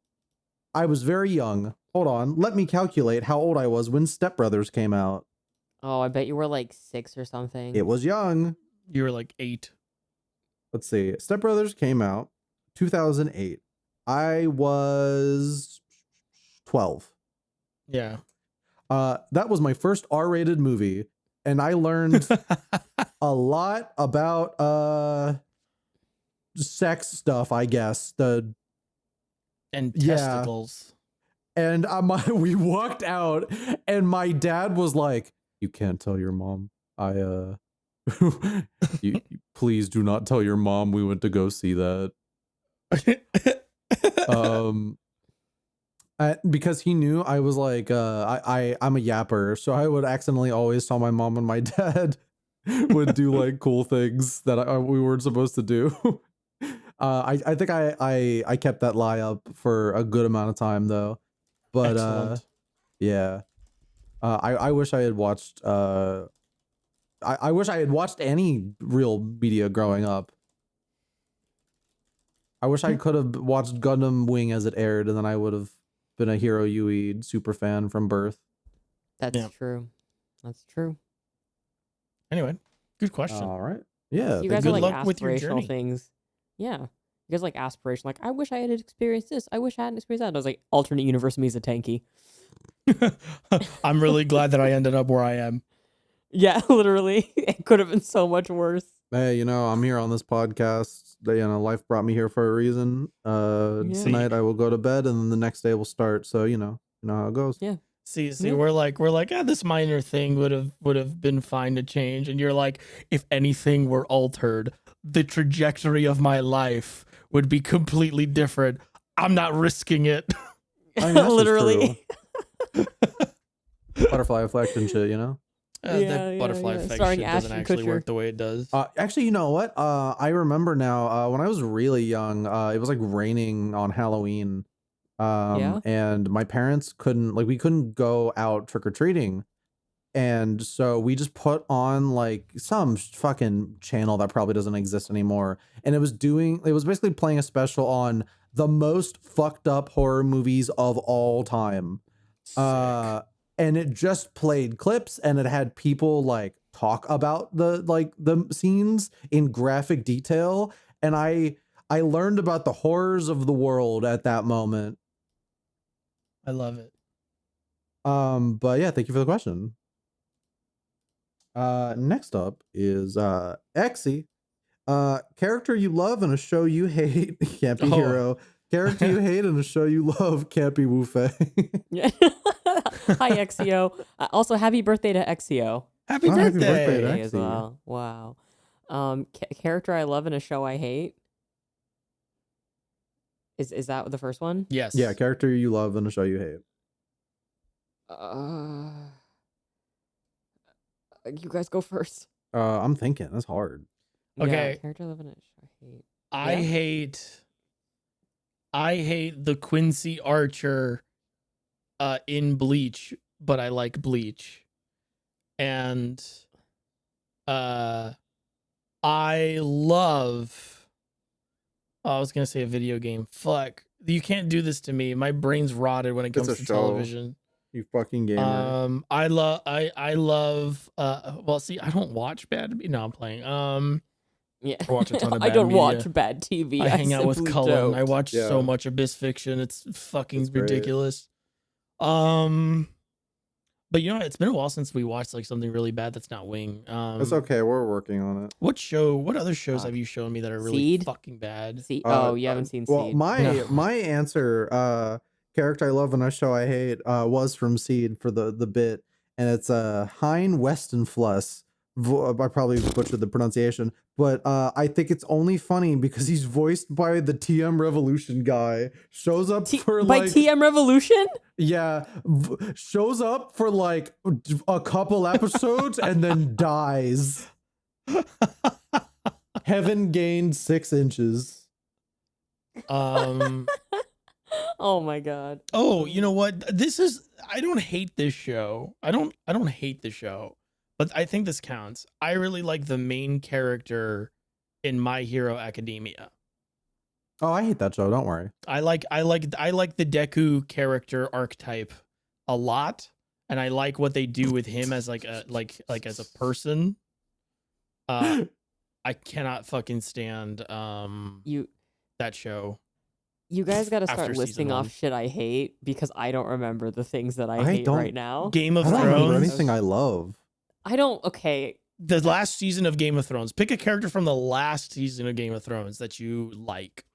I was very young. Hold on, let me calculate how old I was when Step Brothers came out. Oh, I bet you were like 6 or something. It was young. You were like 8. Let's see. Step Brothers came out 2008. I was 12. Yeah. That was my first R-rated movie, and I learned a lot about sex stuff, I guess. And testicles. And we walked out, and my dad was like, "You can't tell your mom. You please do not tell your mom we went to go see that." Because he knew I was like, I'm a yapper, so I would accidentally always tell my mom when my dad would do like cool things that we weren't supposed to do. I think I kept that lie up for a good amount of time though. But excellent. Yeah. I wish I had watched I wish I had watched any real media growing up. I wish I could have watched Gundam Wing as it aired, and then I would have been a Hiro Yui super fan from birth. That's true. That's true. Anyway, good question. All right. Yeah. So you guys good are like luck with your journey. aspirational things. Yeah. You guys like aspiration. Like, I wish I had experienced this. I wish I hadn't experienced that. And I was like, alternate universe me's a tanky. I'm really glad that I ended up where I am. Yeah, literally. It could have been so much worse. Hey, I'm here on this podcast. Life brought me here for a reason. Tonight I will go to bed, and then the next day will start. So you know how it goes. Yeah. See, we're like, this minor thing would have been fine to change, and you're like, if anything were altered, the trajectory of my life would be completely different. I'm not risking it. I mean, that's just Literally. true. Butterfly effect and shit. That butterfly effect Starring shit doesn't Ashton actually Kutcher. work the way it does. Actually, you know what? I remember now. When I was really young, it was like raining on Halloween. Yeah? And my parents we couldn't go out trick-or-treating. And so we just put on like some fucking channel that probably doesn't exist anymore. And it was basically playing a special on the most fucked up horror movies of all time. Sick. And it just played clips, and it had people like talk about the scenes in graphic detail. And I learned about the horrors of the world at that moment. I love it. But yeah, thank you for the question. Next up is Exy. Character you love in a show you hate. Can't be hero. Character you hate in a show you love. Can't be Wu Fei. Yeah. Hi, Exio. Also, happy birthday to Exio. Happy Oh, happy birthday. birthday to As Exio. well. Wow. Character I love in a show I hate. Is that the first one? Yes. Yeah, character you love in a show you hate. You guys go first. I'm thinking that's hard. Okay. Yeah, character I love in a show I hate. I hate the Quincy Archer in Bleach, but I like Bleach. And I love I was gonna say a video game. Fuck. You can't do this to me. My brain's rotted when it comes a to show. television. You fucking gamer. I love well, see, I don't watch bad. No, I'm playing. Yeah. I watch a ton of I bad don't media. watch bad TV. I hang out with simply Cullen. don't. I watch Yeah. so much Abyss Fiction. It's fucking It's great. ridiculous. But it's been a while since we watched like something really bad that's not Wing. It's okay. We're working on it. What other shows have you shown me that are really Seed? fucking bad? See, you haven't seen Well, Seed. my answer, character I love in a show I hate, was from Seed for the bit, and it's Hein Westenfluss. I probably butchered the pronunciation, but I think it's only funny because he's voiced by the TM Revolution guy. Shows up for by like TM Revolution? yeah, shows up for like a couple episodes and then dies. Heaven gained 6 inches. Um Oh my god. Oh, you know what? I don't hate this show. I don't hate the show. But I think this counts. I really like the main character in My Hero Academia. Oh, I hate that show. Don't worry. I like the Deku character archetype a lot, and I like what they do with him as like as a person. I cannot fucking stand that show. You guys got to After start season listing one. off shit I hate because I don't remember the things that I I hate don't- right now. Game of I don't remember Thrones. anything I love. I don't. Okay. The last season of Game of Thrones. Pick a character from the last season of Game of Thrones that you like.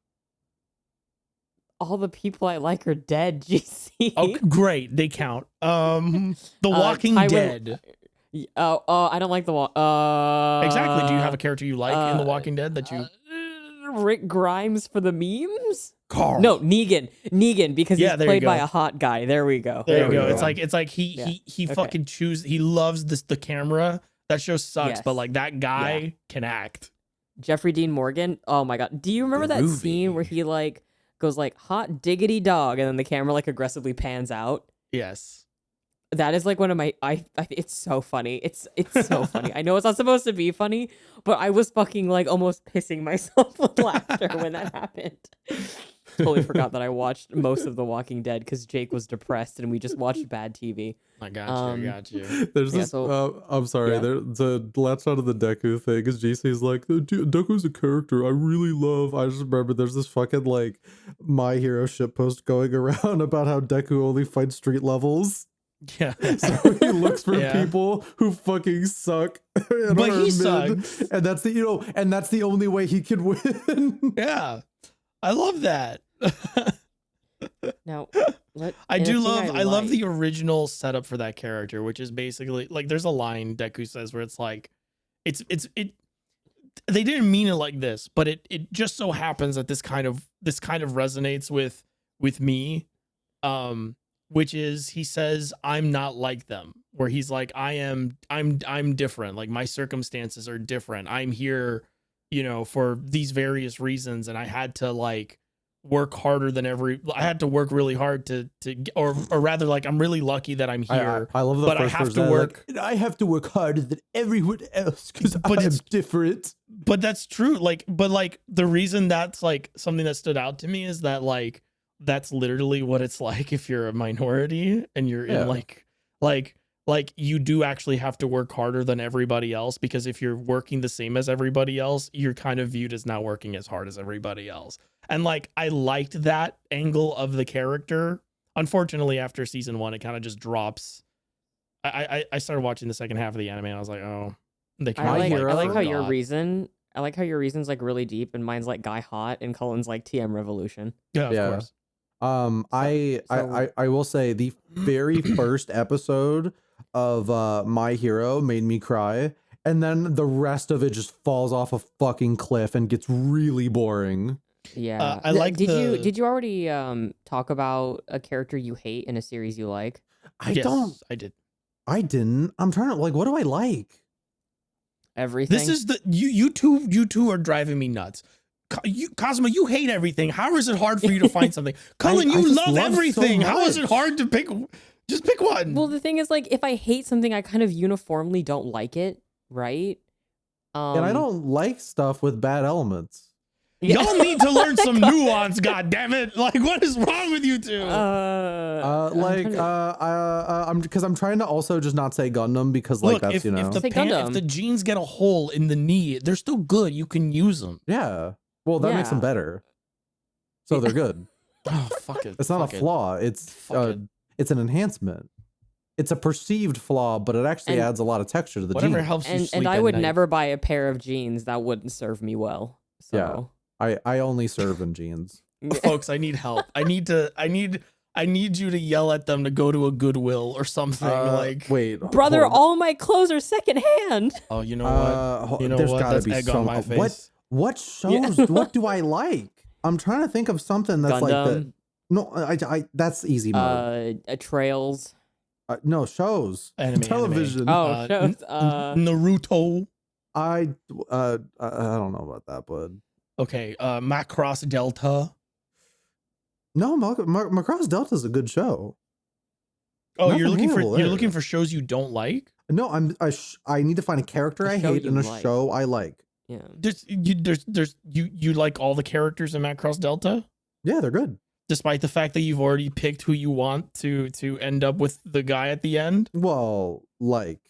All the people I like are dead. GC. Oh, great. They count. The Walking Tywin- Dead. I don't like the Exactly. Do you have a character you like in The Walking Dead that you? Rick Grimes for the memes? Carl. No, Negan because Yeah, he's there you played by go. a hot guy. There we go. There you we go. go. It's like he Okay. fucking he loves the camera. That show sucks, Yes. but like that guy can act. Jeffrey Dean Morgan. Oh my god. Do you remember that Groovy. scene where he like goes like hot diggity dog and then the camera like aggressively pans out? Yes. That is like one of my it's so funny. It's so funny. I know it's not supposed to be funny, but I was fucking like almost pissing myself with laughter when that happened. Totally forgot that I watched most of The Walking Dead because Jake was depressed and we just watched bad TV. I got you. There's Yeah, this. so- I'm sorry. yeah. There's a latch onto the Deku thing. Because GC's like, Deku's a character I really love. I just remember there's this fucking like My Hero shitpost going around about how Deku only fights street levels. Yeah. So he looks for Yeah. people who fucking suck. And But are he mid, sucks. and that's the only way he could win. Yeah. I love that. Now, I and a do thing love I love like- the original setup for that character, which is basically like there's a line Deku says where it's like it they didn't mean it like this, but it just so happens that this kind of resonates with me. Which is he says I'm not like them, where he's like I'm different, like my circumstances are different. I'm here, for these various reasons, and I had to like work harder than I had to work really hard to or rather like I'm really lucky that I'm here. I love the but I first have verse to that, work like, I have to work harder than everyone else because But I'm it's- different. But that's true. But the reason that's like something that stood out to me is that like that's literally what it's like if you're a minority and you're Yeah. in like you do actually have to work harder than everybody else, because if you're working the same as everybody else, you're kind of viewed as not working as hard as everybody else. And like I liked that angle of the character. Unfortunately, after season 1, it kind of just drops. I started watching the second half of the anime and I was like, oh, they kind I of like how your forgot. reason. I like how your reason's like really deep, and mine's like Guy Hot, and Cullen's like TM Revolution. Yeah, of Yeah. course. I will say the very first episode of My Hero made me cry, and then the rest of it just falls off a fucking cliff and gets really boring. Yeah, I like Did you already talk about a character you hate in a series you like? I Yes, I did. didn't. I'm trying to like, what do I like? Everything. This is you two are driving me nuts. Cosmo, you hate everything. How is it hard for you to find something? Cullen, I you just love love so everything. How is it much. hard to pick? Just pick one. Well, the thing is, like, if I hate something, I kind of uniformly don't like it, right? And I don't like stuff with bad elements. Y'all need to learn some nuance. God damn it! Like, what is wrong with you two? I'm trying to also just not say Gundam because like Look, that's if you know if the Say if Gundam. the jeans get a hole in the knee, they're still good. You can use them. yeah. Well, that makes them Yeah. better. So they're good. Oh fuck it! It's not Fuck a it. flaw. It's Fuck it. it's an enhancement. It's a perceived flaw, but it actually And- adds a lot of texture to the Whatever jeans. helps you and sleep I at would night. never buy a pair of jeans that wouldn't serve me well. So I only serve in jeans. Folks, I need help. I need you to yell at them to go to a Goodwill or something. like, Wait, brother, hold on. all my clothes are secondhand. oh, you know what? You know there's what? gotta That's be egg some on my face. what shows what do I like? I'm trying to think of something that's like that. Gundam, No, I that's easy mode. Trails. No, shows. Anime, Television. Oh, shows. Naruto. I don't know about that, bud. Okay, Macross Delta. No, Macross Delta is a good show. Oh, Nothing you're hateable there. looking for shows you don't like? No, I need to find a character A I show hate and you a like. show I like. Yeah. You like all the characters in Macross Delta, Yeah, they're good. despite the fact that you've already picked who you want to end up with the guy at the end. Well, like,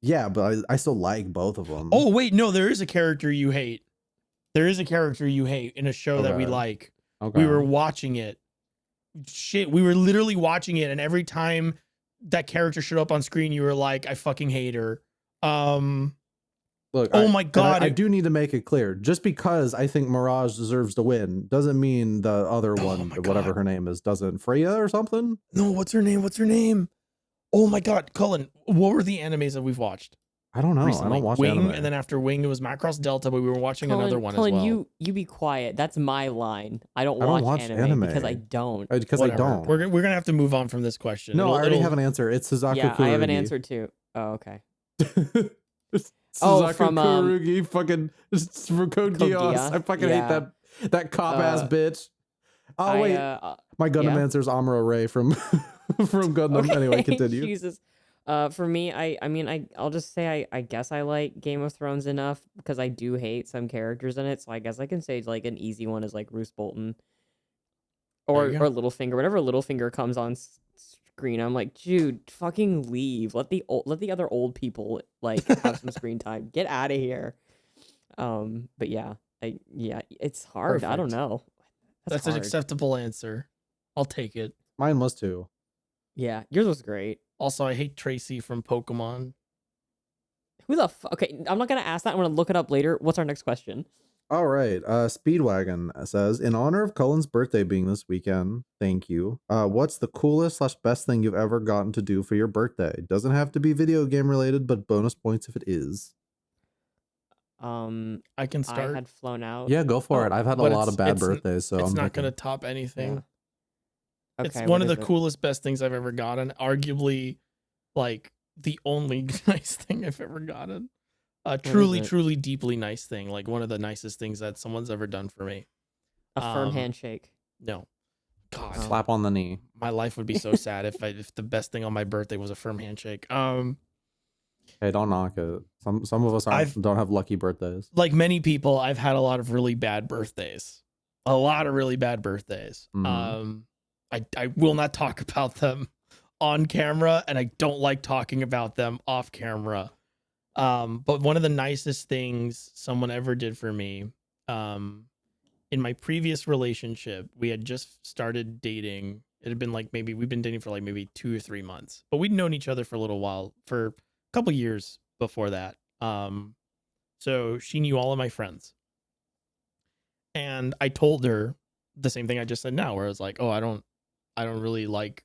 yeah, but I still like both of them. Oh wait, no, there is a character you hate. There is a character you hate in a show that we Okay. like. okay. We were watching it. Shit, we were literally watching it, and every time that character showed up on screen, you were like, I fucking hate her. Look, oh my and God, I it- do need to make it clear. Just because I think Mirage deserves to win doesn't mean the other one, my whatever God. her name is, doesn't. Freya or something? No, what's her name? What's her name? Oh my God, Cullen, what were the animes that we've watched I don't know. recently? I don't watch Wing, anime. and then after Wing, it was Macross Delta, but we were watching another one Cullen, as well. you be quiet. That's my line. I don't I don't watch, watch anime because I anime. don't. Because I Whatever. don't. We're gonna have to move on from this question. No, I already It'll- have an answer. It's Suzaku Yeah, Kurugi. I have an answer too. Oh, okay. Suzaku Oh, from, Kurugi, fucking from Code Code Geass. Geass. I fucking Yeah. hate that cop ass bitch. Oh wait, my Gundam yeah. answer is Amuro Ray from from Gundam. Anyway, continue. Jesus. For me, I mean, I'll just say I guess I like Game of Thrones enough because I do hate some characters in it. So I guess I can say like an easy one is like Roose Bolton, or There you go. Littlefinger. Whenever Littlefinger comes on screen, I'm like, dude, fucking leave. Let the other old people like have some screen time. Get out of here. But yeah, it's hard. I don't Perfect. know. That's an hard. acceptable answer. I'll take it. Mine was too. Yeah, yours was great. Also, I hate Tracy from Pokemon. Who the fuck? Okay, I'm not gonna ask that. I'm gonna look it up later. What's our next question? All right. Speedwagon says, in honor of Cullen's birthday being this weekend, thank you. What's the coolest / best thing you've ever gotten to do for your birthday? Doesn't have to be video game related, but bonus points if it is. I can start. I had flown out. Yeah, go for it. I've had a lot of bad birthdays, so it's I'm not picking. gonna top anything. Yeah. It's Okay, one what of the is it? coolest, best things I've ever gotten. Arguably, like the only nice thing I've ever gotten. Truly, it? truly, deeply nice thing. Like one of the nicest things that someone's ever done for me. A firm handshake. No, God, Slap on the knee. my life would be so sad if the best thing on my birthday was a firm handshake. Hey, don't knock it. Some of us don't have lucky birthdays. Like many people, I've had a lot of really bad birthdays. A lot of really bad birthdays. Mhm. I will not talk about them on camera, and I don't like talking about them off camera. But one of the nicest things someone ever did for me, in my previous relationship, we had just started dating. It had been like we've been dating for like maybe 2 or 3 months, but we'd known each other for a little while, for a couple years before that. So she knew all of my friends. And I told her the same thing I just said now, where I was like, oh, I don't really like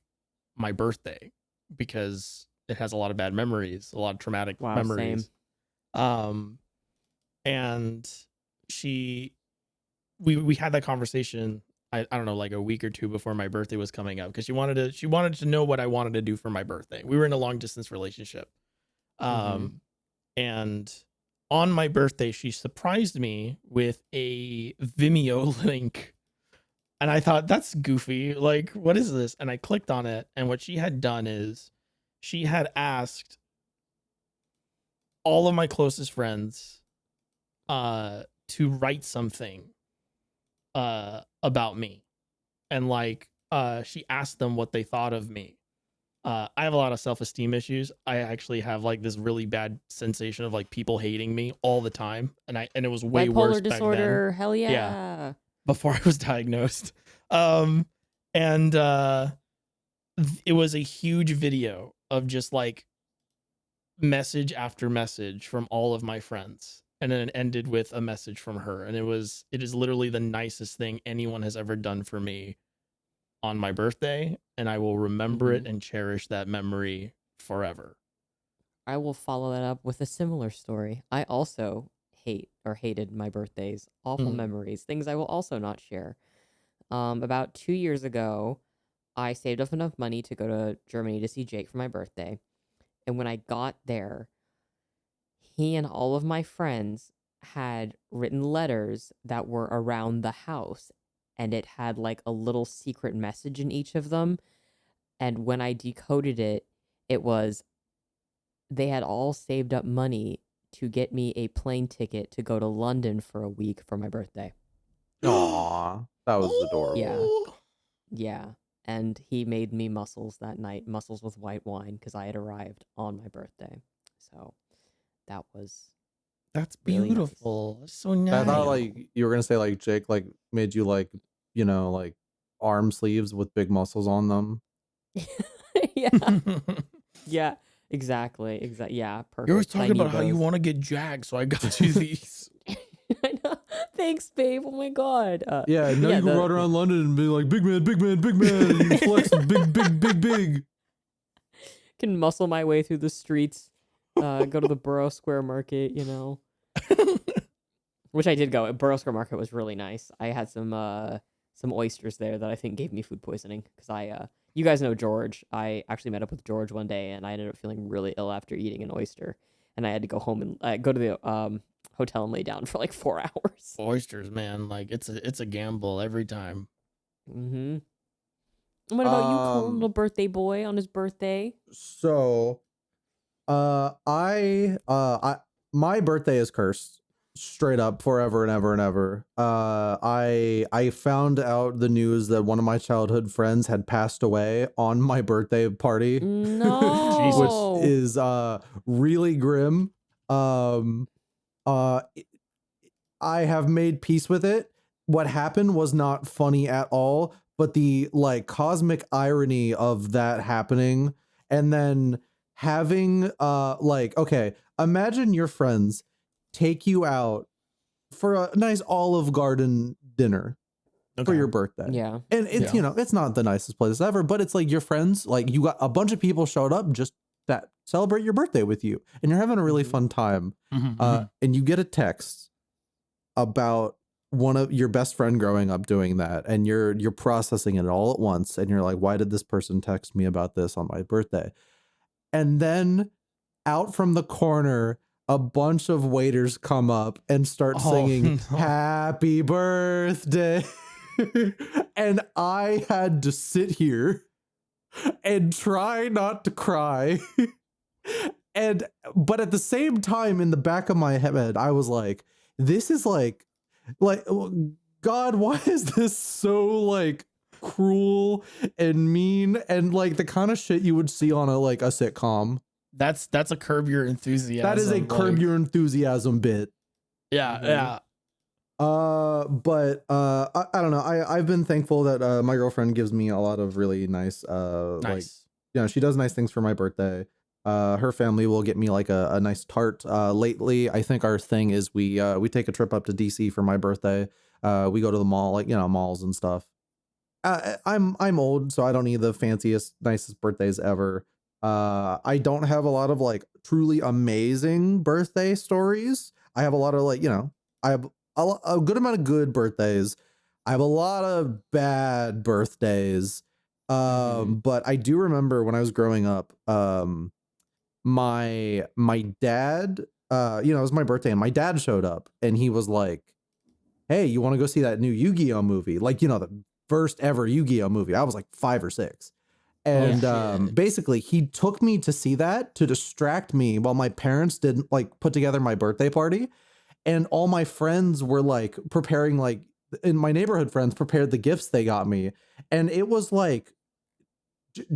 my birthday because it has a lot of bad memories, a lot of traumatic memories. Same. And we had that conversation, I don't know, like a week or two before my birthday was coming up, because she wanted to know what I wanted to do for my birthday. We were in a long distance relationship. And on my birthday, she surprised me with a Vimeo link. And I thought, that's goofy. Like, what is this? And I clicked on it. And what she had done is she had asked all of my closest friends to write something about me. And like, she asked them what they thought of me. I have a lot of self-esteem issues. I actually have like this really bad sensation of like people hating me all the time. And it was way worse Bipolar disorder. Hell yeah. Before I was diagnosed. It was a huge video of just like message after message from all of my friends. And then it ended with a message from her. And it is literally the nicest thing anyone has ever done for me on my birthday. And I will remember it and cherish that memory forever. I will follow that up with a similar story. I also hated my birthdays. Awful memories. Things I will also not share. About 2 years ago, I saved up enough money to go to Germany to see Jake for my birthday. And when I got there, he and all of my friends had written letters that were around the house. And it had like a little secret message in each of them. And when I decoded it, it was they had all saved up money to get me a plane ticket to go to London for a week for my birthday. Aw, that was adorable. Yeah. And he made me mussels that night, mussels with white wine, because I had arrived on my birthday. So that's really beautiful. Nice. So nice. I thought like you were gonna say like Jake like made you like, you know, like arm sleeves with big muscles on them. Yeah. Yeah. Exactly. Yeah. Perfect. You're always talking about how you want to get jacked, so I got you these. I know. Thanks, babe. Oh my god. Yeah. Now you can run around London and be like, big man, big man, big man. And you flex big. Can muscle my way through the streets. Go to the Borough Square Market. You know. Which I did go. Borough Square Market was really nice. I had some oysters there that I think gave me food poisoning because you guys know George. I actually met up with George one day and I ended up feeling really ill after eating an oyster, and I had to go home and go to the hotel and lay down for like 4 hours. Oysters, man, like it's a gamble every time. Mm-hmm. What about you, Cullen, little birthday boy, on his birthday? So, my birthday is cursed. Straight up, forever and ever and ever. I found out the news that one of my childhood friends had passed away on my birthday party. No. Which is really grim. I have made peace with it. What happened was not funny at all, but the like cosmic irony of that happening, and then having like, okay, imagine your friends take you out for a nice Olive Garden dinner for your birthday. Yeah. And it's, you know, it's not the nicest place ever, but it's like your friends, like you got a bunch of people showed up just that celebrate your birthday with you, and you're having a really fun time. And you get a text about one of your best friend growing up doing that, and you're processing it all at once, and you're like, why did this person text me about this on my birthday? And then out from the corner, a bunch of waiters come up and start singing happy birthday. And I had to sit here and try not to cry. But at the same time, in the back of my head, I was like, this is like, God, why is this so like cruel and mean and like the kind of shit you would see on a sitcom? That's a Curb Your Enthusiasm. That is a Curb Your Enthusiasm bit. Yeah. But I don't know. I've been thankful that my girlfriend gives me a lot of really nice like, you know, she does nice things for my birthday. Her family will get me like a nice tart. Lately, I think our thing is we take a trip up to DC for my birthday. We go to the mall, like, you know, malls and stuff. I'm old, so I don't need the fanciest, nicest birthdays ever. I don't have a lot of like truly amazing birthday stories. I have a lot of like, you know, I have a good amount of good birthdays. I have a lot of bad birthdays. But I do remember when I was growing up, my dad, you know, it was my birthday and my dad showed up and he was like, hey, you want to go see that new Yu-Gi-Oh movie? Like, you know, the first ever Yu-Gi-Oh movie. I was like 5 or 6. And basically he took me to see that to distract me while my parents didn't like put together my birthday party. And all my friends were like preparing, like in my neighborhood friends prepared the gifts they got me. And it was like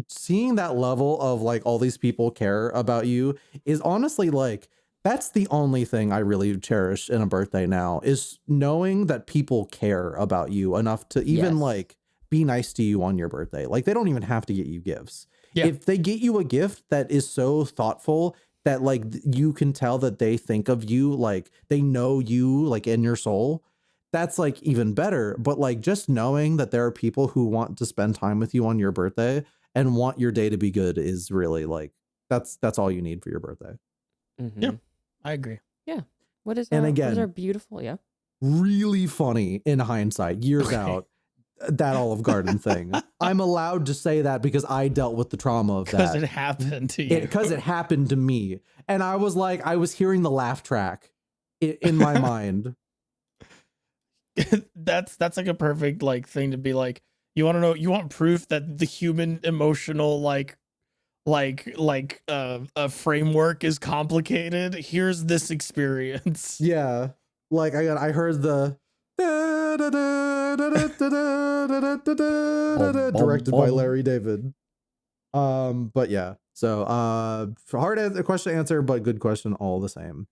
seeing that level of like all these people care about you is honestly like, that's the only thing I really cherish in a birthday now, is knowing that people care about you enough to even like be nice to you on your birthday. Like they don't even have to get you gifts. If they get you a gift that is so thoughtful that like you can tell that they think of you, like they know you like in your soul, that's like even better. But like just knowing that there are people who want to spend time with you on your birthday and want your day to be good is really like, that's all you need for your birthday. Yeah, I agree. Yeah. What is and again, those are beautiful. Yeah. Really funny in hindsight, years out, that Olive Garden thing. I'm allowed to say that because I dealt with the trauma of that. Because it happened to you. Because it happened to me. And I was like, I was hearing the laugh track in my mind. That's like a perfect like thing to be like, you want to know, you want proof that the human emotional a framework is complicated. Here's this experience. Yeah. Like I heard the directed by Larry David. But yeah. So hard question to answer, but good question all the same.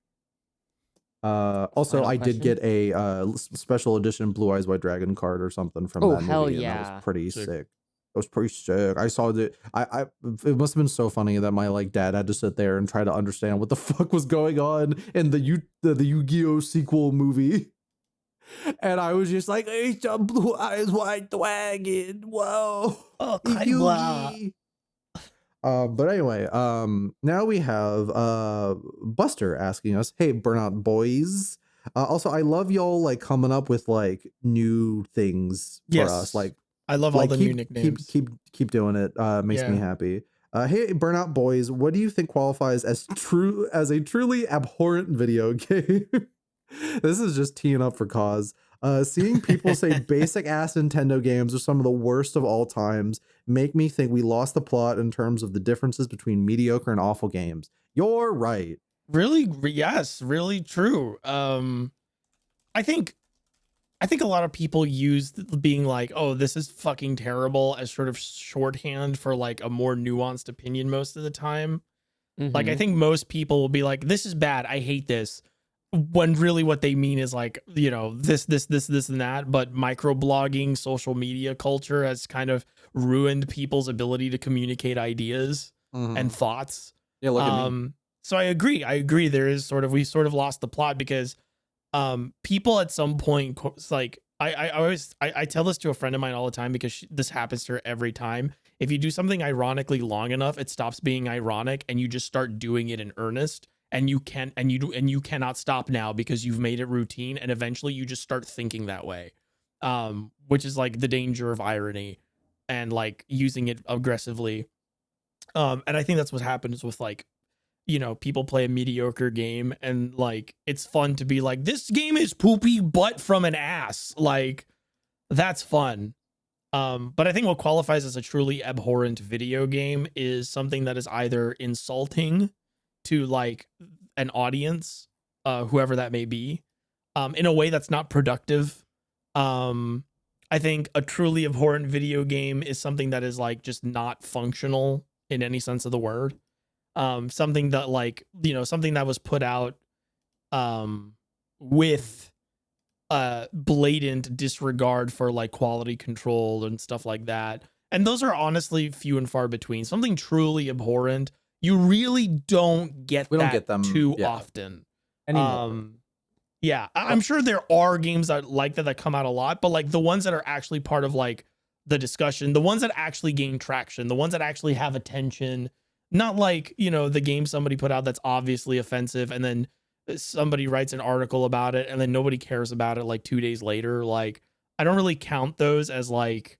Also, Final I question? did get a special edition Blue Eyes White Dragon card or something from that hell movie. yeah. And that was pretty sick. It was pretty sick. I saw it. It must have been so funny that my like dad had to sit there and try to understand what the fuck was going on in the Yu-Gi-Oh sequel movie. And I was just like, it's a Blue Eyes White Dragon. Whoa. Oh, Yugi. But anyway, now we have Buster asking us, hey, Burnout boys. Also, I love y'all like coming up with like new things for us. Like, I love all the new nicknames. Keep doing it. Makes me happy. Hey, Burnout boys, what do you think qualifies as a truly abhorrent video game? This is just teeing up for cause. Seeing people say basic ass Nintendo games are some of the worst of all times make me think we lost the plot in terms of the differences between mediocre and awful games. You're right. Really? Yes, really true. I think a lot of people use being like, oh, this is fucking terrible as sort of shorthand for like a more nuanced opinion most of the time. Like, I think most people will be like, this is bad, I hate this, when really what they mean is like, you know, this and that. But microblogging, social media culture has kind of ruined people's ability to communicate ideas and thoughts. Yeah, look at me. So I agree. There is we sort of lost the plot because people at some point, like I tell this to a friend of mine all the time because this happens to her every time. If you do something ironically long enough, it stops being ironic and you just start doing it in earnest, and you cannot stop now because you've made it routine, and eventually you just start thinking that way. Which is like the danger of irony and like using it aggressively. And I think that's what happens with like, you know, people play a mediocre game and like it's fun to be like, this game is poopy butt from an ass. Like, that's fun. But I think what qualifies as a truly abhorrent video game is something that is either insulting to like an audience, whoever that may be, in a way that's not productive. I think a truly abhorrent video game is something that is like just not functional in any sense of the word. Something that like, you know, something that was put out with blatant disregard for like quality control and stuff like that. And those are honestly few and far between. Something truly abhorrent, you really don't get We that don't get them too often. anymore. Yeah, I'm sure there are games that like that come out a lot, but like the ones that are actually part of like the discussion, the ones that actually gain traction, the ones that actually have attention, not like, you know, the game somebody put out that's obviously offensive and then somebody writes an article about it and then nobody cares about it like 2 days later. Like, I don't really count those as like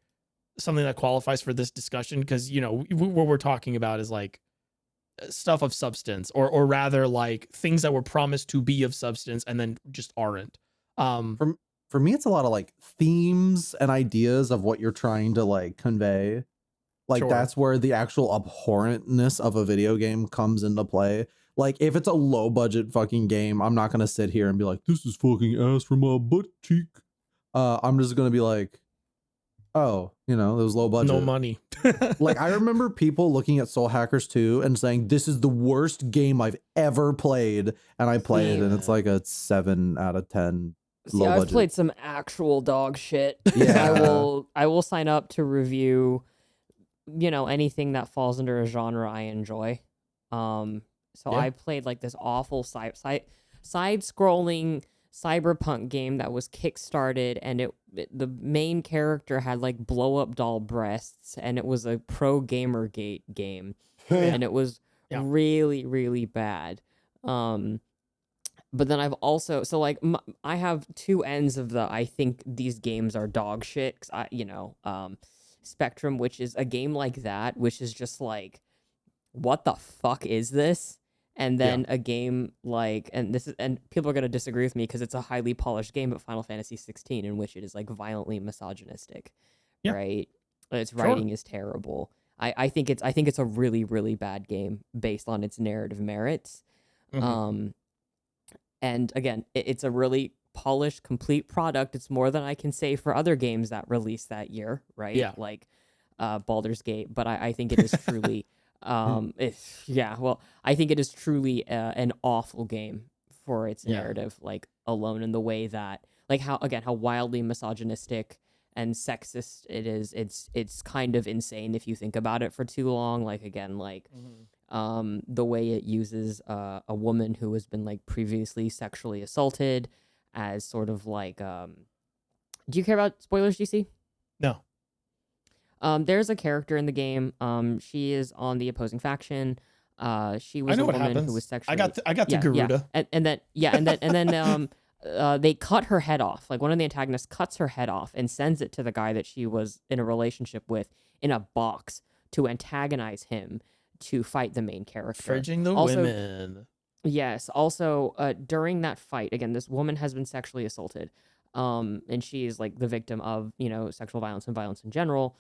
something that qualifies for this discussion because, you know, what we're talking about is like stuff of substance, or rather like things that were promised to be of substance and then just aren't. For me, it's a lot of like themes and ideas of what you're trying to like convey. Like, Sure. That's where the actual abhorrentness of a video game comes into play. Like, if it's a low budget fucking game, I'm not gonna sit here and be like, this is fucking ass from my butt cheek. I'm just gonna be like, oh, you know, it was low budget. No money. Like, I remember people looking at Soul Hackers 2 and saying, this is the worst game I've ever played. And I played it, and it's like a 7 out of 10. See, I've played some actual dog shit. Yeah. I will sign up to review, you know, anything that falls under a genre I enjoy. So Yeah. I played like this awful side-scrolling cyberpunk game that was kickstarted, and the main character had like blow-up doll breasts, and it was a pro Gamergate game, and it was really, really bad. But then I've also, so like I have two ends of the I think these games are dog shit, 'cause spectrum, which is a game like that, which is just like, what the fuck is this? And then a game like, and people are gonna disagree with me because it's a highly polished game, but Final Fantasy 16, in which it is like violently misogynistic, right? Its writing is terrible. I think it's a really, really bad game based on its narrative merits. And again, it's a really polished, complete product. It's more than I can say for other games that released that year, right? Yeah. Like Baldur's Gate. But I think it is truly, I think it is truly an awful game for its narrative, like alone in the way that, like how wildly misogynistic and sexist it is. It's kind of insane if you think about it for too long. Like, again, like the way it uses a woman who has been like previously sexually assaulted as sort of like, do you care about spoilers, GC? No. There's a character in the game. She is on the opposing faction. She was a woman who was sexually. I got the Garuda. Yeah. And then they cut her head off. Like, one of the antagonists cuts her head off and sends it to the guy that she was in a relationship with in a box to antagonize him to fight the main character. Fridging the women. Yes. Also, during that fight, again, this woman has been sexually assaulted. And she is like the victim of, you know, sexual violence and violence in general.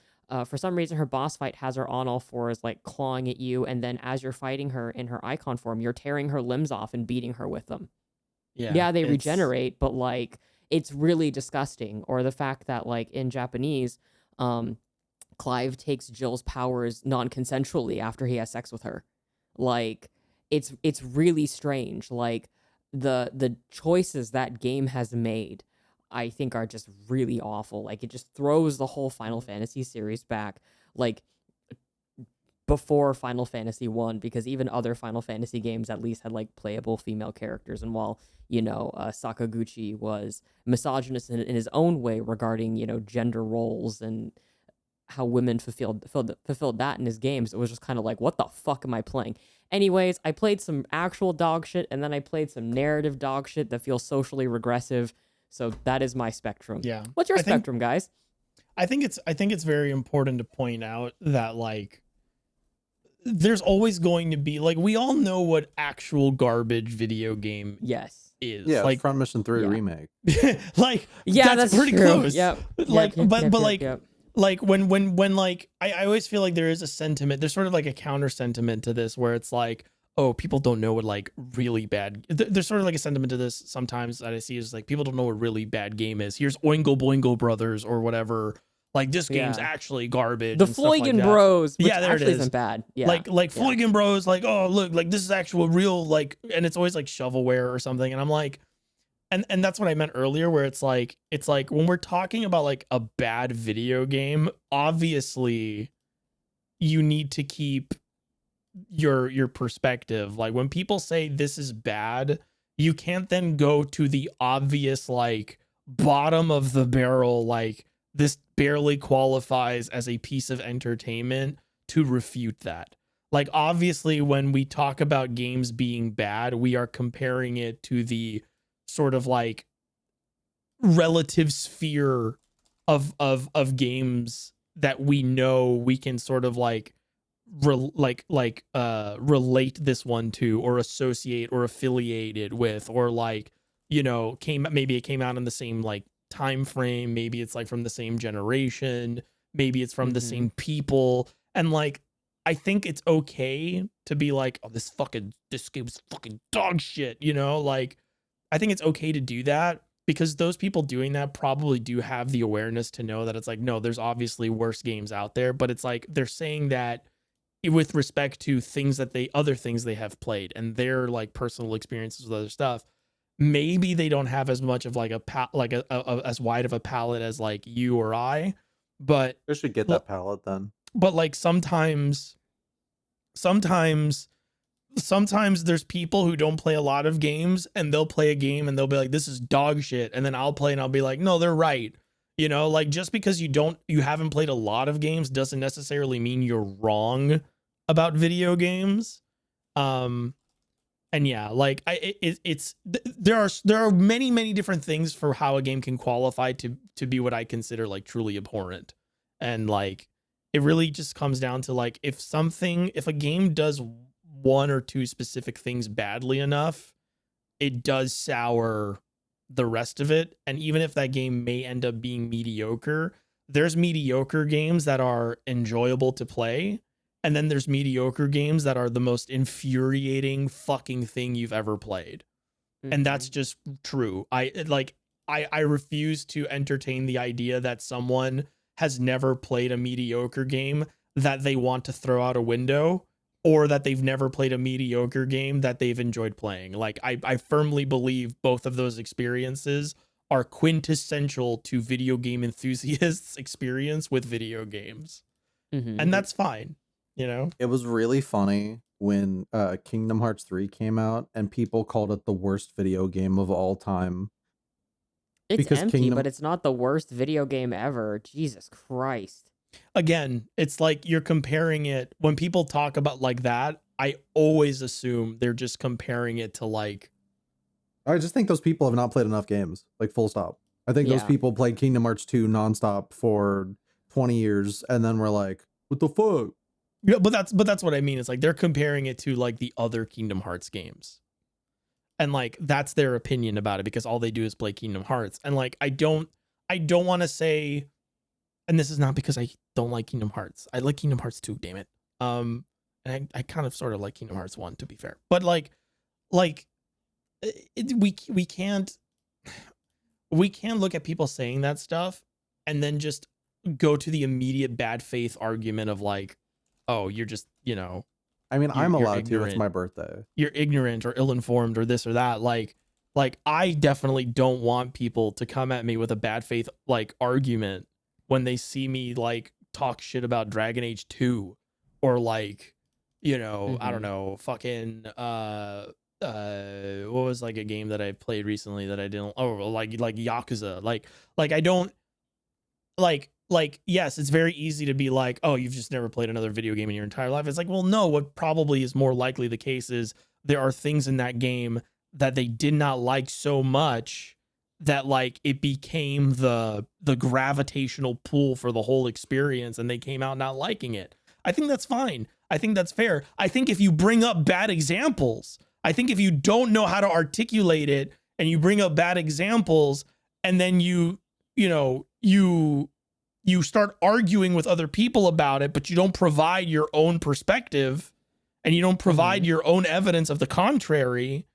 For some reason, her boss fight has her on all fours, like clawing at you. And then as you're fighting her in her icon form, you're tearing her limbs off and beating her with them. Yeah, they regenerate, but like, it's really disgusting. Or the fact that, like, in Japanese, Clive takes Jill's powers non-consensually after he has sex with her. Like, it's really strange. Like, the choices that game has made, I think, are just really awful. Like, it just throws the whole Final Fantasy series back, like, before Final Fantasy 1, because even other Final Fantasy games at least had like playable female characters. And while, Sakaguchi was misogynist in his own way regarding, gender roles and how women fulfilled that in his games, it was just kind of like, what the fuck am I playing? Anyways, I played some actual dog shit, and then I played some narrative dog shit that feels socially regressive. So that is my spectrum. Yeah. What's your spectrum, guys? I think it's very important to point out that, like, there's always going to be, like, we all know what actual garbage video game is. Yeah, like Front Mission 3 remake. Like, that's pretty true. close. Yep. Like, Yep. like when like I always feel like there is a sentiment, there's sort of like a counter sentiment to this where it's like, oh, people don't know what like really bad, there's sort of like a sentiment to this sometimes that I see is like, people don't know what really bad game is. Here's Oingo Boingo Brothers or whatever. Like, this game's actually garbage. The Floygan Bros, which there actually it is. isn't bad. Yeah. Like Floygan Bros, like, oh, look, like, this is actual real, like, and it's always like shovelware or something. And I'm like, and that's what I meant earlier, where it's like when we're talking about like a bad video game, obviously you need to keep your perspective. Like, when people say this is bad, you can't then go to the obvious, like, bottom of the barrel, like, this barely qualifies as a piece of entertainment, to refute that. Like, obviously, when we talk about games being bad, we are comparing it to the sort of like relative sphere of games that we know we can sort of like relate this one to, or associate or affiliate it with, or like, maybe it came out in the same like time frame, maybe it's like from the same generation, maybe it's from the same people, and like, I think it's okay to be like, oh, this game's fucking dog shit, like, I think it's okay to do that, because those people doing that probably do have the awareness to know that it's like, no, there's obviously worse games out there, but it's like they're saying that with respect to other things they have played and their like personal experiences with other stuff. Maybe they don't have as much of like as wide of a palette as like you or I, but They should get that palette then. But like sometimes there's people who don't play a lot of games, and they'll play a game and they'll be like, this is dog shit, and then I'll play and I'll be like, no, they're right. Like, just because you haven't played a lot of games doesn't necessarily mean you're wrong about video games. And yeah, like there are many different things for how a game can qualify to be what I consider like truly abhorrent. And like, it really just comes down to like, if a game does one or two specific things badly enough, it does sour the rest of it. And even if that game may end up being mediocre, there's mediocre games that are enjoyable to play, and then there's mediocre games that are the most infuriating fucking thing you've ever played. And that's just true. I refuse to entertain the idea that someone has never played a mediocre game that they want to throw out a window, or that they've never played a mediocre game that they've enjoyed playing. Like, I firmly believe both of those experiences are quintessential to video game enthusiasts' experience with video games. And that's fine, It was really funny when Kingdom Hearts 3 came out and people called it the worst video game of all time. It's because empty, but it's not the worst video game ever. Jesus Christ. Again, it's like you're comparing it. When people talk about like that, I always assume they're just comparing it to like, I just think those people have not played enough games, like, full stop. I think those people played Kingdom Hearts 2 nonstop for 20 years, and then we're like, what the fuck? Yeah, but that's what I mean. It's like they're comparing it to like the other Kingdom Hearts games. And like, that's their opinion about it, because all they do is play Kingdom Hearts. And like, I don't want to say, and this is not because I don't like Kingdom Hearts. I like Kingdom Hearts 2, damn it. And I kind of sort of like Kingdom Hearts 1, to be fair. But we can't look at people saying that stuff and then just go to the immediate bad faith argument of like, oh, you're just, I mean, I'm allowed to. It's my birthday. You're ignorant or ill-informed or this or that. Like, Like, I definitely don't want people to come at me with a bad faith like argument when they see me like talk shit about Dragon Age 2 or like, you know, I don't know, fucking what was like a game that I played recently that I didn't like Yakuza. Like I don't like yes, it's very easy to be like, oh, you've just never played another video game in your entire life. It's like, well, no, what probably is more likely the case is there are things in that game that they did not like so much that like it became the gravitational pull for the whole experience and they came out not liking it. I think that's fine. I think that's fair. I think if you bring up bad examples, I think if you don't know how to articulate it and you bring up bad examples and then you start arguing with other people about it, but you don't provide your own perspective and you don't provide your own evidence of the contrary,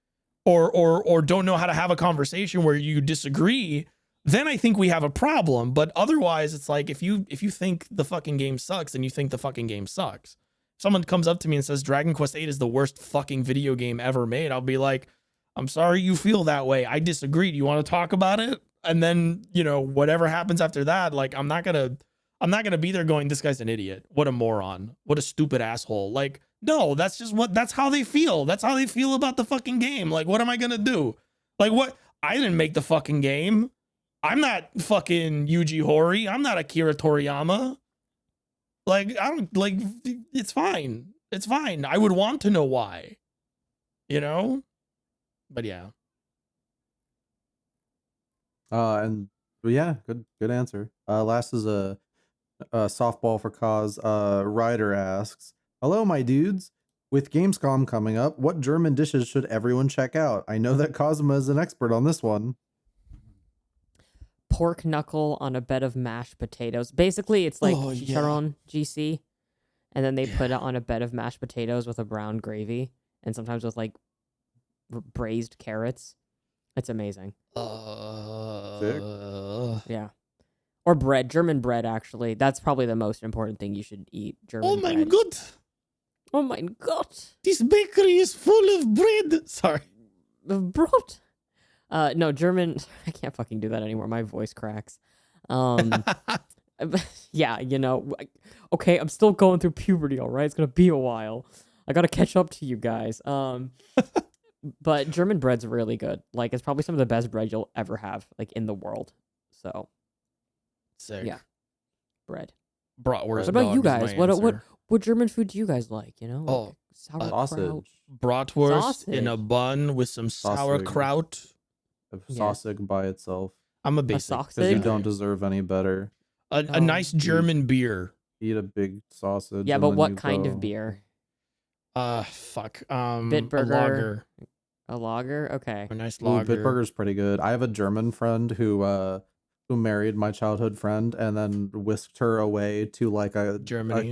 or don't know how to have a conversation where you disagree, then I think we have a problem. But otherwise, it's like, if you think the fucking game sucks, then you think the fucking game sucks. If someone comes up to me and says Dragon Quest VIII is the worst fucking video game ever made, I'll be like, I'm sorry you feel that way. I disagree. Do you want to talk about it? And then, you know, whatever happens after that, like, I'm not gonna be there going, this guy's an idiot. What a moron. What a stupid asshole. Like, no, that's how they feel. That's how they feel about the fucking game. Like, what am I gonna do? Like, what? I didn't make the fucking game. I'm not fucking Yuji Horii. I'm not Akira Toriyama. Like, I don't, like, it's fine. It's fine. I would want to know why, you know? But yeah. And yeah, good answer. Last is a softball for cause. Ryder asks, hello, my dudes. With Gamescom coming up, what German dishes should everyone check out? I know that Cosma is an expert on this one. Pork knuckle on a bed of mashed potatoes. Basically, it's like chicharron GC, and then they put it on a bed of mashed potatoes with a brown gravy, and sometimes with like braised carrots. It's amazing. Yeah. Or bread, German bread, actually. That's probably the most important thing you should eat. German bread. God. Oh my god. This bakery is full of bread. Sorry. Brot. No, German. I can't fucking do that anymore. My voice cracks. Yeah, you know. Okay, I'm still going through puberty, all right? It's going to be a while. I got to catch up to you guys. But German bread's really good. Like, it's probably some of the best bread you'll ever have, like, in the world. So, sick. Yeah. Bread. Bratwurst. What about you guys? What German food do you guys like, you know? Like sauerkraut. Sausage. Bratwurst in a bun with some sauerkraut. Sausage by itself. I'm a basic. Because you don't deserve any better. A nice German beer. Eat a big sausage. Yeah, but what kind of beer? Fuck. Bitburger. A lager. A lager? Okay. A nice lager. Bitburger's pretty good. I have a German friend who married my childhood friend and then whisked her away to like a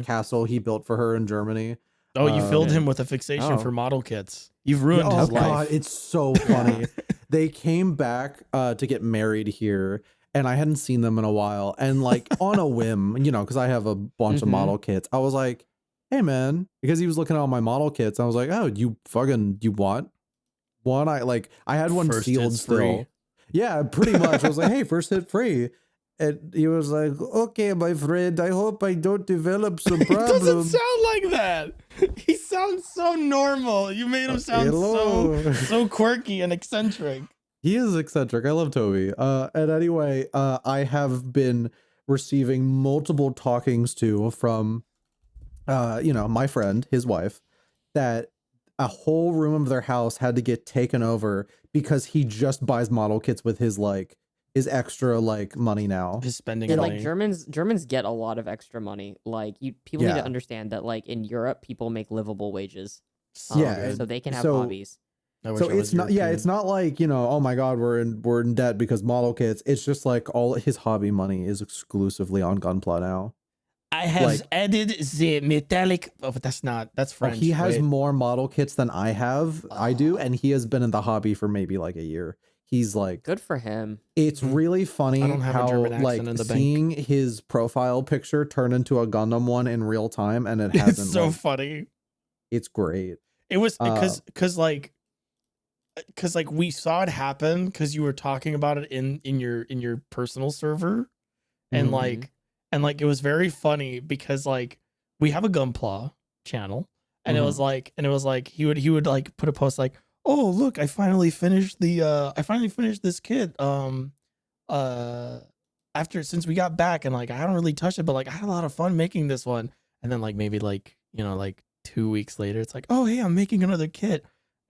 castle he built for her in Germany. Oh, you filled him with a fixation for model kits. You've ruined his life. God, it's so funny. They came back to get married here, and I hadn't seen them in a while. And like on a whim, you know, because I have a bunch of model kits, I was like, hey man, because he was looking at all my model kits. I was like, oh, you want one? I had one First sealed still. free. Yeah, pretty much. I was like, hey, first hit free. And he was like, okay, my friend, I hope I don't develop some It problems. doesn't sound like that. He sounds so normal. You made him sound so quirky and eccentric. He is eccentric. I love Toby. And anyway, I have been receiving multiple talkings to from, my friend, his wife, that a whole room of their house had to get taken over because he just buys model kits with his extra money now. His spending money. Like Germans get a lot of extra money. Like people need to understand that like in Europe people make livable wages. So they can have hobbies. So it's not it's not like, oh my god, we're in debt because model kits. It's just like all his hobby money is exclusively on Gunpla now. I have added the metallic. Oh, but that's French. He has more model kits than I have. I do, and he has been in the hobby for maybe like a year. He's like, good for him. It's really funny how seeing his profile picture turn into a Gundam one in real time, and it hasn't. It's so funny. It's great. It was because because like we saw it happen because you were talking about it in your personal server, and Mhm. like it was very funny because like we have a Gunpla channel, and it was like he would like put a post like, oh look, I finally finished this kit after since we got back, and like I haven't really touched it, but like I had a lot of fun making this one. And then like maybe like, you know, like 2 weeks later, it's like, oh hey, I'm making another kit.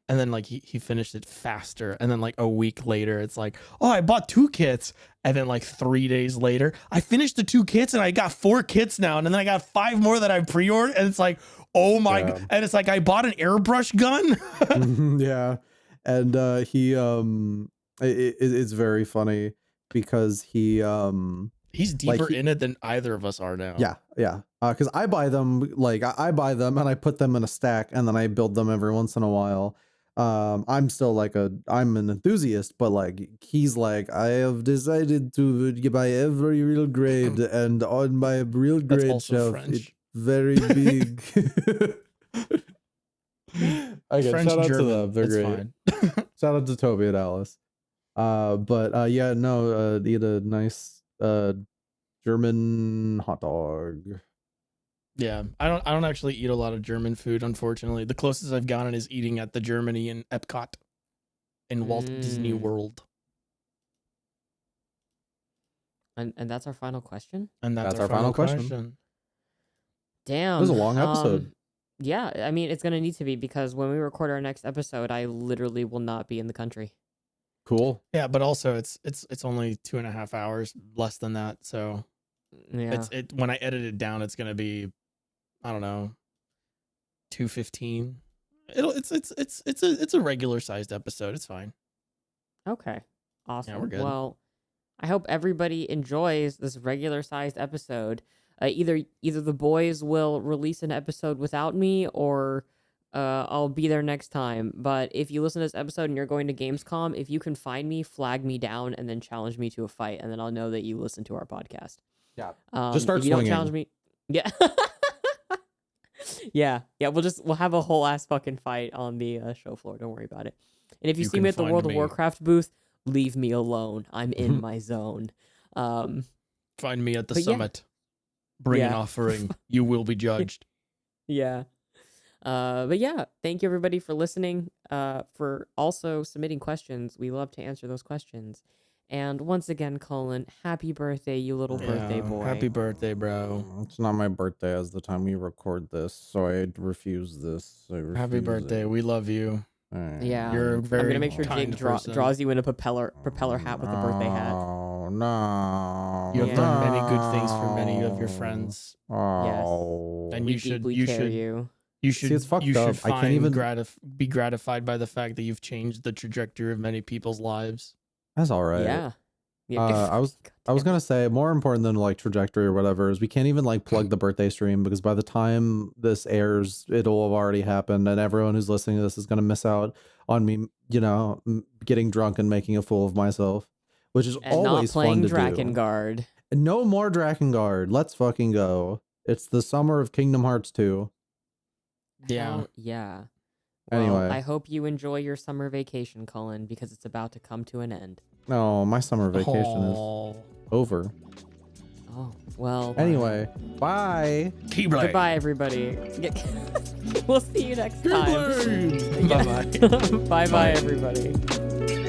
And then like he finished it faster. And then like a week later, it's like, oh, I bought 2 kits. And then like 3 days later, I finished the 2 kits and I got 4 kits now. And then I got 5 more that I pre-ordered. And it's like, oh my god. And it's like I bought an airbrush gun. Yeah. And it's very funny because he's deeper in it than either of us are now. Yeah. Because I buy them, like I buy them and I put them in a stack and then I build them every once in a while. I'm still like I'm an enthusiast, but like he's like, I have decided to buy every real grade, and on my real grade shelf, it's very big. Okay, French, shout out German, to them. They're great. Shout out to Toby and Alice. Yeah, no, eat a nice German hot dog. Yeah, I don't actually eat a lot of German food, unfortunately. The closest I've gotten is eating at the Germany in Epcot in Walt Disney World. And that's our final question? And that's our final question. Damn. It was a long episode. Yeah, I mean, it's going to need to be because when we record our next episode, I literally will not be in the country. Cool. Yeah, but also it's only 2.5 hours, less than that. So yeah, when I edit it down, it's gonna be, I don't know, 2:15. It's a regular sized episode. It's fine. Okay, awesome. Yeah, we're good. Well, I hope everybody enjoys this regular sized episode. Either the boys will release an episode without me, or I'll be there next time. But if you listen to this episode and you're going to Gamescom, if you can find me, flag me down, and then challenge me to a fight, and then I'll know that you listen to our podcast. Yeah. Just start if you swinging. don't challenge me, yeah. yeah. We'll have a whole ass fucking fight on the show floor. Don't worry about it. And if you see me at the World of Warcraft booth, leave me alone. I'm in my zone. Find me at the summit. Bring an offering. You will be judged. Yeah. But yeah, thank you everybody for listening, for also submitting questions. We love to answer those questions. And once again, Cullen, happy birthday, you little birthday boy. Happy birthday, bro. It's not my birthday as the time we record this, so I refuse this. Happy birthday. We love you. Yeah. You're very I'm gonna make sure Jake draws you in a propeller hat with a birthday hat. Oh, no. You have done many good things for many of your friends. Oh. And We you should See, it's fucked up. Find I can't even be gratified by the fact that you've changed the trajectory of many people's lives. That's all right. Yeah. I was gonna say, more important than like trajectory or whatever is we can't even like plug the birthday stream, because by the time this airs, it'll have already happened, and everyone who's listening to this is gonna miss out on me, you know, getting drunk and making a fool of myself, which is and always not playing fun to Drakengard. do. No more Drakengard. Let's fucking go. It's the summer of Kingdom Hearts 2. Yeah. Hell yeah. Well, Anyway. I hope you enjoy your summer vacation, Cullen, because it's about to come to an end. No, my summer vacation is over. Oh, well. Anyway, bye. Goodbye, everybody. We'll see you next time. Bye-bye. Bye-bye, everybody.